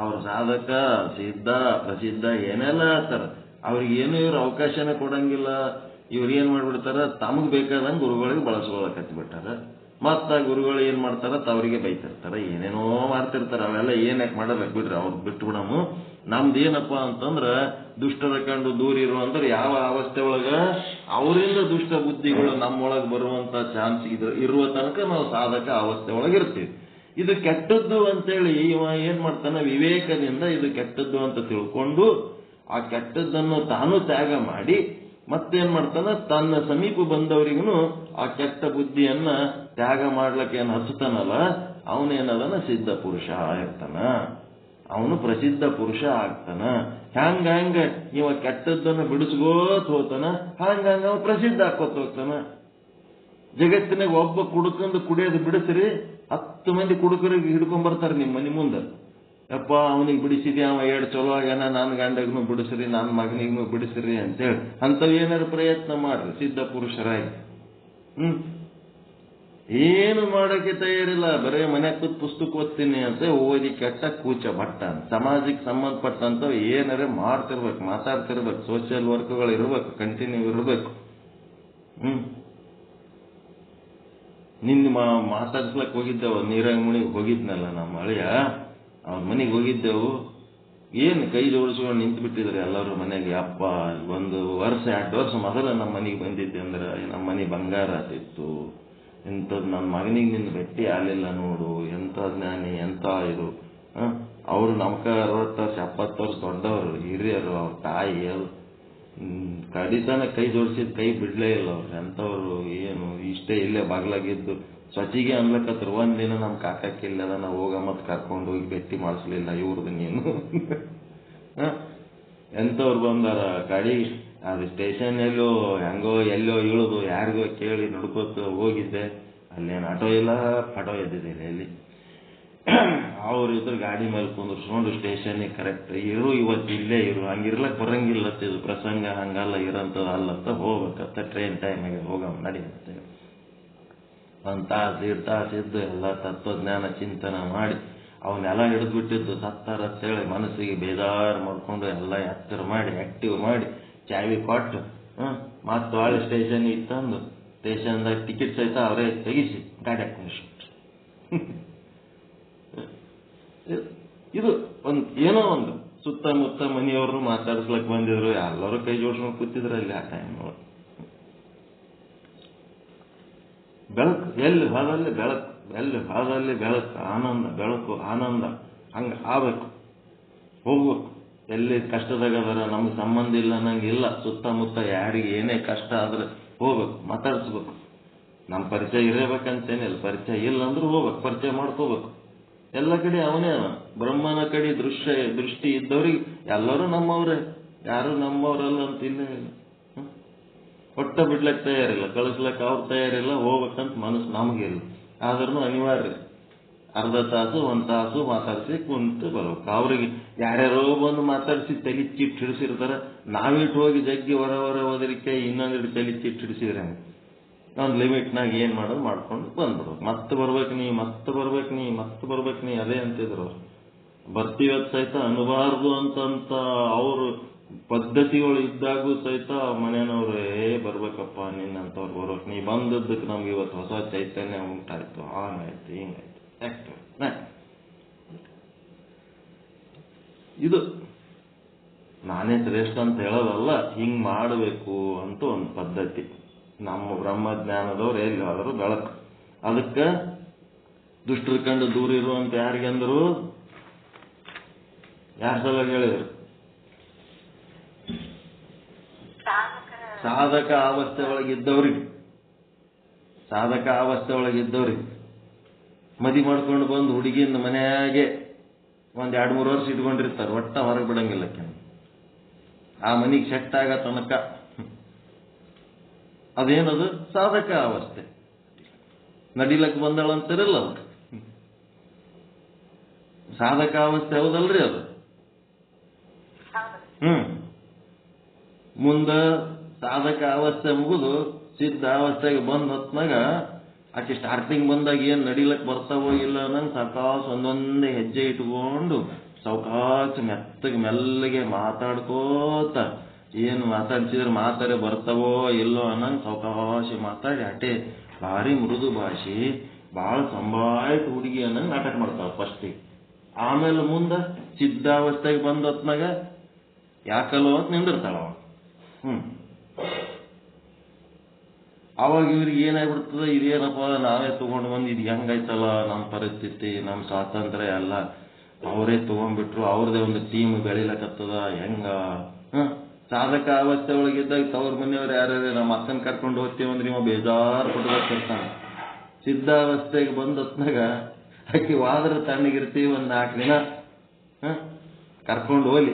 ಅವ್ರ ಸಾಧಕ ಸಿದ್ಧ ಪ್ರಸಿದ್ಧ ಏನೆಲ್ಲ ಆಗ್ತಾರ. ಅವ್ರಿಗೇನು ಇವ್ರ ಅವಕಾಶನೇ ಕೊಡಂಗಿಲ್ಲ. ಇವ್ರು ಏನ್ ಮಾಡ್ಬಿಡ್ತಾರ, ತಮಗ್ ಬೇಕಾದಂಗೆ ಗುರುಗಳಿಗೆ ಬಳಸ್ಕೊಳಕ್ ಹಚ್ಬಿಟ್ಟಾರ. ಮತ್ತ ಗುರುಗಳು ಏನ್ ಮಾಡ್ತಾರ, ತವರಿಗೆ ಬೈತಿರ್ತಾರ, ಏನೇನೋ ಮಾಡ್ತಿರ್ತಾರ. ಅವೆಲ್ಲ ಏನಕ್ಕೆ ಮಾಡಬೇಕು ಬಿಡ್ರಿ, ಅವ್ರು ಬಿಟ್ಟು ಬಿಡಮು. ನಮ್ದೇನಪ್ಪಾ ಅಂತಂದ್ರ ದುಷ್ಟರ ಕಂಡು ದೂರ ಇರುವಂದ್ರೆ ಯಾವ ಅವಸ್ಥೆ ಒಳಗ ಅವರಿಂದ ದುಷ್ಟ ಬುದ್ಧಿಗಳು ನಮ್ಮೊಳಗೆ ಬರುವಂತ ಚಾನ್ಸ್ ಇರುವ ತನಕ ನಾವು ಸಾಧಕ ಅವಸ್ಥೆ ಒಳಗಿರ್ತೀವಿ. ಇದು ಕೆಟ್ಟದ್ದು ಅಂತೇಳಿ ಇವ ಏನ್ ಮಾಡ್ತಾನೆ, ವಿವೇಕದಿಂದ ಇದು ಕೆಟ್ಟದ್ದು ಅಂತ ತಿಳ್ಕೊಂಡು ಆ ಕೆಟ್ಟದ್ದನ್ನು ತಾನು ತ್ಯಾಗ ಮಾಡಿ ಮತ್ತೇನ್ ಮಾಡ್ತಾನ, ತನ್ನ ಸಮೀಪ ಬಂದವರಿಗೂ ಆ ಕೆಟ್ಟ ಬುದ್ಧಿಯನ್ನ ತ್ಯಾಗ ಮಾಡ್ಲಿಕ್ಕೆ ಏನ್ ಹಚ್ಚತಾನಲ್ಲ, ಅವನೇನದನ ಸಿದ್ಧ ಪುರುಷ ಇರ್ತಾನ, ಅವನು ಪ್ರಸಿದ್ಧ ಪುರುಷ ಆಗ್ತಾನ. ಹ್ಯಾಂಗ ಇವ ಕೆಟ್ಟದ್ದನ್ನು ಬಿಡಿಸ್ಕೋತ ಹೋಗ್ತಾನ, ಹಂಗಂಗ ಅವ ಪ್ರಸಿದ್ಧ ಹಾಕೋತ ಹೋಗ್ತಾನ. ಜಗತ್ತಿನಾಗ ಒಬ್ಬ ಕುಡ್ಕೊಂಡು ಕುಡಿಯೋದು ಬಿಡಿಸ್ರಿ, 10 ಮಂದಿ ಕುಡುಕರಿಗೆ ಹಿಡ್ಕೊಂಡ್ ಬರ್ತಾರೆ ನಿಮ್ಮ ಮನೆ ಮುಂದೆ. ಯಪ್ಪ ಅವನಿಗೆ ಬಿಡಿಸಿದ್ಯಾ, ಅವ ಎರಡು ಚಲೋ ಆಗ್ಯಾನ, ನನ್ನ ಗಂಡಗೂ ಬಿಡಿಸ್ರಿ, ನನ್ನ ಮಗನಿಗೂ ಬಿಡಿಸ್ರಿ ಅಂತೇಳಿ ಅಂತವ್ ಏನಾರು ಪ್ರಯತ್ನ ಮಾಡ್ರಿ ಸಿದ್ಧ ಪುರುಷರಾಗಿ. ಏನು ಮಾಡೋಕೆ ತಯಾರಿಲ್ಲ, ಬರೇ ಮನ್ಯಾಗ ಕೂತ್ ಪುಸ್ತಕ ಓದ್ತೀನಿ ಅಂತ ಓದಿ ಕೆಟ್ಟ ಕೂಚ ಭಟ್ಟ. ಸಮಾಜಕ್ಕೆ ಸಂಬಂಧಪಟ್ಟಂತ ಏನಾರೇ ಮಾಡ್ತಿರ್ಬೇಕು, ಮಾತಾಡ್ತಿರ್ಬೇಕು, ಸೋಷಿಯಲ್ ವರ್ಕ್ಗಳು ಇರ್ಬೇಕು, ಕಂಟಿನ್ಯೂ ಇರ್ಬೇಕು. ನಿನ್ನ ಮಾತಾಡ್ಸ್ಲಕ್ ಹೋಗಿದ್ದೆವು, ನೀರಾಗ ಮುಣಿಗೆ ಹೋಗಿದ್ನಲ್ಲ ನಮ್ಮ ಅಳಿಯ, ಅವ್ನ ಮನೆಗೆ ಹೋಗಿದ್ದೆವು. ಏನು ಕೈ ಜೋಡಿಸ್ಕೊಂಡು ನಿಂತು ಬಿಟ್ಟಿದ್ರು ಎಲ್ಲರೂ ಮನೆಗೆ. ಅಪ್ಪ 1 ವರ್ಷ 2 ವರ್ಷ ಮೊದಲ ನಮ್ಮ ಮನೆಗೆ ಬಂದಿದ್ದೆ ಅಂದ್ರೆ ನಮ್ಮ ಮನೆ ಬಂಗಾರ ಆತಿತ್ತು. ಎಂಥದ್ದು ನನ್ನ ಮಗನಿಗೆ ನಿನ್ನ ಭೇಟಿ ಆಗಲಿಲ್ಲ ನೋಡು, ಎಂಥ ಜ್ಞಾನಿ, ಎಂಥ ಇದು. ಅವರು ನಮ್ಕ 60 ವರ್ಷ 70 ವರ್ಷ ದೊಡ್ಡವರು, ಹಿರಿಯರು, ಅವ್ರ ತಾಯಿ ಅದು ಕಡಿತನ ಕೈ ಜೋಡಿಸಿದ ಕೈ ಬಿಡ್ಲೇ ಇಲ್ಲ ಅವ್ರು. ಎಂಥವ್ರು ಏನು ಇಷ್ಟೇ ಇಲ್ಲೇ ಬಾಗ್ಲಾಗಿದ್ದು ಸ್ವಚಿಗೆ ಅನ್ಲಕತ್ರ. ಒಂದಿನ ನಮ್ಮ ಕಾಕಕ್ಕಿಲ್ಲದ ನಾವು ಹೋಗ ಮತ್ತೆ ಕರ್ಕೊಂಡು ಹೋಗಿ ಭೇಟಿ ಮಾಡಿಸ್ಲಿಲ್ಲ ಇವ್ರದ್ದು ನೀನು. ಎಂಥವ್ರು ಬಂದಾರ ಗಾಡಿ. ಅದು ಸ್ಟೇಷನ್ ಹೆಂಗೋ ಎಲ್ಲೋ ಇಳಿದು ಯಾರಿಗೋ ಕೇಳಿ ನಡ್ಕೋತ ಹೋಗಿದ್ದೆ. ಅಲ್ಲೇನು ಆಟೋ ಇಲ್ಲ, ಪಟೋ ಎದ್ದಿದ್ದಿಲ್ಲ ಎಲ್ಲಿ. ಅವ್ರು ಇದ್ರ ಗಾಡಿ ಮೇಲೆ ಕುಂದಿರ್ಸ್ಕೊಂಡು ಸ್ಟೇಷನ್ಗೆ ಕರೆಕ್ಟ್ ಇರು, ಇವತ್ತು ಇಲ್ಲೇ ಇರು, ಹಂಗಿರ್ಲಕ್ಕೆ ಬರಂಗಿಲ್ಲತ್ತಿದು ಪ್ರಸಂಗ, ಹಂಗಲ್ಲ ಇರೋಂಥದ್ದು ಅಲ್ಲತ್ತ ಹೋಗ್ಬೇಕತ್ತ. ಟ್ರೈನ್ ಟೈಮಿಗೆ ಹೋಗಮ್ಮ ನಡೀತೇವೆ. 1 ತಾಸು 1.5 ತಾಸು ಇದ್ದು ಎಲ್ಲ ತತ್ವಜ್ಞಾನ ಚಿಂತನೆ ಮಾಡಿ ಅವನ್ನೆಲ್ಲ ಹಿಡಿದ್ಬಿಟ್ಟಿದ್ದು ಸತ್ತಾರ ಅಂತೇಳಿ ಮನಸ್ಸಿಗೆ ಬೇಜಾರು ಮಾಡ್ಕೊಂಡು ಎಲ್ಲ ಎತ್ತರ ಮಾಡಿ ಆಕ್ಟಿವ್ ಮಾಡಿ ಚಾವಿ ಕೊಟ್ಟು ಮತ್ತೆ ಒಳ್ಳೆ ಸ್ಟೇಷನ್ಗೆ ತಂದು ಸ್ಟೇಷನ್ದಾಗ ಟಿಕೆಟ್ ಸಹಿತ ಅವರೇ ತೆಗಿಸಿ ಗಾಡಿ ಹಾಕೊಂಡು ಇದು ಏನೋ ಒಂದು ಸುತ್ತಮುತ್ತ ಮನೆಯವ್ರನ್ನು ಮಾತಾಡಿಸ್ಲಕ್ ಬಂದಿದ್ರು. ಎಲ್ಲರೂ ಕೈ ಜೋಡಿಸ್ಕೊಂಡು ಕೂತಿದ್ರು ಅಲ್ಲಿ ಆ ಟೈಮ್. ಬೆಳಕು ಎಲ್ಲಿ ಹೋದಲ್ಲಿ ಬೆಳಕು, ಎಲ್ಲಿ ಹೋದಲ್ಲಿ ಬೆಳಕು, ಆನಂದ, ಬೆಳಕು ಆನಂದ. ಹಂಗೆ ಆಗ್ಬೇಕು, ಹೋಗ್ಬೇಕು. ಎಲ್ಲಿ ಕಷ್ಟದಾಗದಾರ ನಮ್ಗೆ ಸಂಬಂಧ ಇಲ್ಲ ಅನ್ನಂಗಿಲ್ಲ. ಸುತ್ತಮುತ್ತ ಯಾರಿಗೆ ಏನೇ ಕಷ್ಟ ಆದ್ರೆ ಹೋಗ್ಬೇಕು, ಮಾತಾಡಿಸ್ಬೇಕು. ನಮ್ಮ ಪರಿಚಯ ಇರಬೇಕಂತೇನಿಲ್ಲ, ಪರಿಚಯ ಇಲ್ಲ ಅಂದ್ರೆ ಹೋಗ್ಬೇಕು, ಪರಿಚಯ ಮಾಡ್ಕೋಬೇಕು. ಎಲ್ಲ ಕಡೆ ಅವನೇ ಬ್ರಹ್ಮನ ಕಡೆ ದೃಷ್ಟಿ ಇದ್ದವ್ರಿಗೆ ಎಲ್ಲರೂ ನಮ್ಮವ್ರೆ, ಯಾರು ನಮ್ಮವ್ರಲ್ಲ ಅಂತ ಇಲ್ಲ ಇಲ್ಲ. ಒಟ್ಟ ಬಿಡ್ಲಕ್ಕೆ ತಯಾರಿಲ್ಲ, ಕಳಿಸ್ಲಕ್ಕೆ ಅವ್ರು ತಯಾರಿಲ್ಲ, ಹೋಗ್ಬೇಕಂತ ಮನಸ್ಸು ನಮಗಿಲ್ಲ. ಆದ್ರೂ ಅನಿವಾರ್ಯ 1/2 ತಾಸು 1 ತಾಸು ಮಾತಾಡಿಸಿ ಕುಂತು ಬರ್ಬೇಕು. ಅವ್ರಿಗೆ ಯಾರ್ಯಾರೋ ಬಂದು ಮಾತಾಡಿಸಿ ತಲೆ ಚಿಟ್ಟು ಹಿಡಿಸಿರ್ತಾರೆ. ನಾವಿಟ್ಟು ಹೋಗಿ ಜಗ್ಗಿ ಹೊರ ಹೋದ್ರಿಕೆ ಇನ್ನೊಂದಿಟ್ಟು ತಲೆ ಚಿಟ್ಟು ಹಿಡಿಸಿದ್ರೆ ಒಂದು ಲಿಮಿಟ್ನಾಗ ಏನು ಮಾಡೋದು ಮಾಡ್ಕೊಂಡು ಬಂದ್ಬಿಡೋದು. ಮತ್ತೆ ಬರ್ಬೇಕು ನೀ ಅದೇ ಅಂತಿದ್ರು ಅವ್ರು. ಬರ್ತೀವತ್ ಸಹಿತ ಅನ್ಬಾರ್ದು ಅಂತಂತ ಅವರು ಪದ್ಧತಿಗಳು ಇದ್ದಾಗೂ ಸಹಿತ ಮನೆಯವ್ರು ಬರ್ಬೇಕಪ್ಪ ನಿನ್ನಂತವ್ರು ಬರ್ಬೇಕು, ನೀ ಬಂದದ್ದಕ್ಕೆ ನಮ್ಗೆ ಇವತ್ತು ಹೊಸ ಚೈತನ್ಯ ಉಂಟಾಯ್ತು, ಹಾಗಾಯ್ತು ಹಿಂಗಾಯ್ತು. ಇದು ನಾನೇ ಶ್ರೇಷ್ಠ ಅಂತ ಹೇಳೋದಲ್ಲ, ಹಿಂಗ್ ಮಾಡಬೇಕು ಅಂತ ಒಂದು ಪದ್ಧತಿ. ನಮ್ಮ ಬ್ರಹ್ಮಜ್ಞಾನದವ್ರು ಎಲ್ಲಿ ಆದರೂ ಬೆಳಕು. ಅದಕ್ಕೆ ದುಷ್ಟರ ಕಂಡು ದೂರ ಇರುವಂತ ಯಾರಿಗಂದ್ರು ಯಾರ ಸಲ ಹೇಳಿದ್ರು? ಸಾಧಕ ಅವಸ್ಥೆ ಒಳಗಿದ್ದವ್ರಿಗೆ ಮದಿ ಮಾಡ್ಕೊಂಡು ಬಂದು ಹುಡುಗಿಯಿಂದ ಮನೆಯಾಗೆ 1-2-3 ವರ್ಷ ಇಟ್ಕೊಂಡಿರ್ತಾರೆ. ಒಟ್ಟ ಹೊರಗೆ ಬಿಡಂಗಿಲ್ಲ. ಆ ಮನಿಗೆ ಸೆಟ್ ಆಗ ತನಕ ಅದೇನದು ಸಾಧಕ ಅವಸ್ಥೆ. ನಡಿಲಕ್ಕೆ ಬಂದಳಂತಿರಲ್ಲ ಅದು ಸಾಧಕ ಅವಸ್ಥೆ, ಹೌದಲ್ರಿ ಅದು? ಮುಂದ ಸಾಧಕ ಅವಸ್ಥೆ ಮುಗಿದು ಸಿದ್ಧ ಅವಸ್ಥೆಗೆ ಬಂದ ಹೊತ್ನಾಗ ಆಕೆ ಸ್ಟಾರ್ಟಿಂಗ್ ಬಂದಾಗ ಏನ್ ನಡಿಲಕ್ ಬರ್ತಾವೋ ಇಲ್ಲ ಅನ್ನಂಗೆ ಸಾವಕಾಶ ಒಂದೊಂದೇ ಹೆಜ್ಜೆ ಇಟ್ಕೊಂಡು ಸಾವಕಾಶ ಮೆಲ್ಲಗೆ ಮಾತಾಡ್ಕೋತ ಏನು ಮಾತಾಡ್ಸಿದ್ರೆ ಮಾತಾಡಿ ಬರ್ತಾವೋ ಇಲ್ಲೋ ಅನ್ನಂಗೆ ಸಾವಕಾಶ ಮಾತಾಡಿ ಅಟೆ ಭಾರಿ ಮೃದು ಭಾಷೆ, ಭಾಳ ಸಂಭಾಯ್ತು ಹುಡುಗಿ ಅನ್ನಂಗೆ ನಾಟಕ ಮಾಡ್ತಾವ ಫಸ್ಟಿಗೆ. ಆಮೇಲೆ ಮುಂದೆ ಸಿದ್ಧಾವಸ್ಥೆಗೆ ಬಂದ ಹೊತ್ನಾಗ ಯಾಕಲ್ಲೋ ಅಂತ ನಿಂದಿರ್ತಾಳ ಅವ. ಅವಾಗ ಇವ್ರಿಗೆ ಏನಾಗ್ಬಿಡ್ತದ, ಇದೇನಪ್ಪ ನಾವೇ ತಗೊಂಡು ಬಂದು ಇದು ಹೆಂಗಾಯ್ತಲ್ಲ, ನಮ್ಮ ಪರಿಸ್ಥಿತಿ ನಮ್ಮ ಸ್ವಾತಂತ್ರ್ಯ ಎಲ್ಲ ಅವರೇ ತಗೊಂಡ್ಬಿಟ್ರು, ಅವ್ರದೇ ಒಂದು ಟೀಮ್ ಬೆಳಿಲಕತ್ತದ ಹೆಂಗ. ಸಾಧಕ ಅವಸ್ಥೆ ಒಳಗಿದ್ದಾಗ ತವ್ರ ಮನೆಯವ್ರು ಯಾರ್ಯಾರು ನಮ್ಮ ಅಕ್ಕನ ಕರ್ಕೊಂಡು ಹೋಗ್ತೀವಂದ್ರೆ ಇವ ಬೇಜಾರು ಪಟ್ಕೊತಿರ್ತಾನೆ. ಸಿದ್ಧಾವಸ್ಥೆಗೆ ಬಂದ ಹೊತ್ನಾಗ ಆಕಿ ವಾದ್ರ ತಣ್ಣಗಿರ್ತೀವಿ, 1-4 ದಿನ ಕರ್ಕೊಂಡು ಹೋಗ್ರಿ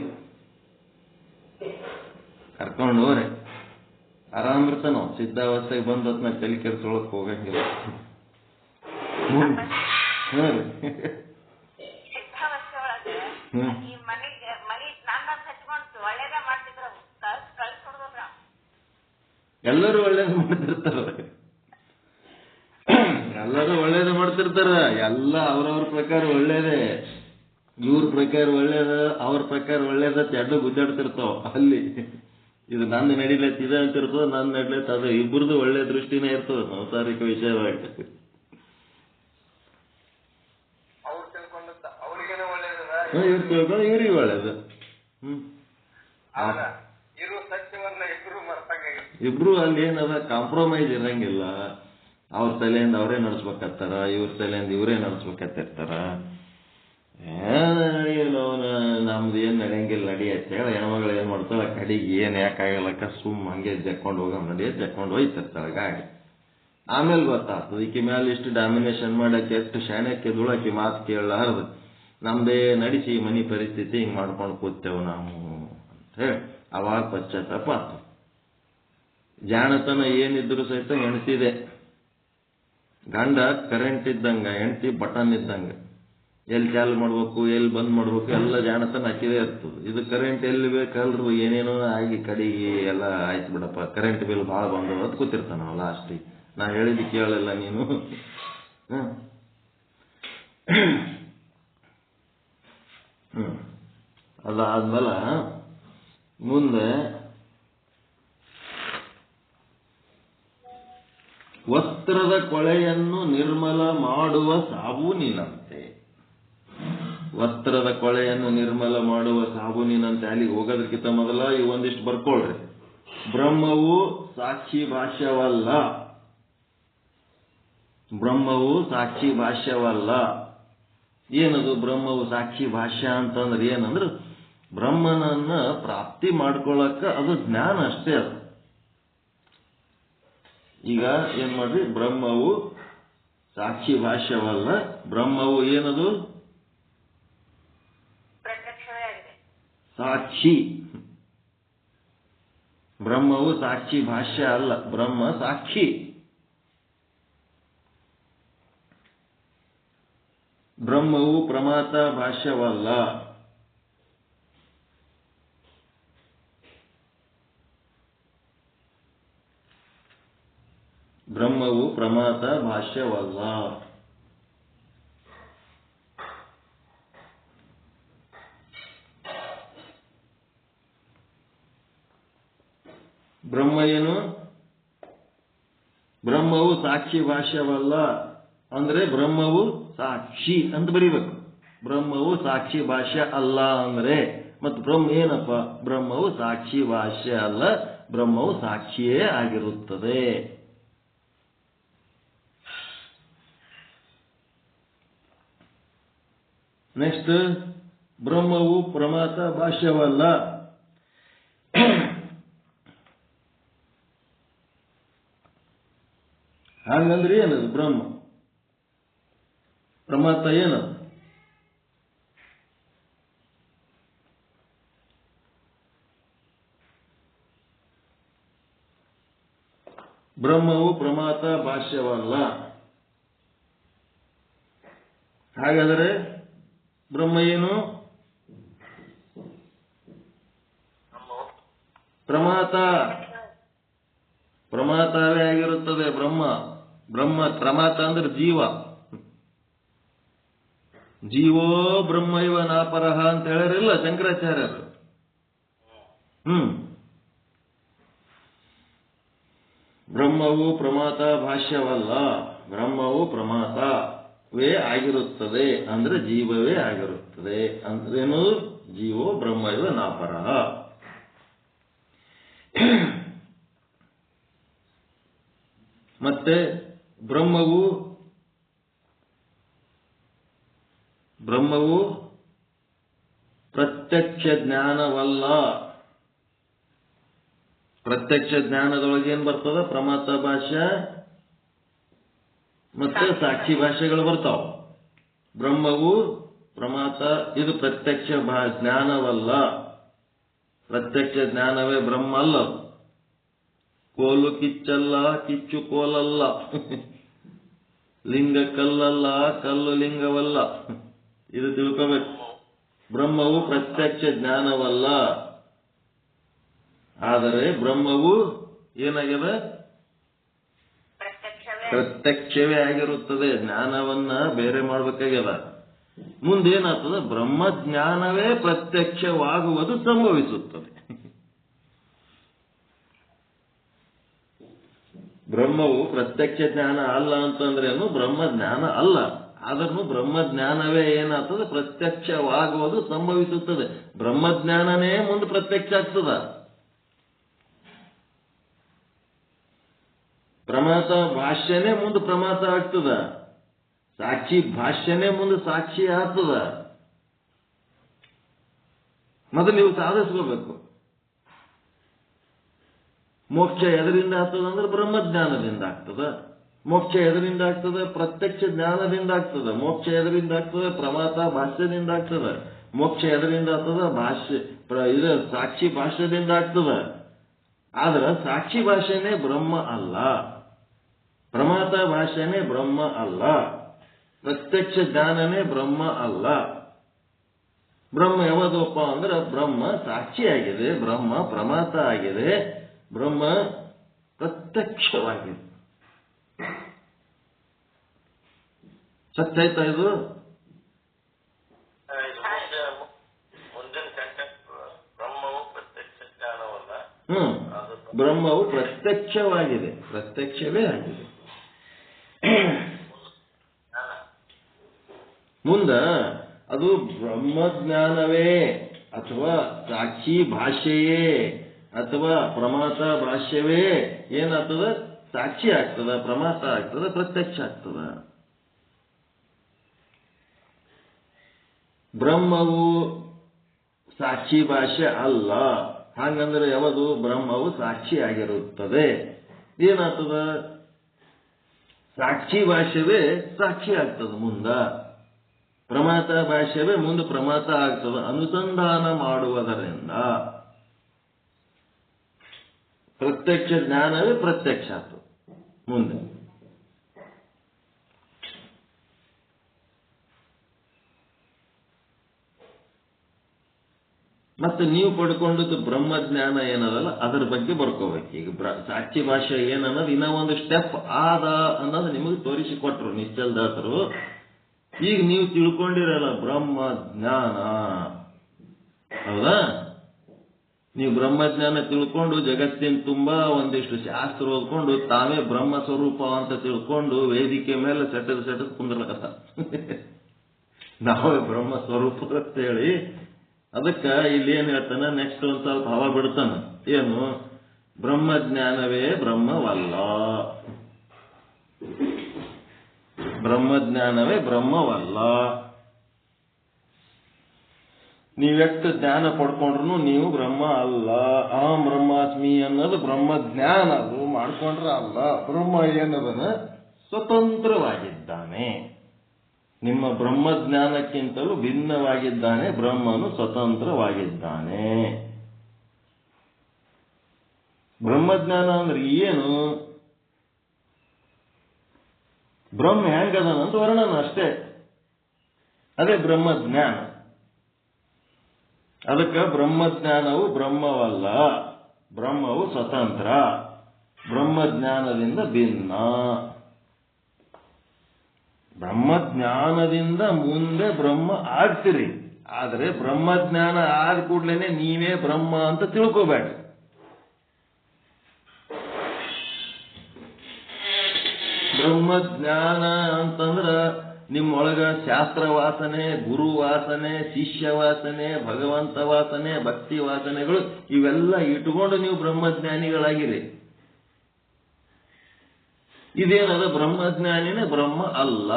ಆರಾಮಿರ್ತಾನ. ಸಿದ್ಧಾವಸ್ಥೆಗೆ ಬಂದ ಹೊತ್ನಾಗ ತಲೆ ಕೆಡ್ಸೊಳಕ್ ಹೋಗಂಗಿಲ್ಲ. ಎಲ್ಲರೂ ಒಳ್ಳೇದು ಮಾಡ್ತಿರ್ತಾರ, ಎಲ್ಲ ಅವ್ರವ್ರ ಪ್ರಕಾರ ಒಳ್ಳೇದೇ. ಇವ್ರ ಪ್ರಕಾರ ಒಳ್ಳೇದ, ಅವ್ರ ಪ್ರಕಾರ ಒಳ್ಳೇದ, ಎರಡು ಗುದ್ದಾಡ್ತಿರ್ತಾವ ಅಲ್ಲಿ. ಇದು ನಂದು ನಡಿಲತ್ತ ಇದೆ ಅಂತಿರ್ತದ, ನಂದು ನಡಿಲತ್ತ ಅದು. ಇಬ್ಬರದು ಒಳ್ಳೆ ದೃಷ್ಟಿನೇ ಇರ್ತದ ಸಂಸಾರಿಕ ವಿಷಯವಾಗಿ. ಇವ್ರು ತಿಳ್ಕೊಂಡು ಇವ್ರಿಗೆ ಒಳ್ಳೇದು. ಇಬ್ರು ಅಲ್ಲಿ ಏನದ ಕಾಂಪ್ರಮೈಸ್ ಇರಂಗಿಲ್ಲ. ಅವ್ರ ತಲೆಯಿಂದ ಅವರೇ ನಡ್ಸ್ಬೇಕತ್ತಾರ, ಇವ್ರ ತಲೆಯಿಂದ ಇವರೇ ನಡ್ಸ್ಬೇಕತ್ತಿರ್ತಾರ. ಏನು ನಮ್ದು ಏನ್ ನಡೆಯಂಗಿಲ್ಲ ನಡಿ ಅಂತೇಳಿ ಹೆಣ್ಮಗಳು ಏನ್ ಮಾಡ್ತಾಳ, ಕಡಿಗೆ ಏನ್ ಯಾಕಾಗಲಕ್ಕ ಸುಮ್ಮ ಹಂಗೆ ಜಕ್ಕೊಂಡು ಹೋಗ ನಡಿಯ ಜಕ್ಕೊಂಡು ಹೋಯ್ತಿರ್ತಾಳ ಗಾಡಿ. ಆಮೇಲೆ ಗೊತ್ತಾಗ್ತದ ಈಕಿ ಮೇಲೆ ಇಷ್ಟು ಡಾಮಿನೇಷನ್ ಮಾಡಕ್ಕೆ ಎಷ್ಟು ಶಾಣಕ್ಕೆ ದುಳಕಿ ಮಾತು ಕೇಳಲಾರ್ದು ನಮ್ದೇ ನಡೆಸಿ ಮನಿ ಪರಿಸ್ಥಿತಿ ಹಿಂಗ್ ಮಾಡ್ಕೊಂಡು ಕೂತೇವು ನಾವು ಅಂತ ಹೇಳಿ ಅವಾಗ ಪಶ್ಚಾತ್ತಾಪ ಆತ. ಜಾಣತನ ಏನಿದ್ರು ಸಹಿತ ಹೆಣ್ತಿದೆ. ಗಂಡ ಕರೆಂಟ್ ಇದ್ದಂಗ, ಹೆಂಡತಿ ಬಟನ್ ಇದ್ದಂಗ. ಎಲ್ಲಿ ಚಾಲು ಮಾಡ್ಬೇಕು, ಎಲ್ಲಿ ಬಂದ್ ಮಾಡ್ಬೇಕು ಎಲ್ಲ ಜಾಣತನ ಹಾಕಿದೇ ಇರ್ತದೆ. ಇದು ಕರೆಂಟ್ ಎಲ್ಲಿ ಬೇಕಲ್ರು ಏನೇನೋ ಆಗಿ ಕಡೆಗೆ ಎಲ್ಲ ಆಯ್ತು ಬಿಡಪ್ಪ, ಕರೆಂಟ್ ಬಿಲ್ ಭಾಳ ಬಂದವ ಅದು ಕೂತಿರ್ತಾನ ನಾವು ಲಾಸ್ಟಿಗೆ. ನಾ ಹೇಳಿದ್ದು ಕೇಳಲ್ಲ ನೀನು. ಅದಾದ್ಮೇಲೆ ಮುಂದೆ ವಸ್ತ್ರದ ಕೊಳೆಯನ್ನು ನಿರ್ಮಲ ಮಾಡುವ ಸಾಬೂನಿನಂತೆ. ವಸ್ತ್ರದ ಕೊಳೆಯನ್ನು ನಿರ್ಮಲ ಮಾಡುವ ಸಾಬೂನಿನಂತೆ. ಅಲ್ಲಿಗೆ ಹೋಗೋದಕ್ಕಿಂತ ಮೊದಲ ಒಂದಿಷ್ಟು ಬರ್ಕೊಳ್ರಿ. ಬ್ರಹ್ಮವು ಸಾಕ್ಷಿ ಭಾಷ್ಯವಲ್ಲ. ಬ್ರಹ್ಮವು ಸಾಕ್ಷಿ ಭಾಷ್ಯವಲ್ಲ. ಏನದು ಬ್ರಹ್ಮವು ಸಾಕ್ಷಿ ಭಾಷ್ಯ ಅಂತಂದ್ರೆ? ಏನಂದ್ರೆ ಬ್ರಹ್ಮನನ್ನ ಪ್ರಾಪ್ತಿ ಮಾಡ್ಕೊಳ್ಳಕ್ಕ ಅದು ಜ್ಞಾನ ಅಷ್ಟೇ. ಅದು ಈಗ ಏನ್ ಮಾಡ್ರಿ, ಬ್ರಹ್ಮವು ಸಾಕ್ಷಿ ಭಾಷ್ಯವಲ್ಲ. ಬ್ರಹ್ಮವು ಏನದು? ಸಾಕ್ಷಿ. ಬ್ರಹ್ಮವು ಸಾಕ್ಷಿ ಭಾಷ್ಯ ಅಲ್ಲ, ಬ್ರಹ್ಮ ಸಾಕ್ಷಿ. ಬ್ರಹ್ಮವು ಪ್ರಮಾತ ಭಾಷ್ಯವಲ್ಲ. ಬ್ರಹ್ಮವು ಪ್ರಮಾತ ಭಾಷ್ಯವಲ್ಲ. ಬ್ರಹ್ಮ ಏನು? ಬ್ರಹ್ಮವು ಸಾಕ್ಷಿ ಭಾಷ್ಯವಲ್ಲ ಅಂದ್ರೆ ಬ್ರಹ್ಮವು ಸಾಕ್ಷಿ ಅಂತ ಬರೀಬೇಕು. ಬ್ರಹ್ಮವು ಸಾಕ್ಷಿ ಭಾಷ್ಯ ಅಲ್ಲ ಅಂದ್ರೆ ಮತ್ತು ಬ್ರಹ್ಮ ಏನಪ್ಪ? ಬ್ರಹ್ಮವು ಸಾಕ್ಷಿ ಭಾಷ್ಯ ಅಲ್ಲ, ಬ್ರಹ್ಮವು ಸಾಕ್ಷಿಯೇ ಆಗಿರುತ್ತದೆ. ನೆಕ್ಸ್ಟ್, ಬ್ರಹ್ಮವು ಪ್ರಮಾತ ಭಾಷ್ಯವಲ್ಲ. ಹಂಗಂದ್ರೆ ಏನದು? ಬ್ರಹ್ಮ ಪ್ರಮಾತ ಏನದು? ಬ್ರಹ್ಮವು ಪ್ರಮಾತ ಭಾಷ್ಯವಲ್ಲ. ಹಾಗಾದರೆ ಬ್ರಹ್ಮ ಏನು? ಪ್ರಮಾತ. ಪ್ರಮಾತವೇ ಆಗಿರುತ್ತದೆ ಬ್ರಹ್ಮ. ಬ್ರಹ್ಮ ಪ್ರಮಾತ ಅಂದ್ರೆ ಜೀವ. ಜೀವೋ ಬ್ರಹ್ಮ ಇವ ನಾಪರಹ ಅಂತ ಹೇಳಿರಲಿಲ್ಲ ಶಂಕರಾಚಾರ್ಯರು. ಬ್ರಹ್ಮವು ಪ್ರಮಾತ ಭಾಷ್ಯವಲ್ಲ, ಬ್ರಹ್ಮವು ಪ್ರಮಾತವೇ ಆಗಿರುತ್ತದೆ ಅಂದ್ರೆ ಜೀವವೇ ಆಗಿರುತ್ತದೆ. ಅಂದ್ರೇನು? ಜೀವೋ ಬ್ರಹ್ಮ ಇವ ನಾಪರಹ. ಮತ್ತೆ ಬ್ರಹ್ಮವು ಪ್ರತ್ಯಕ್ಷ ಜ್ಞಾನವಲ್ಲ. ಪ್ರತ್ಯಕ್ಷ ಜ್ಞಾನದೊಳಗೆ ಏನ್ ಬರ್ತದ? ಪ್ರಮಾತ ಭಾಷ್ಯ ಮತ್ತೆ ಸಾಕ್ಷಿ ಭಾಷೆಗಳು ಬರ್ತಾವ. ಬ್ರಹ್ಮವು ಪ್ರಮಾತ ಇದು ಪ್ರತ್ಯಕ್ಷ ಜ್ಞಾನವಲ್ಲ. ಪ್ರತ್ಯಕ್ಷ ಜ್ಞಾನವೇ ಬ್ರಹ್ಮ ಅಲ್ಲ. ಕೋಲು ಕಿಚ್ಚಲ್ಲ, ಕಿಚ್ಚು ಕೋಲಲ್ಲ. ಲಿಂಗ ಕಲ್ಲಲ್ಲ, ಕಲ್ಲು ಲಿಂಗವಲ್ಲ. ಇದು ತಿಳ್ಕೋಬೇಕು. ಬ್ರಹ್ಮವು ಪ್ರತ್ಯಕ್ಷ ಜ್ಞಾನವಲ್ಲ, ಆದರೆ ಬ್ರಹ್ಮವು ಏನಾಗ್ಯದ? ಪ್ರತ್ಯಕ್ಷವೇ ಆಗಿರುತ್ತದೆ. ಜ್ಞಾನವನ್ನ ಬೇರೆ ಮಾಡ್ಬೇಕಾಗ್ಯದ. ಮುಂದೇನಾಗ್ತದ? ಬ್ರಹ್ಮ ಜ್ಞಾನವೇ ಪ್ರತ್ಯಕ್ಷವಾಗುವುದು ಸಂಭವಿಸುತ್ತದೆ. ಬ್ರಹ್ಮವು ಪ್ರತ್ಯಕ್ಷ ಜ್ಞಾನ ಅಲ್ಲ ಅಂತಂದ್ರೇನು? ಬ್ರಹ್ಮ ಜ್ಞಾನ ಅಲ್ಲ, ಆದ್ರೂ ಬ್ರಹ್ಮಜ್ಞಾನವೇ ಏನಾಗ್ತದೆ, ಪ್ರತ್ಯಕ್ಷವಾಗುವುದು ಸಂಭವಿಸುತ್ತದೆ. ಬ್ರಹ್ಮಜ್ಞಾನನೇ ಮುಂದೆ ಪ್ರತ್ಯಕ್ಷ ಆಗ್ತದ. ಪ್ರಮಾತ ಭಾಷ್ಯನೇ ಮುಂದೆ ಪ್ರಮಾತ ಆಗ್ತದ. ಸಾಕ್ಷಿ ಭಾಷ್ಯನೇ ಮುಂದೆ ಸಾಕ್ಷಿ ಆಗ್ತದ. ಮೊದಲು ನೀವು ಸಾಧಿಸ್ಕೋಬೇಕು. ಮೋಕ್ಷ ಎದರಿಂದ ಆಗ್ತದ ಅಂದ್ರೆ ಬ್ರಹ್ಮಜ್ಞಾನದಿಂದ ಆಗ್ತದ. ಮೋಕ್ಷ ಎದರಿಂದ ಆಗ್ತದೆ, ಪ್ರತ್ಯಕ್ಷ ಜ್ಞಾನದಿಂದ ಆಗ್ತದೆ. ಮೋಕ್ಷ ಎದರಿಂದ ಆಗ್ತದೆ, ಪ್ರಮಾತ ಭಾಷ್ಯದಿಂದ ಆಗ್ತದೆ. ಮೋಕ್ಷ ಎದರಿಂದ ಆಗ್ತದ, ಇದು ಸಾಕ್ಷಿ ಭಾಷ್ಯದಿಂದ ಆಗ್ತದ. ಆದ್ರೆ ಸಾಕ್ಷಿ ಭಾಷೆನೇ ಬ್ರಹ್ಮ ಅಲ್ಲ, ಪ್ರಮಾತ ಭಾಷೆನೇ ಬ್ರಹ್ಮ ಅಲ್ಲ, ಪ್ರತ್ಯಕ್ಷ ಜ್ಞಾನನೇ ಬ್ರಹ್ಮ ಅಲ್ಲ. ಬ್ರಹ್ಮ ಯಾವದಪ್ಪ ಅಂದ್ರೆ ಬ್ರಹ್ಮ ಸಾಕ್ಷಿ ಆಗಿದೆ, ಬ್ರಹ್ಮ ಪ್ರಮಾತ ಆಗಿದೆ, ಬ್ರಹ್ಮ ಪ್ರತ್ಯಕ್ಷವಾಗಿದೆ. ಸತ್ಯ ಆಯ್ತಾ ಇದು? ಮುಂದಿನ ಸೆಂಟೆನ್ಸ್ ಬ್ರಹ್ಮವು ಪ್ರತ್ಯಕ್ಷ ಜ್ಞಾನವಲ್ಲ. ಬ್ರಹ್ಮವು ಪ್ರತ್ಯಕ್ಷವಾಗಿದೆ, ಪ್ರತ್ಯಕ್ಷವೇ ಆಗಿದೆ. ಮುಂದ ಅದು ಬ್ರಹ್ಮಜ್ಞಾನವೇ ಅಥವಾ ಸಾಕ್ಷಿ ಭಾಷೆಯೇ ಅಥವಾ ಪ್ರಮಾತ ಭಾಷ್ಯವೇ ಏನಾಗ್ತದ, ಸಾಕ್ಷಿ ಆಗ್ತದ, ಪ್ರಮಾತ ಆಗ್ತದ, ಪ್ರತ್ಯಕ್ಷ ಆಗ್ತದ. ಬ್ರಹ್ಮವು ಸಾಕ್ಷಿ ಭಾಷೆ ಅಲ್ಲ. ಹಾಗಂದ್ರೆ ಯಾವುದು? ಬ್ರಹ್ಮವು ಸಾಕ್ಷಿ ಆಗಿರುತ್ತದೆ. ಏನಾಗ್ತದ? ಸಾಕ್ಷಿ ಭಾಷೆವೇ ಸಾಕ್ಷಿ ಆಗ್ತದ ಮುಂದ, ಪ್ರಮಾತ ಭಾಷೆವೇ ಮುಂದೆ ಪ್ರಮಾತ ಆಗ್ತದ. ಅನುಸಂಧಾನ ಮಾಡುವುದರಿಂದ ಪ್ರತ್ಯಕ್ಷ ಜ್ಞಾನವೇ ಪ್ರತ್ಯಕ್ಷ ಆಗ್ತದೆ ಮುಂದೆ. ಮತ್ತೆ ನೀವು ಪಡ್ಕೊಂಡದ್ದು ಬ್ರಹ್ಮಜ್ಞಾನ ಏನದಲ್ಲ ಅದರ ಬಗ್ಗೆ ಬರ್ಕೋಬೇಕು. ಈಗ ಸಾಕ್ಷಿ ಭಾಷೆ ಏನನ್ನೋದು ಇನ್ನೂ ಒಂದು ಸ್ಟೆಪ್ ಆದ ಅನ್ನೋದು ನಿಮಗೆ ತೋರಿಸಿಕೊಟ್ರು ನಿಶ್ಚಲ್ದಾಸರು. ಈಗ ನೀವು ತಿಳ್ಕೊಂಡಿರಲ್ಲ ಬ್ರಹ್ಮಜ್ಞಾನ, ಹೌದಾ? ನೀವು ಬ್ರಹ್ಮಜ್ಞಾನ ತಿಳ್ಕೊಂಡು ಜಗತ್ತಿನ ತುಂಬಾ ಒಂದಿಷ್ಟು ಶಾಸ್ತ್ರ ಓದ್ಕೊಂಡು ತಾವೇ ಬ್ರಹ್ಮ ಸ್ವರೂಪ ಅಂತ ತಿಳ್ಕೊಂಡು ವೇದಿಕೆ ಮೇಲೆ ಸೆಟದ್ ಕುಂದ್ರಲಕತ್ತ ನಾವೇ ಬ್ರಹ್ಮ ಸ್ವರೂಪ ಅಂತ ಹೇಳಿ. ಅದಕ್ಕೆ ಇಲ್ಲಿ ಏನ್ ಹೇಳ್ತಾನ, ನೆಕ್ಸ್ಟ್ ಒಂದ್ ಸ್ವಲ್ಪ ಹವಾ ಬಿಡ್ತಾನ. ಏನು? ಬ್ರಹ್ಮಜ್ಞಾನವೇ ಬ್ರಹ್ಮವಲ್ಲ, ಬ್ರಹ್ಮಜ್ಞಾನವೇ ಬ್ರಹ್ಮವಲ್ಲ. ನೀವೆಷ್ಟು ಜ್ಞಾನ ಪಡ್ಕೊಂಡ್ರು ನೀವು ಬ್ರಹ್ಮ ಅಲ್ಲ. ಅಹಂ ಬ್ರಹ್ಮಾಸ್ಮಿ ಅನ್ನೋದು ಬ್ರಹ್ಮಜ್ಞಾನ, ಅದು ಮಾಡ್ಕೊಂಡ್ರೆ ಅಲ್ಲ. ಬ್ರಹ್ಮ ಏನದನ ಸ್ವತಂತ್ರವಾಗಿದ್ದಾನೆ. ನಿಮ್ಮ ಬ್ರಹ್ಮಜ್ಞಾನಕ್ಕಿಂತಲೂ ಭಿನ್ನವಾಗಿದ್ದಾನೆ. ಬ್ರಹ್ಮನು ಸ್ವತಂತ್ರವಾಗಿದ್ದಾನೆ. ಬ್ರಹ್ಮಜ್ಞಾನ ಅಂದ್ರೆ ಏನು? ಬ್ರಹ್ಮ ಹೆಂಗದನಂತ ವರ್ಣನ ಅಷ್ಟೇ, ಅದೇ ಬ್ರಹ್ಮಜ್ಞಾನ. ಅದಕ್ಕೆ ಬ್ರಹ್ಮಜ್ಞಾನವು ಬ್ರಹ್ಮವಲ್ಲ, ಬ್ರಹ್ಮವು ಸ್ವತಂತ್ರ, ಬ್ರಹ್ಮಜ್ಞಾನದಿಂದ ಭಿನ್ನ. ಬ್ರಹ್ಮಜ್ಞಾನದಿಂದ ಮುಂದೆ ಬ್ರಹ್ಮ ಆಗ್ತೀರಿ, ಆದರೆ ಬ್ರಹ್ಮಜ್ಞಾನ ಆದ ಕೂಡ್ಲೇನೆ ನೀವೇ ಬ್ರಹ್ಮ ಅಂತ ತಿಳ್ಕೋಬೇಡ. ಬ್ರಹ್ಮಜ್ಞಾನ ಅಂತಂದ್ರ ನಿಮ್ಮೊಳಗ ಶಾಸ್ತ್ರ ವಾಸನೆ, ಗುರು ವಾಸನೆ, ಶಿಷ್ಯ ವಾಸನೆ, ಭಗವಂತ ವಾಸನೆ, ಭಕ್ತಿ ವಾಸನೆಗಳು ಇವೆಲ್ಲ ಇಟ್ಕೊಂಡು ನೀವು ಬ್ರಹ್ಮಜ್ಞಾನಿಗಳಾಗಿರಿ. ಇದೇನದ? ಬ್ರಹ್ಮಜ್ಞಾನಿನೇ ಬ್ರಹ್ಮ ಅಲ್ಲ.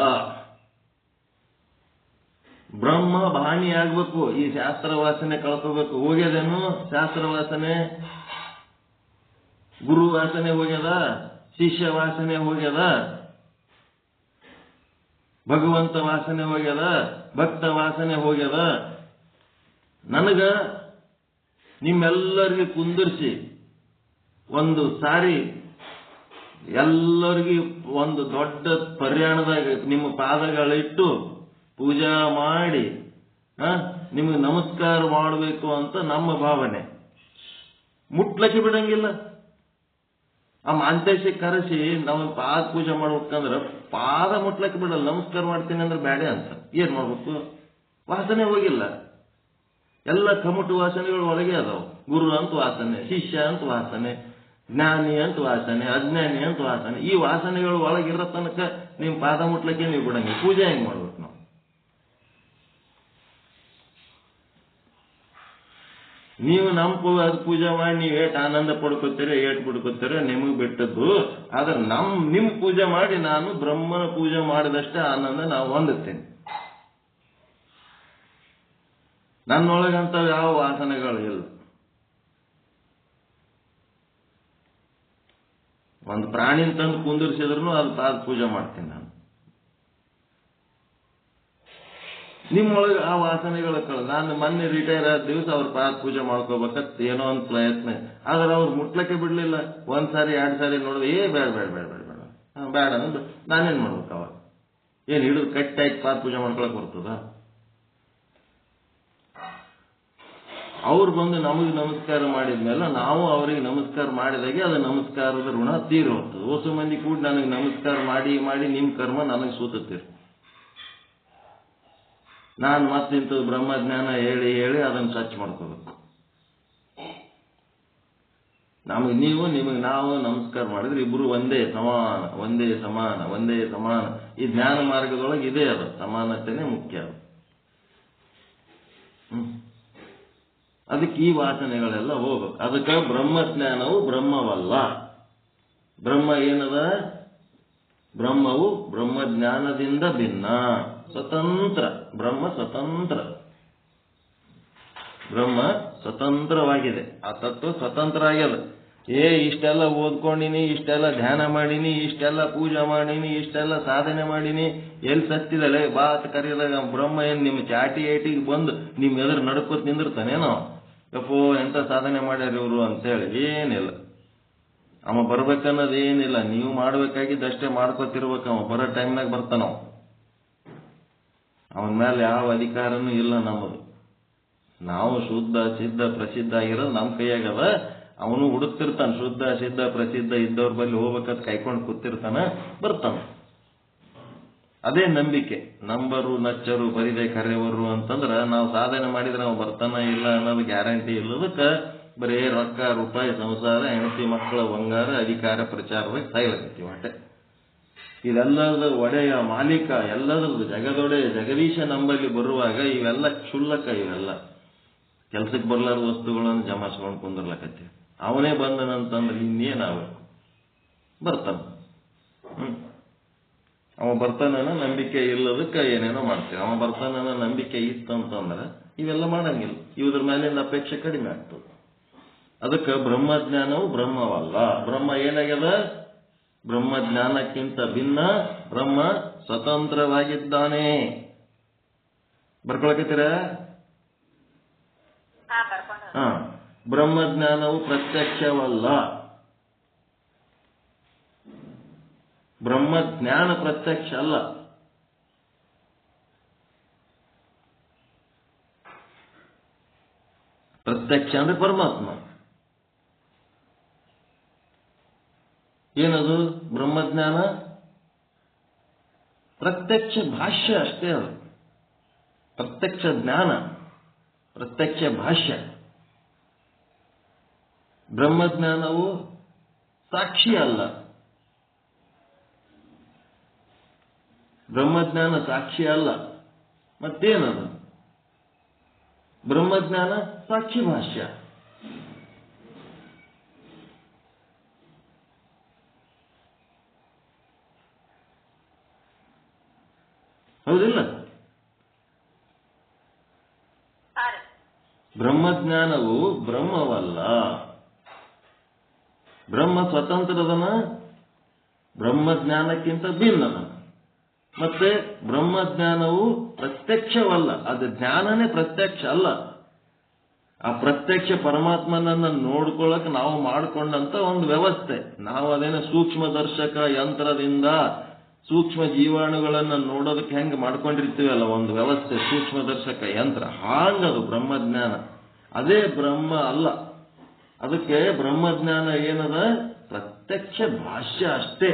ಬ್ರಹ್ಮ ಭಾನಿ ಆಗ್ಬೇಕು, ಈ ಶಾಸ್ತ್ರ ವಾಸನೆ ಕಳ್ಕೋಬೇಕು. ಹೋಗ್ಯದೇನು ಶಾಸ್ತ್ರ ವಾಸನೆ? ಗುರು ವಾಸನೆ ಹೋಗ್ಯದ, ಶಿಷ್ಯ ವಾಸನೆ ಹೋಗ್ಯದ, ಭಗವಂತ ವಾಸನೆ ಹೋಗ್ಯದ, ಭಕ್ತ ವಾಸನೆ ಹೋಗ್ಯದ. ನನಗ ನಿಮ್ಮೆಲ್ಲರಿಗೆ ಕುಂದಿರಿಸಿ ಒಂದು ಸಾರಿ ಎಲ್ಲರಿಗೂ ಒಂದು ದೊಡ್ಡ ಪರ್ಯಾಣದಾಗ ನಿಮ್ಮ ಪಾದಗಳಿಟ್ಟು ಪೂಜಾ ಮಾಡಿ ನಿಮಗೆ ನಮಸ್ಕಾರ ಮಾಡಬೇಕು ಅಂತ ನಮ್ಮ ಭಾವನೆ. ಮುಟ್ಲಕ್ಕೆ ಬಿಡಂಗಿಲ್ಲ. ಆ ಮಾಂತೇಶಿ ಕರೆಸಿ ನಾವು ಪಾದ ಪೂಜೆ ಮಾಡ್ಬೇಕಂದ್ರೆ ಪಾದ ಮುಟ್ಲಕ್ಕೆ ಬಿಡಲ್ಲ. ನಮಸ್ಕಾರ ಮಾಡ್ತೀನಿ ಅಂದ್ರೆ ಬೇಡ ಅಂತ ಏನ್ ಮಾಡ್ಬೇಕು? ವಾಸನೆ ಹೋಗಿಲ್ಲ. ಎಲ್ಲ ಕಮುಟು ವಾಸನೆಗಳು ಒಳಗೆ ಅದಾವ. ಗುರು ಅಂತ ವಾಸನೆ, ಶಿಷ್ಯ ಅಂತ ವಾಸನೆ, ಜ್ಞಾನಿ ಅಂತ ವಾಸನೆ, ಅಜ್ಞಾನಿ ಅಂತ ವಾಸನೆ. ಈ ವಾಸನೆಗಳು ಒಳಗಿರೋ ತನಕ ನಿಮ್ಮ ಪಾದ ಮುಟ್ಲಕ್ಕೆ ನೀವು ಬಿಡಂಗಿಲ್ಲ. ಪೂಜೆ ಹೆಂಗೆ ಮಾಡ್ಬೇಕು ನಾವು? ನೀವು ನಮ್ಮ ಅದು ಪೂಜೆ ಮಾಡಿ ನೀವು ಏಟ್ ಆನಂದ ಪಡ್ಕೋತೀರ, ಏಟ್ ಬಿಡ್ಕೋತೀರ ನಿಮಗೆ ಬಿಟ್ಟದ್ದು. ಆದ್ರೆ ನಿಮ್ಮ ಪೂಜೆ ಮಾಡಿ ನಾನು ಬ್ರಹ್ಮನ ಪೂಜೆ ಮಾಡಿದಷ್ಟೇ ಆನಂದ ನಾವು ಹೊಂದುತ್ತೇನೆ. ನನ್ನೊಳಗಂತ ಯಾವ ವಾಸನೆಗಳು ಇಲ್ಲ. ಒಂದು ಪ್ರಾಣಿನ ತಂದು ಕುಂದಿರ್ಸಿದ್ರು ಅದು ಪಾದ ಪೂಜೆ ಮಾಡ್ತೀನಿ ನಾನು. ನಿಮ್ಮೊಳಗೆ ಆ ವಾಸನೆಗಳ ನಾನು ಮೊನ್ನೆ ರಿಟೈರ್ ಆದ ದಿವಸ ಅವ್ರ ಪಾದ ಪೂಜೆ ಮಾಡ್ಕೋಬೇಕಂತ ಏನೋ ಒಂದು ಪ್ರಯತ್ನ. ಆದ್ರೆ ಅವ್ರು ಮುಟ್ಲಕ್ಕೆ ಬಿಡ್ಲಿಲ್ಲ. 1 ಸಾರಿ 2 ಸಾರಿ ನೋಡಿದ್ರೆ ಬೇಡ ಬೇಡ ಬೇಡ ಬೇಡ ಬೇಡ ಬೇಡ ಅಂದ್ರೆ ನಾನೇನ್ ಮಾಡ್ಬೇಕು? ಅವಾಗ ಏನ್ ಹಿಡಿದು ಕಟ್ಟಾಗಿ ಪಾದ ಪೂಜೆ ಮಾಡ್ಕೊಳಕ್ ಬರ್ತದ? ಅವ್ರು ಬಂದು ನಮಗೆ ನಮಸ್ಕಾರ ಮಾಡಿದ್ಮೇಲೆ ನಾವು ಅವರಿಗೆ ನಮಸ್ಕಾರ ಮಾಡಿದಾಗೆ ಅದು ನಮಸ್ಕಾರದ ಋಣ ತೀರಿ ಹೋಗ್ತದೆ. ಹೊಸ ಮಂದಿ ಕೂಡ ನನಗೆ ನಮಸ್ಕಾರ ಮಾಡಿ ಮಾಡಿ ನಿಮ್ಮ ಕರ್ಮ ನನಗೆ ಸೂತುತ್ತೀರಿ. ನಾನು ಮತ್ತಿಂಥದ್ದು ಬ್ರಹ್ಮಜ್ಞಾನ ಹೇಳಿ ಹೇಳಿ ಅದನ್ನು ಸ್ವಚ್ಛ ಮಾಡ್ಕೋಬೇಕು. ನಮಗೆ ನೀವು ನಿಮಗೆ ನಾವು ನಮಸ್ಕಾರ ಮಾಡಿದ್ರೆ ಇಬ್ರು ಒಂದೇ ಸಮಾನ, ಒಂದೇ ಸಮಾನ, ಒಂದೇ ಸಮಾನ. ಈ ಜ್ಞಾನ ಮಾರ್ಗದೊಳಗೆ ಇದೆ, ಅದು ಸಮಾನತೆನೇ ಮುಖ್ಯ. ಅದಕ್ಕೆ ಈ ವಾಸನೆಗಳೆಲ್ಲ ಹೋಗ್ಬೇಕು. ಅದಕ್ಕೆ ಬ್ರಹ್ಮಜ್ಞಾನವು ಬ್ರಹ್ಮವಲ್ಲ. ಬ್ರಹ್ಮ ಏನದ? ಬ್ರಹ್ಮವು ಬ್ರಹ್ಮಜ್ಞಾನದಿಂದ ಭಿನ್ನ, ಸ್ವತಂತ್ರ. ಬ್ರಹ್ಮ ಸ್ವತಂತ್ರ. ಬ್ರಹ್ಮ ಸ್ವತಂತ್ರವಾಗಿದೆ. ಆ ತತ್ವ ಸ್ವತಂತ್ರ ಆಗ್ಯದ. ಇಷ್ಟೆಲ್ಲ ಓದ್ಕೊಂಡಿನಿ, ಇಷ್ಟೆಲ್ಲ ಧ್ಯಾನ ಮಾಡೀನಿ, ಇಷ್ಟೆಲ್ಲ ಪೂಜೆ ಮಾಡೀನಿ, ಇಷ್ಟೆಲ್ಲ ಸಾಧನೆ ಮಾಡೀನಿ, ಎಲ್ಲಿ ಸತ್ತಿದಲೆ ಬಾತ್ ಕರೆಯದಾಗ ಬ್ರಹ್ಮ ಏನ್ ನಿಮ್ಮ ಚಾಟಿ ಏಟಿಗೆ ಬಂದು ನಿಮ್ ಎದುರು ನಡ್ಕೋತ್ ನಿಂದಿರ್ತಾನೇನೋ, ಯಪ್ಪೋ ಎಂತ ಸಾಧನೆ ಮಾಡ್ಯಾರ ಇವರು ಅಂತೇಳಿ? ಏನಿಲ್ಲ. ಅವ ಬರ್ಬೇಕನ್ನೋದು ಏನಿಲ್ಲ. ನೀವು ಮಾಡ್ಬೇಕಾಗಿದ್ದಷ್ಟೇ ಮಾಡ್ಕೋತಿರ್ಬೇಕು. ಅವ ಬರೋ ಟೈಮ್ನಾಗ ಬರ್ತಾನ. ಅವನ ಮೇಲೆ ಯಾವ ಅಧಿಕಾರನೂ ಇಲ್ಲ ನಮ್ಮದು. ನಾವು ಶುದ್ಧ ಸಿದ್ಧ ಪ್ರಸಿದ್ಧ ಆಗಿರೋದು ನಮ್ಮ ಕೈಯಾಗದ. ಅವನು ಹುಡುಕ್ತಿರ್ತಾನೆ. ಶುದ್ಧ ಸಿದ್ಧ ಪ್ರಸಿದ್ಧ ಇದ್ದವ್ರ ಬಳಿ ಹೋಗ್ಬೇಕಂತ ಕೈಕೊಂಡು ಕೂತಿರ್ತಾನ, ಬರ್ತಾನ. ಅದೇ ನಂಬಿಕೆ. ನಂಬರು ನಚ್ಚರು ಬರಿದೆ ಕರೆಯವರು ಅಂತಂದ್ರ ನಾವು ಸಾಧನೆ ಮಾಡಿದ್ರೆ ನಾವು ಬರ್ತಾನ ಇಲ್ಲ ಅನ್ನೋದು ಗ್ಯಾರಂಟಿ ಇಲ್ಲದಕ್ಕೆ ಬರೇ ರೊಕ್ಕ ರೂಪಾಯಿ ಸಂಸಾರ ಹೆಂಡತಿ ಮಕ್ಕಳ ಬಂಗಾರ ಅಧಿಕಾರ ಪ್ರಚಾರವಾಗಿ ಸಾಯ್ಲಕತ್ತೀವಿ ಅಷ್ಟೆ. ಇದೆಲ್ಲದ ಒಡೆಯ ಮಾಲೀಕ, ಎಲ್ಲದ್ರದ್ದು ಜಗದೊಡೆಯ ಜಗದೀಶ ನಂಬಲ್ಲಿ ಬರುವಾಗ ಇವೆಲ್ಲ ಕ್ಷುಲ್ಲಕ. ಇವೆಲ್ಲ ಕೆಲ್ಸಕ್ಕೆ ಬರ್ಲಾರ ವಸ್ತುಗಳನ್ನು ಜಮಾಯಿಸ್ಕೊಂಡು ಕುಂದಿರ್ಲಕತ್ತೀವಿ. ಅವನೇ ಬಂದನಂತಂದ್ರೆ ಇನ್ನೇನಾಗಬೇಕು? ಬರ್ತಾನ. ಅವ ಬರ್ತಾನ ನಂಬಿಕೆ ಇಲ್ಲದಕ್ಕೆ ಏನೇನೋ ಮಾಡ್ತೀವಿ. ಅವ ಬರ್ತಾನ ನಂಬಿಕೆ ಇತ್ತಂತಂದ್ರೆ ಇವೆಲ್ಲ ಮಾಡಂಗಿಲ್ಲ. ಇವ್ರ ಮೇಲಿಂದ ಅಪೇಕ್ಷೆ ಕಡಿಮೆ ಆಗ್ತದೆ. ಅದಕ್ಕೆ ಬ್ರಹ್ಮಜ್ಞಾನವು ಬ್ರಹ್ಮವಲ್ಲ. ಬ್ರಹ್ಮ ಏನಾಗ್ಯದ? ಬ್ರಹ್ಮಜ್ಞಾನಕ್ಕಿಂತ ಭಿನ್ನ. ಬ್ರಹ್ಮ ಸ್ವತಂತ್ರವಾಗಿದ್ದಾನೆ. ಬರ್ಕೊಳಕತ್ತೀರ? ಬ್ರಹ್ಮಜ್ಞಾನವು ಪ್ರತ್ಯಕ್ಷವಲ್ಲ. ಬ್ರಹ್ಮಜ್ಞಾನ ಪ್ರತ್ಯಕ್ಷ ಅಲ್ಲ. ಪ್ರತ್ಯಕ್ಷ ಅಂದ್ರೆ ಪರಮಾತ್ಮ. ಏನದು ಬ್ರಹ್ಮಜ್ಞಾನ? ಪ್ರತ್ಯಕ್ಷ ಭಾಷ್ಯ ಅಷ್ಟೇ. ಅದು ಪ್ರತ್ಯಕ್ಷ ಜ್ಞಾನ, ಪ್ರತ್ಯಕ್ಷ ಭಾಷ್ಯ. ಬ್ರಹ್ಮಜ್ಞಾನವು ಸಾಕ್ಷಿ ಅಲ್ಲ. ಬ್ರಹ್ಮಜ್ಞಾನ ಸಾಕ್ಷಿ ಅಲ್ಲ. ಮತ್ತೇನದು? ಬ್ರಹ್ಮಜ್ಞಾನ ಸಾಕ್ಷಿ ಭಾಷ್ಯ. ಹೌದಿಲ್ಲ? ಬ್ರಹ್ಮಜ್ಞಾನವು ಬ್ರಹ್ಮವಲ್ಲ. ಬ್ರಹ್ಮ ಸ್ವತಂತ್ರದನ, ಬ್ರಹ್ಮಜ್ಞಾನಕ್ಕಿಂತ ಭಿನ್ನದ. ಮತ್ತೆ ಬ್ರಹ್ಮಜ್ಞಾನವು ಪ್ರತ್ಯಕ್ಷವಲ್ಲ. ಅದು ಜ್ಞಾನನೇ ಪ್ರತ್ಯಕ್ಷ ಅಲ್ಲ. ಆ ಪ್ರತ್ಯಕ್ಷ ಪರಮಾತ್ಮನನ್ನ ನೋಡ್ಕೊಳ್ಳಕ್ ನಾವು ಮಾಡಿಕೊಂಡಂತ ಒಂದು ವ್ಯವಸ್ಥೆ. ನಾವು ಅದೇನೋ ಸೂಕ್ಷ್ಮ ದರ್ಶಕ ಯಂತ್ರದಿಂದ ಸೂಕ್ಷ್ಮ ಜೀವಾಣುಗಳನ್ನ ನೋಡೋದಕ್ಕೆ ಹೆಂಗೆ ಮಾಡ್ಕೊಂಡಿರ್ತೀವಲ್ಲ ಒಂದು ವ್ಯವಸ್ಥೆ, ಸೂಕ್ಷ್ಮ ದರ್ಶಕ ಯಂತ್ರ, ಹಾಗದು ಬ್ರಹ್ಮಜ್ಞಾನ. ಅದೇ ಬ್ರಹ್ಮ ಅಲ್ಲ. ಅದಕ್ಕೆ ಬ್ರಹ್ಮಜ್ಞಾನ ಏನದ? ಪ್ರತ್ಯಕ್ಷ ಭಾಷ್ಯ ಅಷ್ಟೇ.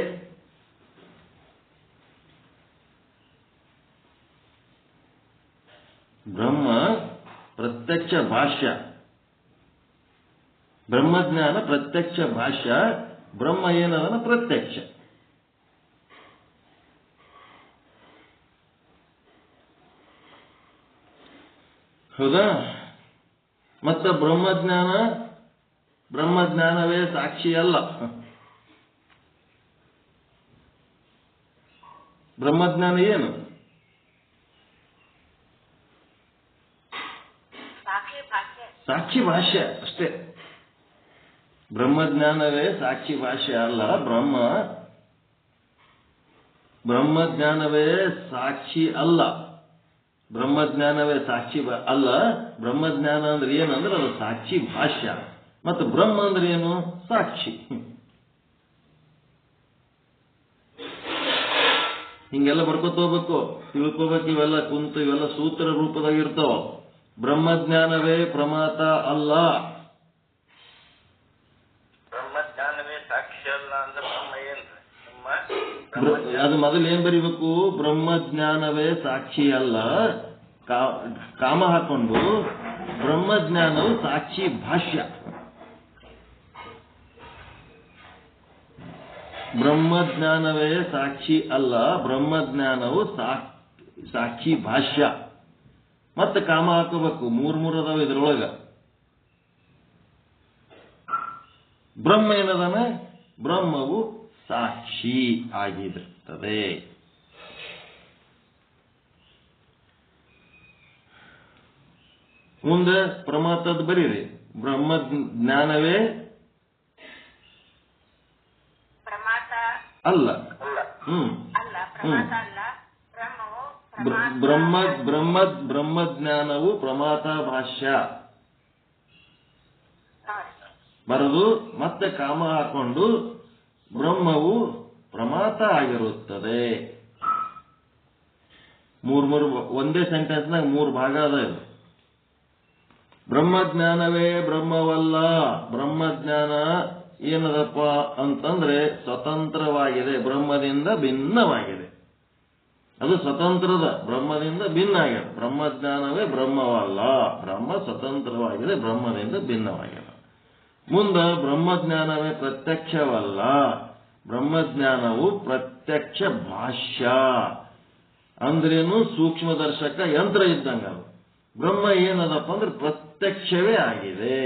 ಬ್ರಹ್ಮ ಪ್ರತ್ಯಕ್ಷ ಭಾಷ್ಯ. ಬ್ರಹ್ಮಜ್ಞಾನ ಪ್ರತ್ಯಕ್ಷ ಭಾಷ್ಯ, ಬ್ರಹ್ಮ ಏನದನ ಪ್ರತ್ಯಕ್ಷ. ಹೌದಾ? ಮತ್ತೆ ಬ್ರಹ್ಮಜ್ಞಾನವೇ ಸಾಕ್ಷಿ ಅಲ್ಲ. ಬ್ರಹ್ಮಜ್ಞಾನ ಏನು? ಸಾಕ್ಷಿ ಭಾಷ್ಯ ಅಷ್ಟೇ. ಬ್ರಹ್ಮಜ್ಞಾನವೇ ಸಾಕ್ಷಿ ಭಾಷ್ಯ ಅಲ್ಲ. ಬ್ರಹ್ಮಜ್ಞಾನವೇ ಸಾಕ್ಷಿ ಅಲ್ಲ. ಬ್ರಹ್ಮಜ್ಞಾನವೇ ಸಾಕ್ಷಿ ಅಲ್ಲ. ಬ್ರಹ್ಮಜ್ಞಾನ ಅಂದ್ರೆ ಏನಂದ್ರೆ ಅದು ಸಾಕ್ಷಿ ಭಾಷ್ಯ. ಮತ್ತು ಬ್ರಹ್ಮ ಅಂದ್ರೆ ಏನು? ಸಾಕ್ಷಿ. ಹಿಂಗೆಲ್ಲ ಬರ್ಕೋತ ಹೋಗ್ಬೇಕು, ತಿಳ್ಕೋಬೇಕು. ಇವೆಲ್ಲ ಇವೆಲ್ಲ ಸೂತ್ರ ರೂಪದಾಗ ಇರ್ತಾವ. ಬ್ರಹ್ಮಜ್ಞಾನವೇ ಪ್ರಮಾತ ಅಲ್ಲ. ಬ್ರಹ್ಮಜ್ಞಾನವೇ ಸಾಕ್ಷಿ ಅಲ್ಲ ಅಂದ್ರೆ ಬ್ರಹ್ಮ ಏನ್ರಿ? ಅದು ಮೊದಲು ಏನ್ ಬರಿಬೇಕು? ಬ್ರಹ್ಮಜ್ಞಾನವೇ ಸಾಕ್ಷಿ ಅಲ್ಲ, ಕಾಮ ಹಾಕೊಂಡು ಬ್ರಹ್ಮಜ್ಞಾನವು ಸಾಕ್ಷಿ ಭಾಷ್ಯ. ಬ್ರಹ್ಮಜ್ಞಾನವೇ ಸಾಕ್ಷಿ ಅಲ್ಲ, ಬ್ರಹ್ಮಜ್ಞಾನವು ಸಾಕ್ಷಿ ಭಾಷ್ಯ. ಮತ್ತೆ ಕಾಮ ಹಾಕೋಬೇಕು. ಮೂರು ಅದಾವ ಇದ್ರೊಳಗ. ಬ್ರಹ್ಮ ಏನದಾನ? ಬ್ರಹ್ಮವು ಸಾಕ್ಷಿ ಆಗಿರುತ್ತದೆ. ಮುಂದೆ ಪ್ರಮಾತದ ಬರೀರಿ. ಬ್ರಹ್ಮಜ್ಞಾನವೇ ಅಲ್ಲ. ಬ್ರಹ್ಮಜ್ಞಾನವು ಪ್ರಮಾತ ಭಾಷ್ಯ ಬರದು. ಮತ್ತೆ ಕಾಮ ಹಾಕೊಂಡು ಬ್ರಹ್ಮವು ಪ್ರಮಾತ ಆಗಿರುತ್ತದೆ. ಮೂರು ಒಂದೇ ಸೆಂಟೆನ್ಸ್ನಾಗ 3 ಭಾಗ ಅದ. ಬ್ರಹ್ಮಜ್ಞಾನವೇ ಬ್ರಹ್ಮವಲ್ಲ. ಬ್ರಹ್ಮಜ್ಞಾನ ಏನದಪ್ಪ ಅಂತಂದ್ರೆ ಸ್ವತಂತ್ರವಾಗಿದೆ, ಬ್ರಹ್ಮದಿಂದ ಭಿನ್ನವಾಗಿದೆ. ಅದು ಸ್ವತಂತ್ರದ, ಬ್ರಹ್ಮದಿಂದ ಭಿನ್ನ ಆಗಿದೆ. ಬ್ರಹ್ಮಜ್ಞಾನವೇ ಬ್ರಹ್ಮವಲ್ಲ. ಬ್ರಹ್ಮ ಸ್ವತಂತ್ರವಾಗಿದೆ, ಬ್ರಹ್ಮದಿಂದ ಭಿನ್ನವಾಗಿದೆ. ಮುಂದೆ ಬ್ರಹ್ಮಜ್ಞಾನವೇ ಪ್ರತ್ಯಕ್ಷವಲ್ಲ. ಬ್ರಹ್ಮಜ್ಞಾನವು ಪ್ರತ್ಯಕ್ಷ ಭಾಷ್ಯ. ಅಂದ್ರೇನು? ಸೂಕ್ಷ್ಮದರ್ಶಕ ಯಂತ್ರ ಇದ್ದಂಗ. ಬ್ರಹ್ಮ ಏನದಪ್ಪ ಅಂದ್ರೆ ಪ್ರತ್ಯಕ್ಷವೇ ಆಗಿದೆ.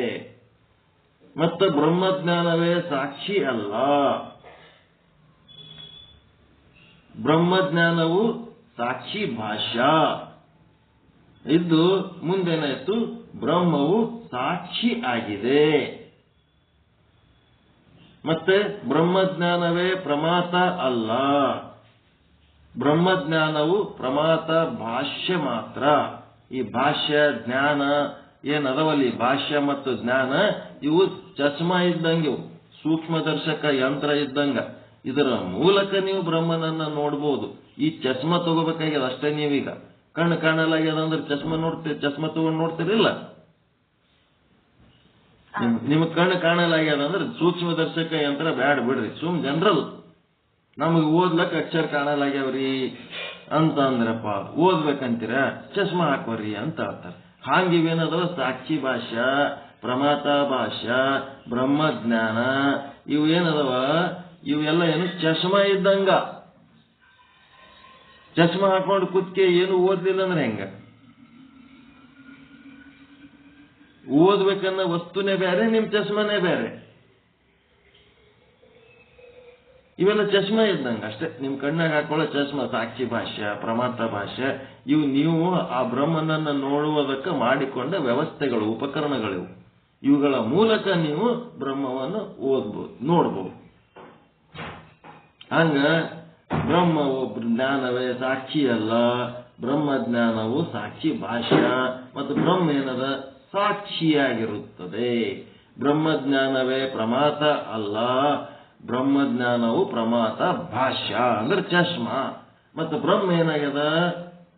ಮತ್ತು ಬ್ರಹ್ಮಜ್ಞಾನವೇ ಸಾಕ್ಷಿ ಅಲ್ಲ. ಬ್ರಹ್ಮಜ್ಞಾನವು ಸಾಕ್ಷಿ ಭಾಷ್ಯ ಇದ್ದು ಮುಂದೇನಾಯ್ತು? ಬ್ರಹ್ಮವು ಸಾಕ್ಷಿ ಆಗಿದೆ. ಮತ್ತೆ ಬ್ರಹ್ಮಜ್ಞಾನವೇ ಪ್ರಮಾತ ಅಲ್ಲ. ಬ್ರಹ್ಮಜ್ಞಾನವು ಪ್ರಮಾತ ಭಾಷ್ಯ ಮಾತ್ರ. ಈ ಭಾಷ್ಯ ಜ್ಞಾನ ಏನದವಲ್ಲಿ, ಭಾಷ್ಯ ಮತ್ತು ಜ್ಞಾನ ಇವು ಚಸ್ಮಾ ಇದ್ದಂಗೆ, ಇವು ಸೂಕ್ಷ್ಮದರ್ಶಕ ಯಂತ್ರ ಇದ್ದಂಗ. ಇದರ ಮೂಲಕ ನೀವು ಬ್ರಹ್ಮನನ್ನ ನೋಡ್ಬೋದು. ಈ ಚಸ್ಮಾ ತಗೋಬೇಕಾಗ್ಯದ ಅಷ್ಟೇ. ನೀವೀಗ ಕಣ್ಣು ಕಾಣಲಾಗ್ಯದ ಅಂದ್ರೆ ಚಸ್ಮಾ ತಗೊಂಡು ನೋಡ್ತಿರಿಲ್ಲ. ನಿಮ್ ಕಣ್ಣು ಕಾಣಲಾಗ್ಯದ ಅಂದ್ರೆ ಸೂಕ್ಷ್ಮದರ್ಶಕ ಯಂತ್ರ ಬ್ಯಾಡ ಬಿಡ್ರಿ. ಜನರಲ್ ನಮಗೆ ಓದ್ಲಕ್ ಅಕ್ಷರ ಕಾಣಲಾಗ್ಯಾವ್ರಿ ಅಂತ ಅಂದ್ರಪ್ಪ, ಓದ್ಬೇಕಂತೀರ ಚಸ್ಮಾ ಹಾಕೋರಿ ಅಂತ ಹೇಳ್ತಾರೆ. ಹಾಂಗಿವೇನದವ ಸಾಕ್ಷಿ ಭಾಷ್ಯ, ಪ್ರಮಾತ ಭಾಷ್ಯ, ಬ್ರಹ್ಮಜ್ಞಾನ ಇವು ಏನದವ, ಇವೆಲ್ಲ ಏನು ಚಸ್ಮಾ ಇದ್ದಂಗ. ಚಸ್ಮಾ ಹಾಕೊಂಡು ಕುತ್ಕೆ ಏನು ಓದ್ಲಿಲ್ಲ ಅಂದ್ರೆ ಹೆಂಗ? ಓದ್ಬೇಕನ್ನ ವಸ್ತುನೇ ಬೇರೆ, ನಿಮ್ ಚಸ್ಮಾನೇ ಬೇರೆ. ಇವೆಲ್ಲ ಚಸ್ಮಾ ಇದ್ದಂಗ ಅಷ್ಟೇ. ನಿಮ್ ಕಣ್ಣಾಗ ಹಾಕೊಳ್ಳೋ ಚಸ್ಮಾ ಸಾಕ್ಷಿ ಭಾಷ್ಯ, ಪ್ರಮಾತ ಭಾಷ್ಯ. ಇವು ನೀವು ಆ ಬ್ರಹ್ಮನನ್ನ ನೋಡುವುದಕ್ಕೆ ಮಾಡಿಕೊಂಡ ವ್ಯವಸ್ಥೆಗಳು, ಉಪಕರಣಗಳಿವು. ಇವುಗಳ ಮೂಲಕ ನೀವು ಬ್ರಹ್ಮವನ್ನು ಓದ್ಬೋದು, ನೋಡ್ಬೋದು. ಹಂಗ ಬ್ರಹ್ಮವು ಜ್ಞಾನವೇ ಸಾಕ್ಷಿ ಅಲ್ಲ, ಬ್ರಹ್ಮಜ್ಞಾನವು ಸಾಕ್ಷಿ ಭಾಷ್ಯ. ಮತ್ತು ಬ್ರಹ್ಮ ಏನದ? ಸಾಕ್ಷಿಯಾಗಿರುತ್ತದೆ. ಬ್ರಹ್ಮಜ್ಞಾನವೇ ಪ್ರಮಾತ ಅಲ್ಲ, ಬ್ರಹ್ಮಜ್ಞಾನವು ಪ್ರಮಾತ ಭಾಷ್ಯ ಅಂದ್ರೆ ಚಸ್ಮಾ. ಮತ್ತು ಬ್ರಹ್ಮ ಏನಾಗ್ಯದ?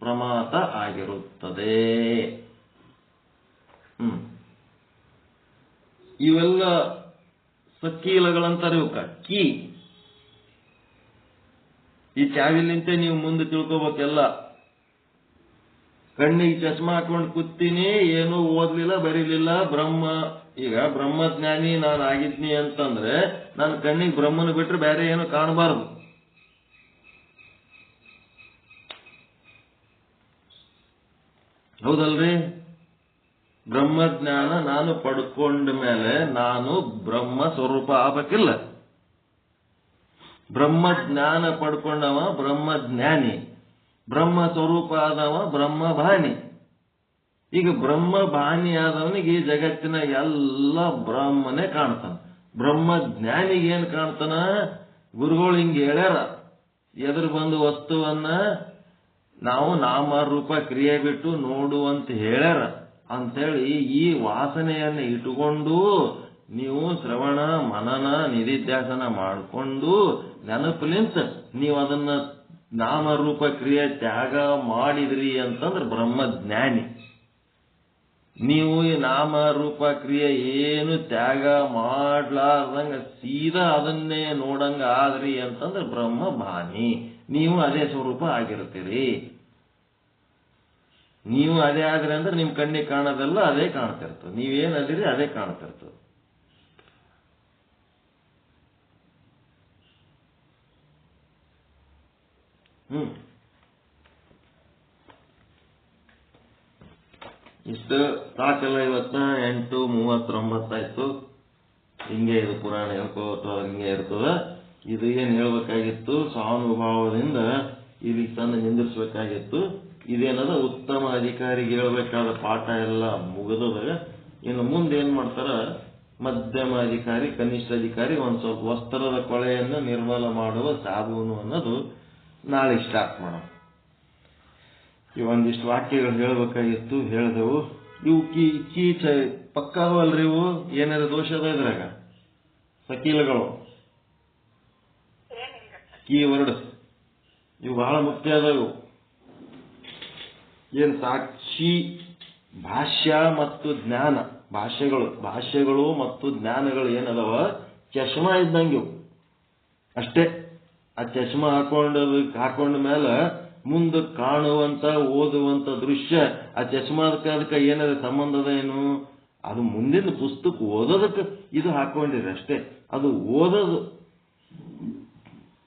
ಪ್ರಮಾತ ಆಗಿರುತ್ತದೆ. ಇವೆಲ್ಲ ಸಕೀಲಗಳಂತಾರೆ. ಇವಕ್ಕ ಕೀ. ಈ ಚಾವಿಲಿಂತೆ ನೀವು ಮುಂದೆ ತಿಳ್ಕೋಬೇಕೆಲ್ಲ. ಕಣ್ಣಿಗೆ ಚಶ್ಮಾ ಹಾಕೊಂಡು ಕೂತೀನಿ, ಏನೂ ಓದ್ಲಿಲ್ಲ ಬರೀಲಿಲ್ಲ, ಈಗ ಬ್ರಹ್ಮಜ್ಞಾನಿ ನಾನು ಆಗಿದ್ನಿ ಅಂತಂದ್ರೆ ನನ್ನ ಕಣ್ಣಿಗೆ ಬ್ರಹ್ಮನ ಬಿಟ್ರೆ ಬೇರೆ ಏನು ಕಾಣಬಾರದು. ಹೌದಲ್ರಿ? ಬ್ರಹ್ಮಜ್ಞಾನ ನಾನು ಪಡ್ಕೊಂಡ ಮೇಲೆ ನಾನು ಬ್ರಹ್ಮ ಸ್ವರೂಪ ಆಗಬೇಕಿಲ್ಲ. ಬ್ರಹ್ಮಜ್ಞಾನ ಪಡ್ಕೊಂಡವ ಬ್ರಹ್ಮಜ್ಞಾನಿ, ಬ್ರಹ್ಮ ಸ್ವರೂಪ ಆದವ ಬ್ರಹ್ಮಭಾನಿ. ಈಗ ಬ್ರಹ್ಮಭಾನಿ ಆದವನಿಗೆ ಈ ಜಗತ್ತಿನ ಎಲ್ಲ ಬ್ರಹ್ಮನೇ ಕಾಣ್ತಾನ. ಬ್ರಹ್ಮಜ್ಞಾನಿಗೆ ಏನ್ ಕಾಣ್ತಾನ? ಗುರುಗಳು ಹಿಂಗೆ ಹೇಳ್ಯಾರ, ಎದುರು ಬಂದು ವಸ್ತುವನ್ನ ನಾವು ನಾಮರೂಪ ಕ್ರಿಯೆ ಬಿಟ್ಟು ನೋಡುವಂತ ಹೇಳ್ಯಾರ ಅಂತೇಳಿ ಈ ವಾಸನೆಯನ್ನ ಇಟ್ಟುಕೊಂಡು ನೀವು ಶ್ರವಣ ಮನನ ನಿಧಿಧ್ಯಾಸನ ಮಾಡಿಕೊಂಡು ನೆನಪಲಿಂತ ನೀವು ಅದನ್ನ ನಾಮರೂಪ ಕ್ರಿಯೆ ತ್ಯಾಗ ಮಾಡಿದ್ರಿ ಅಂತಂದ್ರೆ ಬ್ರಹ್ಮಜ್ಞಾನಿ. ನೀವು ಈ ನಾಮರೂಪ ಕ್ರಿಯೆ ಏನು ತ್ಯಾಗ ಮಾಡ್ಲಾರ್ದಂಗ ಸೀದಾ ಅದನ್ನೇ ನೋಡಂಗ ಆದ್ರಿ ಅಂತಂದ್ರೆ ಬ್ರಹ್ಮಭಾನಿ. ನೀವು ಅದೇ ಸ್ವರೂಪ ಆಗಿರ್ತೀರಿ. ನೀವು ಅದೇ ಆದ್ರಿ ಅಂದ್ರೆ ನಿಮ್ ಕಣ್ಣಿಗೆ ಕಾಣೋದೆಲ್ಲ ಅದೇ ಕಾಣ್ತಿರ್ತದೆ. ನೀವೇನದಿರಿ ಅದೇ ಕಾಣ್ತಿರ್ತದೆ. ಇಷ್ಟು ಸಾಕಲ್ಲ. ಇವತ್ತ 8:39 ಹಿಂಗೆ ಇದು ಪುರಾಣ ಹೇಳ್ಕೋತ ಹಿಂಗೆ ಇರ್ತದ. ಇದು ಏನ್ ಹೇಳ್ಬೇಕಾಗಿತ್ತು, ಸ್ವಾನುಭಾವದಿಂದ ಇಲ್ಲಿ ತಂದು ನಿಂದಿರ್ಸ್ಬೇಕಾಗಿತ್ತು. ಇದೇನದ ಉತ್ತಮ ಅಧಿಕಾರಿಗೆ ಹೇಳ್ಬೇಕಾದ ಪಾಠ ಎಲ್ಲ ಮುಗಿದದ. ಇನ್ನು ಮುಂದೆ ಏನ್ ಮಾಡ್ತಾರ, ಮಧ್ಯಮ ಅಧಿಕಾರಿ ಕನಿಷ್ಠ ಅಧಿಕಾರಿ ಒಂದ್ ಸ್ವಲ್ಪ ವಸ್ತ್ರದ ಕೊಳೆಯನ್ನು ನಿರ್ಮಲ ಮಾಡುವ ಸಾಬೂನು ಅನ್ನೋದು ನಾಳೆ ಸ್ಟಾರ್ಟ್ ಮಾಡೋಣ. ಒಂದಿಷ್ಟು ವಾಕ್ಯಗಳು ಹೇಳ್ಬೇಕಾಗಿತ್ತು, ಹೇಳಿದೆವು. ಇವು ಕೀಚ ಪಕ್ಕಾವಲ್ರಿ, ಇವು ಏನಾದ್ರು ದೋಷದ ಇದ್ರಾಗ ಸಕೀಲಗಳು ಕೀವರ್ಡ್ಸ್ ಇವು ಬಹಳ ಮುಖ್ಯ ಅದಾವು. ಏನ್ ಸಾಕ್ಷಿ ಭಾಷ್ಯ ಮತ್ತು ಜ್ಞಾನ, ಭಾಷ್ಯಗಳು ಮತ್ತು ಜ್ಞಾನಗಳು ಏನದವ ಚಶ್ಮಾ ಇದ್ದಂಗೆ ಇವು ಅಷ್ಟೇ. ಆ ಚಶ್ಮಾ ಹಾಕೊಂಡ ಮೇಲೆ ಮುಂದೆ ಕಾಣುವಂತ ಓದುವಂತ ದೃಶ್ಯ ಆ ಚಶ್ಮಾದಕ್ಕೆ ಏನಾದ್ರು ಸಂಬಂಧದ ಏನು? ಅದು ಮುಂದಿನ ಪುಸ್ತಕ ಓದೋದಕ್ಕೆ ಇದು ಹಾಕೊಂಡಿರಿ ಅಷ್ಟೇ. ಅದು ಓದೋದು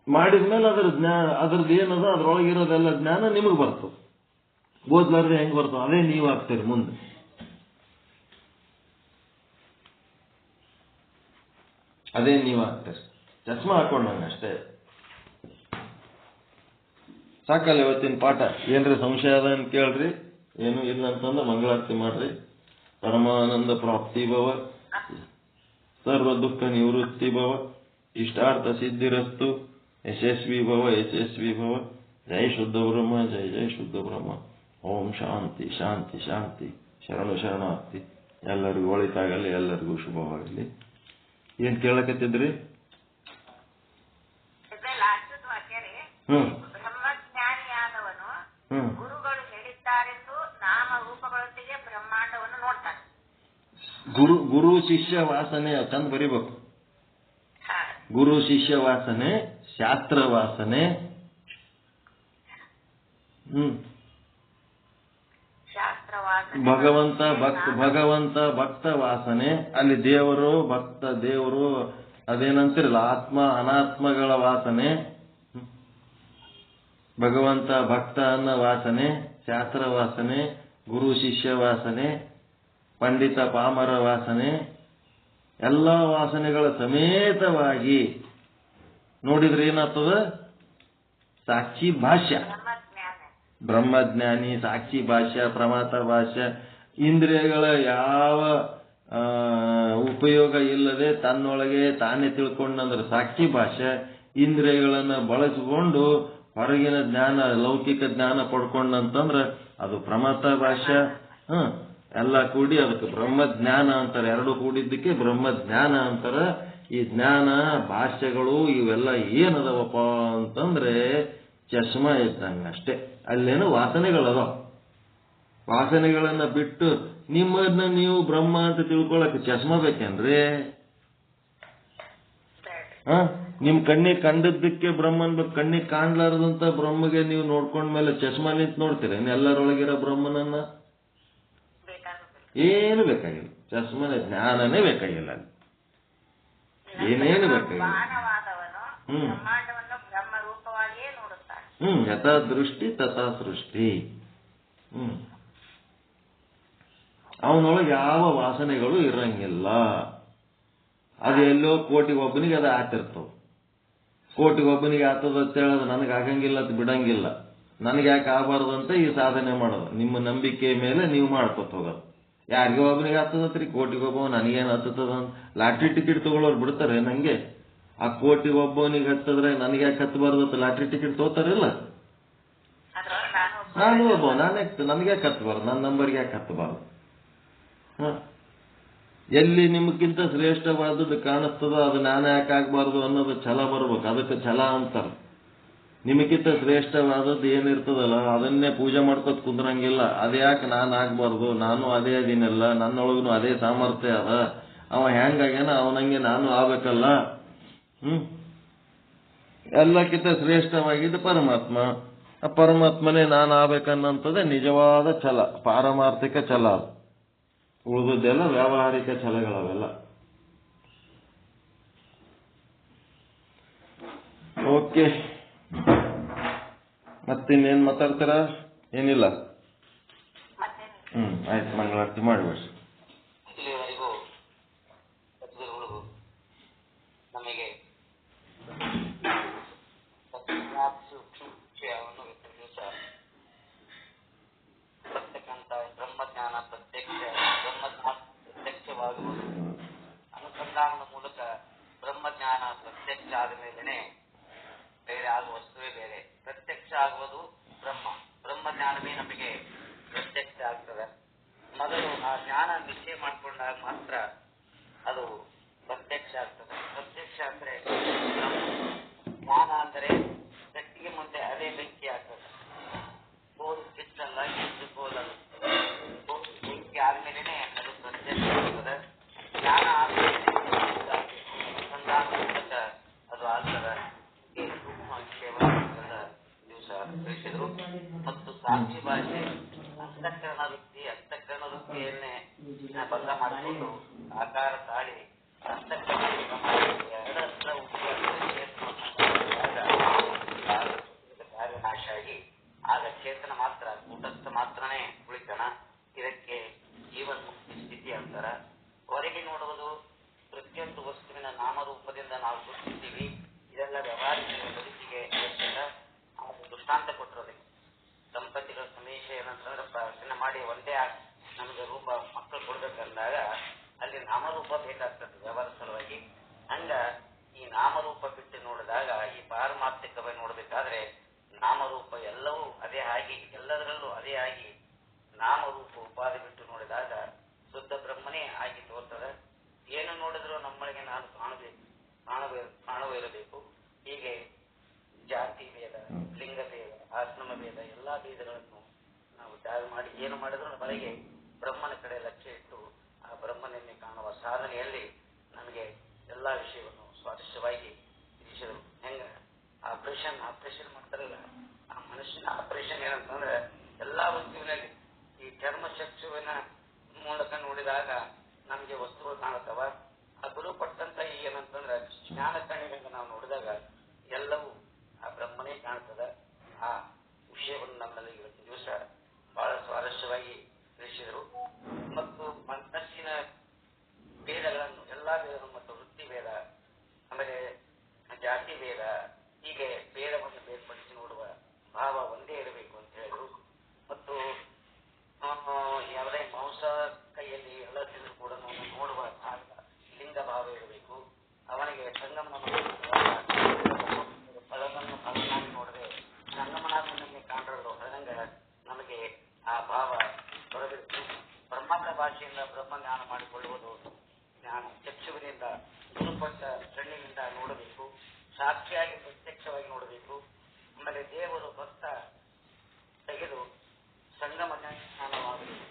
ಮಾಡಿದ್ಮೇಲೆ ಅದ್ರದ್ದು ಏನದ ಅದ್ರೊಳಗಿರೋದೆಲ್ಲ ಜ್ಞಾನ ನಿಮಗೆ ಬರ್ತದೆ. ಓದ್ಲಾರ್ದೆ ಹೆಂಗ್ ಬರ್ತದೆ? ಅದೇ ನೀವು ಆಗ್ತೀರಿ ಮುಂದೆ. ಅದೇ ನೀವು ಆಗ್ತೀರಿ ಚಶ್ಮಾ ಹಾಕೊಂಡಂಗ ಅಷ್ಟೇ. ಸಾಕಲ್ಲ ಇವತ್ತಿನ ಪಾಠ. ಏನ್ರಿ ಸಂಶಯ ಅದ ಅಂತ ಕೇಳ್ರಿ, ಏನು ಇಲ್ಲ ಅಂತಂದ್ರೆ ಮಂಗಳಾರತಿ ಮಾಡ್ರಿ. ಪರಮಾನಂದ ಪ್ರಾಪ್ತಿ ಭವ, ಸರ್ವ ದುಃಖ ನಿವೃತ್ತಿ ಭವ, ಇಷ್ಟಾರ್ಥ ಸಿದ್ಧಿರಸ್ತು, ಯಶಸ್ವಿ ಭವ ಯಶಸ್ವಿ ಭವ. ಜೈ ಶುದ್ಧ ಬ್ರಹ್ಮ, ಜೈ ಜೈ ಶುದ್ಧ ಬ್ರಹ್ಮ. ಓಂ ಶಾಂತಿ ಶಾಂತಿ ಶಾಂತಿ. ಶರಣು ಶರಣಾರ್ಥಿ. ಎಲ್ಲರಿಗೂ ಒಳಿತಾಗಲಿ, ಎಲ್ಲರಿಗೂ ಶುಭವಾಗಲಿ. ಏನ್ ಕೇಳಕತ್ತಿದ್ರಿ? ಬ್ರಹ್ಮಜ್ಞಾನಿಯಾದವನು ಗುರುಗಳು ಹೇಳಿದ್ದಾರೆಂದು ನಾಮ ರೂಪಗಳೊಂದಿಗೆ ಬ್ರಹ್ಮಾಂಡವನ್ನು ನೋಡ್ತಾನೆ. ಗುರು ಶಿಷ್ಯ ವಾಸನೆ ಚಂದ ಬರಿಬೇಕು. ಗುರು ಶಿಷ್ಯ ವಾಸನೆ, ಶಾಸ್ತ್ರ ವಾಸನೆ, ಭಗವಂತ ಭಕ್ತ ವಾಸನೆ. ಅಲ್ಲಿ ದೇವರು ಭಕ್ತ ದೇವರು ಅದೇನಂತಿರಲ್ಲ, ಆತ್ಮ ಅನಾತ್ಮಗಳ ವಾಸನೆ. ಭಗವಂತ ಭಕ್ತ ಅನ್ನೋ ವಾಸನೆ, ಶಾಸ್ತ್ರ ವಾಸನೆ, ಗುರು ಶಿಷ್ಯ ವಾಸನೆ, ಪಂಡಿತ ಪಾಮರ ವಾಸನೆ, ಎಲ್ಲ ವಾಸನೆಗಳ ಸಮೇತವಾಗಿ ನೋಡಿದ್ರೆ ಏನಾಗ್ತದ? ಸಾಕ್ಷಿ ಭಾಷ್ಯ, ಬ್ರಹ್ಮಜ್ಞಾನಿ, ಸಾಕ್ಷಿ ಭಾಷ್ಯ, ಪ್ರಮಾತ ಭಾಷ್ಯ. ಇಂದ್ರಿಯಗಳ ಯಾವ ಉಪಯೋಗ ಇಲ್ಲದೆ ತನ್ನೊಳಗೆ ತಾನೇ ತಿಳ್ಕೊಂಡಂದ್ರೆ ಸಾಕ್ಷಿ ಭಾಷ್ಯ. ಇಂದ್ರಿಯಗಳನ್ನ ಬಳಸಿಕೊಂಡು ಹೊರಗಿನ ಜ್ಞಾನ, ಲೌಕಿಕ ಜ್ಞಾನ ಪಡ್ಕೊಂಡಂತಂದ್ರ ಅದು ಪ್ರಮಾತ ಭಾಷ್ಯ. ಎಲ್ಲ ಕೂಡಿ ಅದಕ್ಕೆ ಬ್ರಹ್ಮಜ್ಞಾನ ಅಂತಾರೆ. ಎರಡು ಕೂಡಿದ್ದಕ್ಕೆ ಬ್ರಹ್ಮಜ್ಞಾನ ಅಂತಾರ. ಈ ಜ್ಞಾನ ಭಾಷ್ಯಗಳು ಇವೆಲ್ಲ ಏನದವಪ್ಪ ಅಂತಂದ್ರೆ ಚಶ್ಮಾ ಇದ್ದಂಗ ಅಷ್ಟೇ. ಅಲ್ಲೇನು ವಾಸನೆಗಳದ. ವಾಸನೆಗಳನ್ನ ಬಿಟ್ಟು ನಿಮ್ಮನ್ನ ನೀವು ಬ್ರಹ್ಮ ಅಂತ ತಿಳ್ಕೊಳಕ್ ಚಶ್ಮಾ ಬೇಕೇನ್ರಿ? ನಿಮ್ ಕಣ್ಣಿಗೆ ಕಂಡದ್ದಕ್ಕೆ ಬ್ರಹ್ಮನ್ ಕಣ್ಣಿಗೆ ಕಾಣ್ಲಾರದಂತ ಬ್ರಹ್ಮಗೆ ನೀವು ನೋಡ್ಕೊಂಡ್ಮೇಲೆ ಚಸ್ಮಾ ನಿಂತ ನೋಡ್ತೀರ ಎಲ್ಲರೊಳಗಿರೋ ಬ್ರಹ್ಮನನ್ನ? ಏನು ಬೇಕಾಗಿಲ್ಲ. ಚಸ್ಮನ ಜ್ಞಾನನೇ ಬೇಕಾಗಿಲ್ಲ, ಅಲ್ಲಿ ಏನೇನು ಬೇಕಾಗಿಲ್ಲ. ಯಥಾ ದೃಷ್ಟಿ ತಥಾ ಸೃಷ್ಟಿ. ಅವನೊಳಗೆ ಯಾವ ವಾಸನೆಗಳು ಇರಂಗಿಲ್ಲ. ಅದು ಎಲ್ಲೋ ಕೋಟಿಗೊಬ್ಬನಿಗೆ ಅದು ಆತಿರ್ತಾವ. ಕೋಟಿಗೊಬ್ಬನಿಗೆ ಆತದ ಅಂತ ಹೇಳೋದು ನನಗೆ ಆಗಂಗಿಲ್ಲ ಅಂತ ಬಿಡಂಗಿಲ್ಲ. ನನಗೆ ಯಾಕೆ ಆಗಬಾರ್ದು ಅಂತ ಈ ಸಾಧನೆ ಮಾಡೋದು. ನಿಮ್ಮ ನಂಬಿಕೆ ಮೇಲೆ ನೀವು ಮಾಡ್ಕೊತ ಹೋಗೋದು. ಯಾರಿಗೋ ಒಬ್ಬನಿಗೆ ಆಗ್ತದತ್ರಿ, ಕೋಟಿಗೊಬ್ಬ ನನಗೇನು ಹತ್ತದ ಅಂತ ಲಾಟ್ರಿ ಟಿಕೆಟ್ ತಗೊಳ್ಳೋರು ಬಿಡ್ತಾರೆ ನಂಗೆ. ಆ ಕೋಟಿಗೊಬ್ಬನಿಗೆ ಹತ್ತದ್ರೆ ನನಗೆ ಯಾಕೆ ಹತ್ತಬಾರ್ದು ಲಾಟ್ರಿ ಟಿಕೆಟ್ ತಗೋತಾರಿಲ್ಲ. ನಾನು ಒಬ್ಬ, ನನಗೆ ಯಾಕೆ ಹತ್ತಬಾರ್ದು, ನನ್ನ ನಂಬರ್ಗೆ ಯಾಕೆ ಹತ್ತಬಾರ್ದು? ಎಲ್ಲಿ ನಿಮಗಿಂತ ಶ್ರೇಷ್ಠವಾದದ್ದು ಕಾಣಿಸ್ತದೋ ಅದು ನಾನೇ ಯಾಕೆ ಆಗ್ಬಾರ್ದು ಅನ್ನೋದು ಛಲ ಬರ್ಬೇಕು. ಅದಕ್ಕೆ ಛಲ ಅಂತಾರೆ. ನಿಮಗಿಂತ ಶ್ರೇಷ್ಠವಾದದ್ದು ಏನಿರ್ತದಲ್ಲ ಅದನ್ನೇ ಪೂಜೆ ಮಾಡ್ಕೊತ ಕುಂದ್ರಂಗಿಲ್ಲ. ಅದೇ ಯಾಕೆ ನಾನು ಆಗ್ಬಾರ್ದು, ನಾನು ಅದೇ ಅದೀನಲ್ಲ, ನನ್ನೊಳಗೂ ಅದೇ ಸಾಮರ್ಥ್ಯ ಅದ, ಅವ ಹೆಂಗಾಗ್ಯಾನ ಅವನಂಗೆ ನಾನು ಆಗ್ಬೇಕಲ್ಲ. ಎಲ್ಲಕ್ಕಿಂತ ಶ್ರೇಷ್ಠವಾಗಿದ್ದು ಪರಮಾತ್ಮ. ಆ ಪರಮಾತ್ಮನೇ ನಾನು ಆಗ್ಬೇಕನ್ನಂಥದ್ದೇ ನಿಜವಾದ ಛಲ, ಪಾರಮಾರ್ಥಿಕ ಛಲ. ಉಳಿದದ್ದೆಲ್ಲ ವ್ಯಾವಹಾರಿಕ ಛಲಗಳವೆಲ್ಲ. ಓಕೆ, ಮತ್ತಿನ್ನೇನು ಮಾತಾಡ್ತಾರ? ಏನಿಲ್ಲ. ಆಯ್ತು, ಮಂಗಳಾರತಿ ಮಾಡಿಬಿಡ್ರಿ. ಇಲ್ಲಿವರೆಗೂ ಸದ್ಗುರುಗಳು ನಮಗೆ ವಿಷಯವನ್ನು ಬರ್ತಕ್ಕಂಥ ಬ್ರಹ್ಮಜ್ಞಾನ ಪ್ರತ್ಯಕ್ಷವಾಗುವುದು, ಅನುಸಂಧಾನದ ಮೂಲಕ ಬ್ರಹ್ಮಜ್ಞಾನ ಪ್ರತ್ಯಕ್ಷ ಆದ ಮೇಲೆನೆ ಬೇರೆ ಆಗುವ ವಸ್ತುವೇ ಬೇರೆ. ಪ್ರತ್ಯಕ್ಷ ಆಗುವುದು ಬ್ರಹ್ಮಜ್ಞಾನವೇ ನಮಗೆ ಪ್ರತ್ಯಕ್ಷ ಆಗ್ತದೆ. ಮೊದಲು ಆ ಜ್ಞಾನ ನಿಶ್ಚಯ ಮಾಡಿಕೊಂಡಾಗ ಮಾತ್ರ ಅದು ಪ್ರತ್ಯಕ್ಷ ಆಗ್ತದೆ. ಪ್ರತ್ಯಕ್ಷ ಅಂದ್ರೆ ಜ್ಞಾನ ಅಂದರೆ ಗಟ್ಟಿಗೆ ಮುಂದೆ ಅದೇ ಬೆಂಕಿ ಆಗ್ತದೆ. ಗೋಲ್ ಕಿಚ್ಚಲ್ಲ, ಕಿಚ್ಚು ಗೋಲಲ್ಲ. ಬೆಂಕಿ ಆದ್ಮೇಲೆ ಅದು ಪ್ರತ್ಯಕ್ಷ ಆಗ್ತದೆ. ಜ್ಞಾನ ಆದ್ಮೇಲೆ ಅನುಸಂಧಾನ ಮೂಲಕ ಅದು ಆಗ್ತದೆ. ದಿವಸ ತಿಳಿಸಿದ್ರು. ಮತ್ತು ಸಾಕ್ಷಿ ಭಾಷೆ ಅಂತಃಕರಣ ವೃತ್ತಿಯನ್ನೇ ಬದ್ಧ ಮಾಡಿಕೊಂಡು ಆಕಾರ ತಾಳಿ ಅಂತಃಕರಣ ಎರಡರ ಕಾರ್ಯನಾಶ ಆಗಿ ಆಗ ಚೇತನ ಮಾತ್ರ, ಕೂಟಸ್ಥ ಮಾತ್ರನೇ ಉಳಿತನ. ಇದಕ್ಕೆ ಜೀವನ್ ಮುಕ್ತಿ ಸ್ಥಿತಿ ಅಂತಾರ. ಹೊರಗೆ ನೋಡುವುದು ಪ್ರತಿಯೊಂದು ವಸ್ತುವಿನ ನಾಮರೂಪದಿಂದ ನಾವು ಗುರುತಿಸ್ತೀವಿ. ಇದೆಲ್ಲ ವ್ಯವಹಾರಿಕ ಬದುಕಿಗೆ ಅವಶ್ಯಕ. ದೃಷ್ಟಾಂತ ಕೊಟ್ಟಿರೋದು ದಂಪತಿಗಳ ಸಮೀಕ್ಷ ಏನಂತಂದ್ರೆ ಪ್ರಾರ್ಥನೆ ಮಾಡಿ ಒಂದೇ ನಮಗೆ ರೂಪ ಮಕ್ಕಳು ಕೊಡ್ಬೇಕಂದಾಗ ಅಲ್ಲಿ ನಾಮರೂಪ ಬೇಕಾಗ್ತದೆ ವ್ಯವಹಾರ ಸಲುವಾಗಿ. ಹಂಗ ಈ ನಾಮರೂಪ ಬಿಟ್ಟು ನೋಡಿದಾಗ ಈ ಪಾರಮಾರ್ಥಿಕವಾಗಿ ನೋಡ್ಬೇಕಾದ್ರೆ ನಾಮರೂಪ ಎಲ್ಲವೂ ಅದೇ ಆಗಿ, ಎಲ್ಲದರಲ್ಲೂ ಅದೇ ಆಗಿ ನಾಮರೂಪ ಉಪಾಧಿ ಬಿಟ್ಟು ನೋಡಿದಾಗ ಶುದ್ಧ ಬ್ರಹ್ಮನೇ ಆಗಿ ತೋರ್ತದೆ. ಏನು ನೋಡಿದ್ರು ನಮ್ಮೊಳಗೆ ನಾನು ಕಾಣುವಿರಬೇಕು. ಹೀಗೆ ಜಾತಿ ಭೇದ, ಲಿಂಗ ಭೇದ, ಆಶ್ರಮ ಭೇದ ಎಲ್ಲಾ ಭೇದಗಳನ್ನು ನಾವು ತ್ಯಾಗ ಮಾಡಿ ಏನು ಮಾಡಿದ್ರು ಬಳಿಗೆ ಬ್ರಹ್ಮನ ಕಡೆ ಲಕ್ಷ್ಯ ಇಟ್ಟು ಆ ಬ್ರಹ್ಮನನ್ನೇ ಕಾಣುವ ಸಾಧನೆಯಲ್ಲಿ ನಮಗೆ ಎಲ್ಲಾ ವಿಷಯವನ್ನು ಸ್ವಾರಸ್ಯವಾಗಿ ತಿಳಿಸಿದರು. ಹೆಂಗ ಆಪರೇಷನ್ ಮಾಡ್ತಾರಲ್ಲ, ಆ ಮನುಷ್ಯನ ಆಪರೇಷನ್ ಏನಂತಂದ್ರೆ ಎಲ್ಲಾ ವಸ್ತುವಿನಲ್ಲಿ ಈ ಚರ್ಮ ಚಕ್ಷುವಿನ ಮೂಲಕ ನೋಡಿದಾಗ ನಮಗೆ ವಸ್ತುಗಳು ಕಾಣುತ್ತವ. ಆ ಗುರು ಕೊಟ್ಟಂತ ಏನಂತಂದ್ರೆ ಜ್ಞಾನ ಕಣ್ಣಿನಿಂದ ನಾವು ನೋಡಿದಾಗ ಎಲ್ಲವೂ ಆ ಬ್ರಹ್ಮನೇ ಕಾಣ್ತದ. ಆ ವಿಷಯವನ್ನು ನಮ್ಮಲ್ಲಿ ಇವತ್ತಿನ ದಿವಸ ಬಹಳ ಸ್ವಾರಸ್ಯವಾಗಿ ತಿಳಿಸಿದರು. ಮತ್ತು ಮನಸ್ಸಿನ ಭೇದಗಳನ್ನು, ಎಲ್ಲಾ ಭೇದಗಳು ಮತ್ತು ವೃತ್ತಿ ಭೇದ, ಆಮೇಲೆ ಜಾತಿ ಭೇದ, ಹೀಗೆ ಭೇದವನ್ನು ಬೇರ್ಪಡಿಸಿ ನೋಡುವ ಭಾವ ಒಂದೇ ಇರಬೇಕು ಅಂತ ಹೇಳಿದ್ರು. ಮತ್ತು ಯಾವುದೇ ಮಾಂಸ ಕೈಯಲ್ಲಿ ಎಲ್ಲ ತಿಂದು ಕೂಡ ನಾವು ನೋಡುವ ಲಿಂಗ ಭಾವ ಇರಬೇಕು. ಅವನಿಗೆ ಫಲನಾಗಿ ನೋಡದೆ ಸಂಗಮನಾಥನನ್ನೇ ಕಾಣಲು ಹಂಗ ನಮಗೆ ಆ ಭಾವ ಬರಬೇಕು. ಬ್ರಹ್ಮದ ಭಾಷೆಯಿಂದ ಬ್ರಹ್ಮಜ್ಞಾನ ಮಾಡಿಕೊಳ್ಳುವುದು ಜ್ಞಾನ. ಚಕ್ಷುವಿನಿಂದ ಗುರುಪಟ್ಟ ಕಣ್ಣಿನಿಂದ ನೋಡಬೇಕು. ಸಾಕ್ಷಿಯಾಗಿ ಪ್ರತ್ಯಕ್ಷವಾಗಿ ನೋಡಬೇಕು. ಆಮೇಲೆ ದೇವರು ಭಕ್ತ ತೆಗೆದು ಸಂಗಮ ಜ್ಞಾನವಾಗಬೇಕು.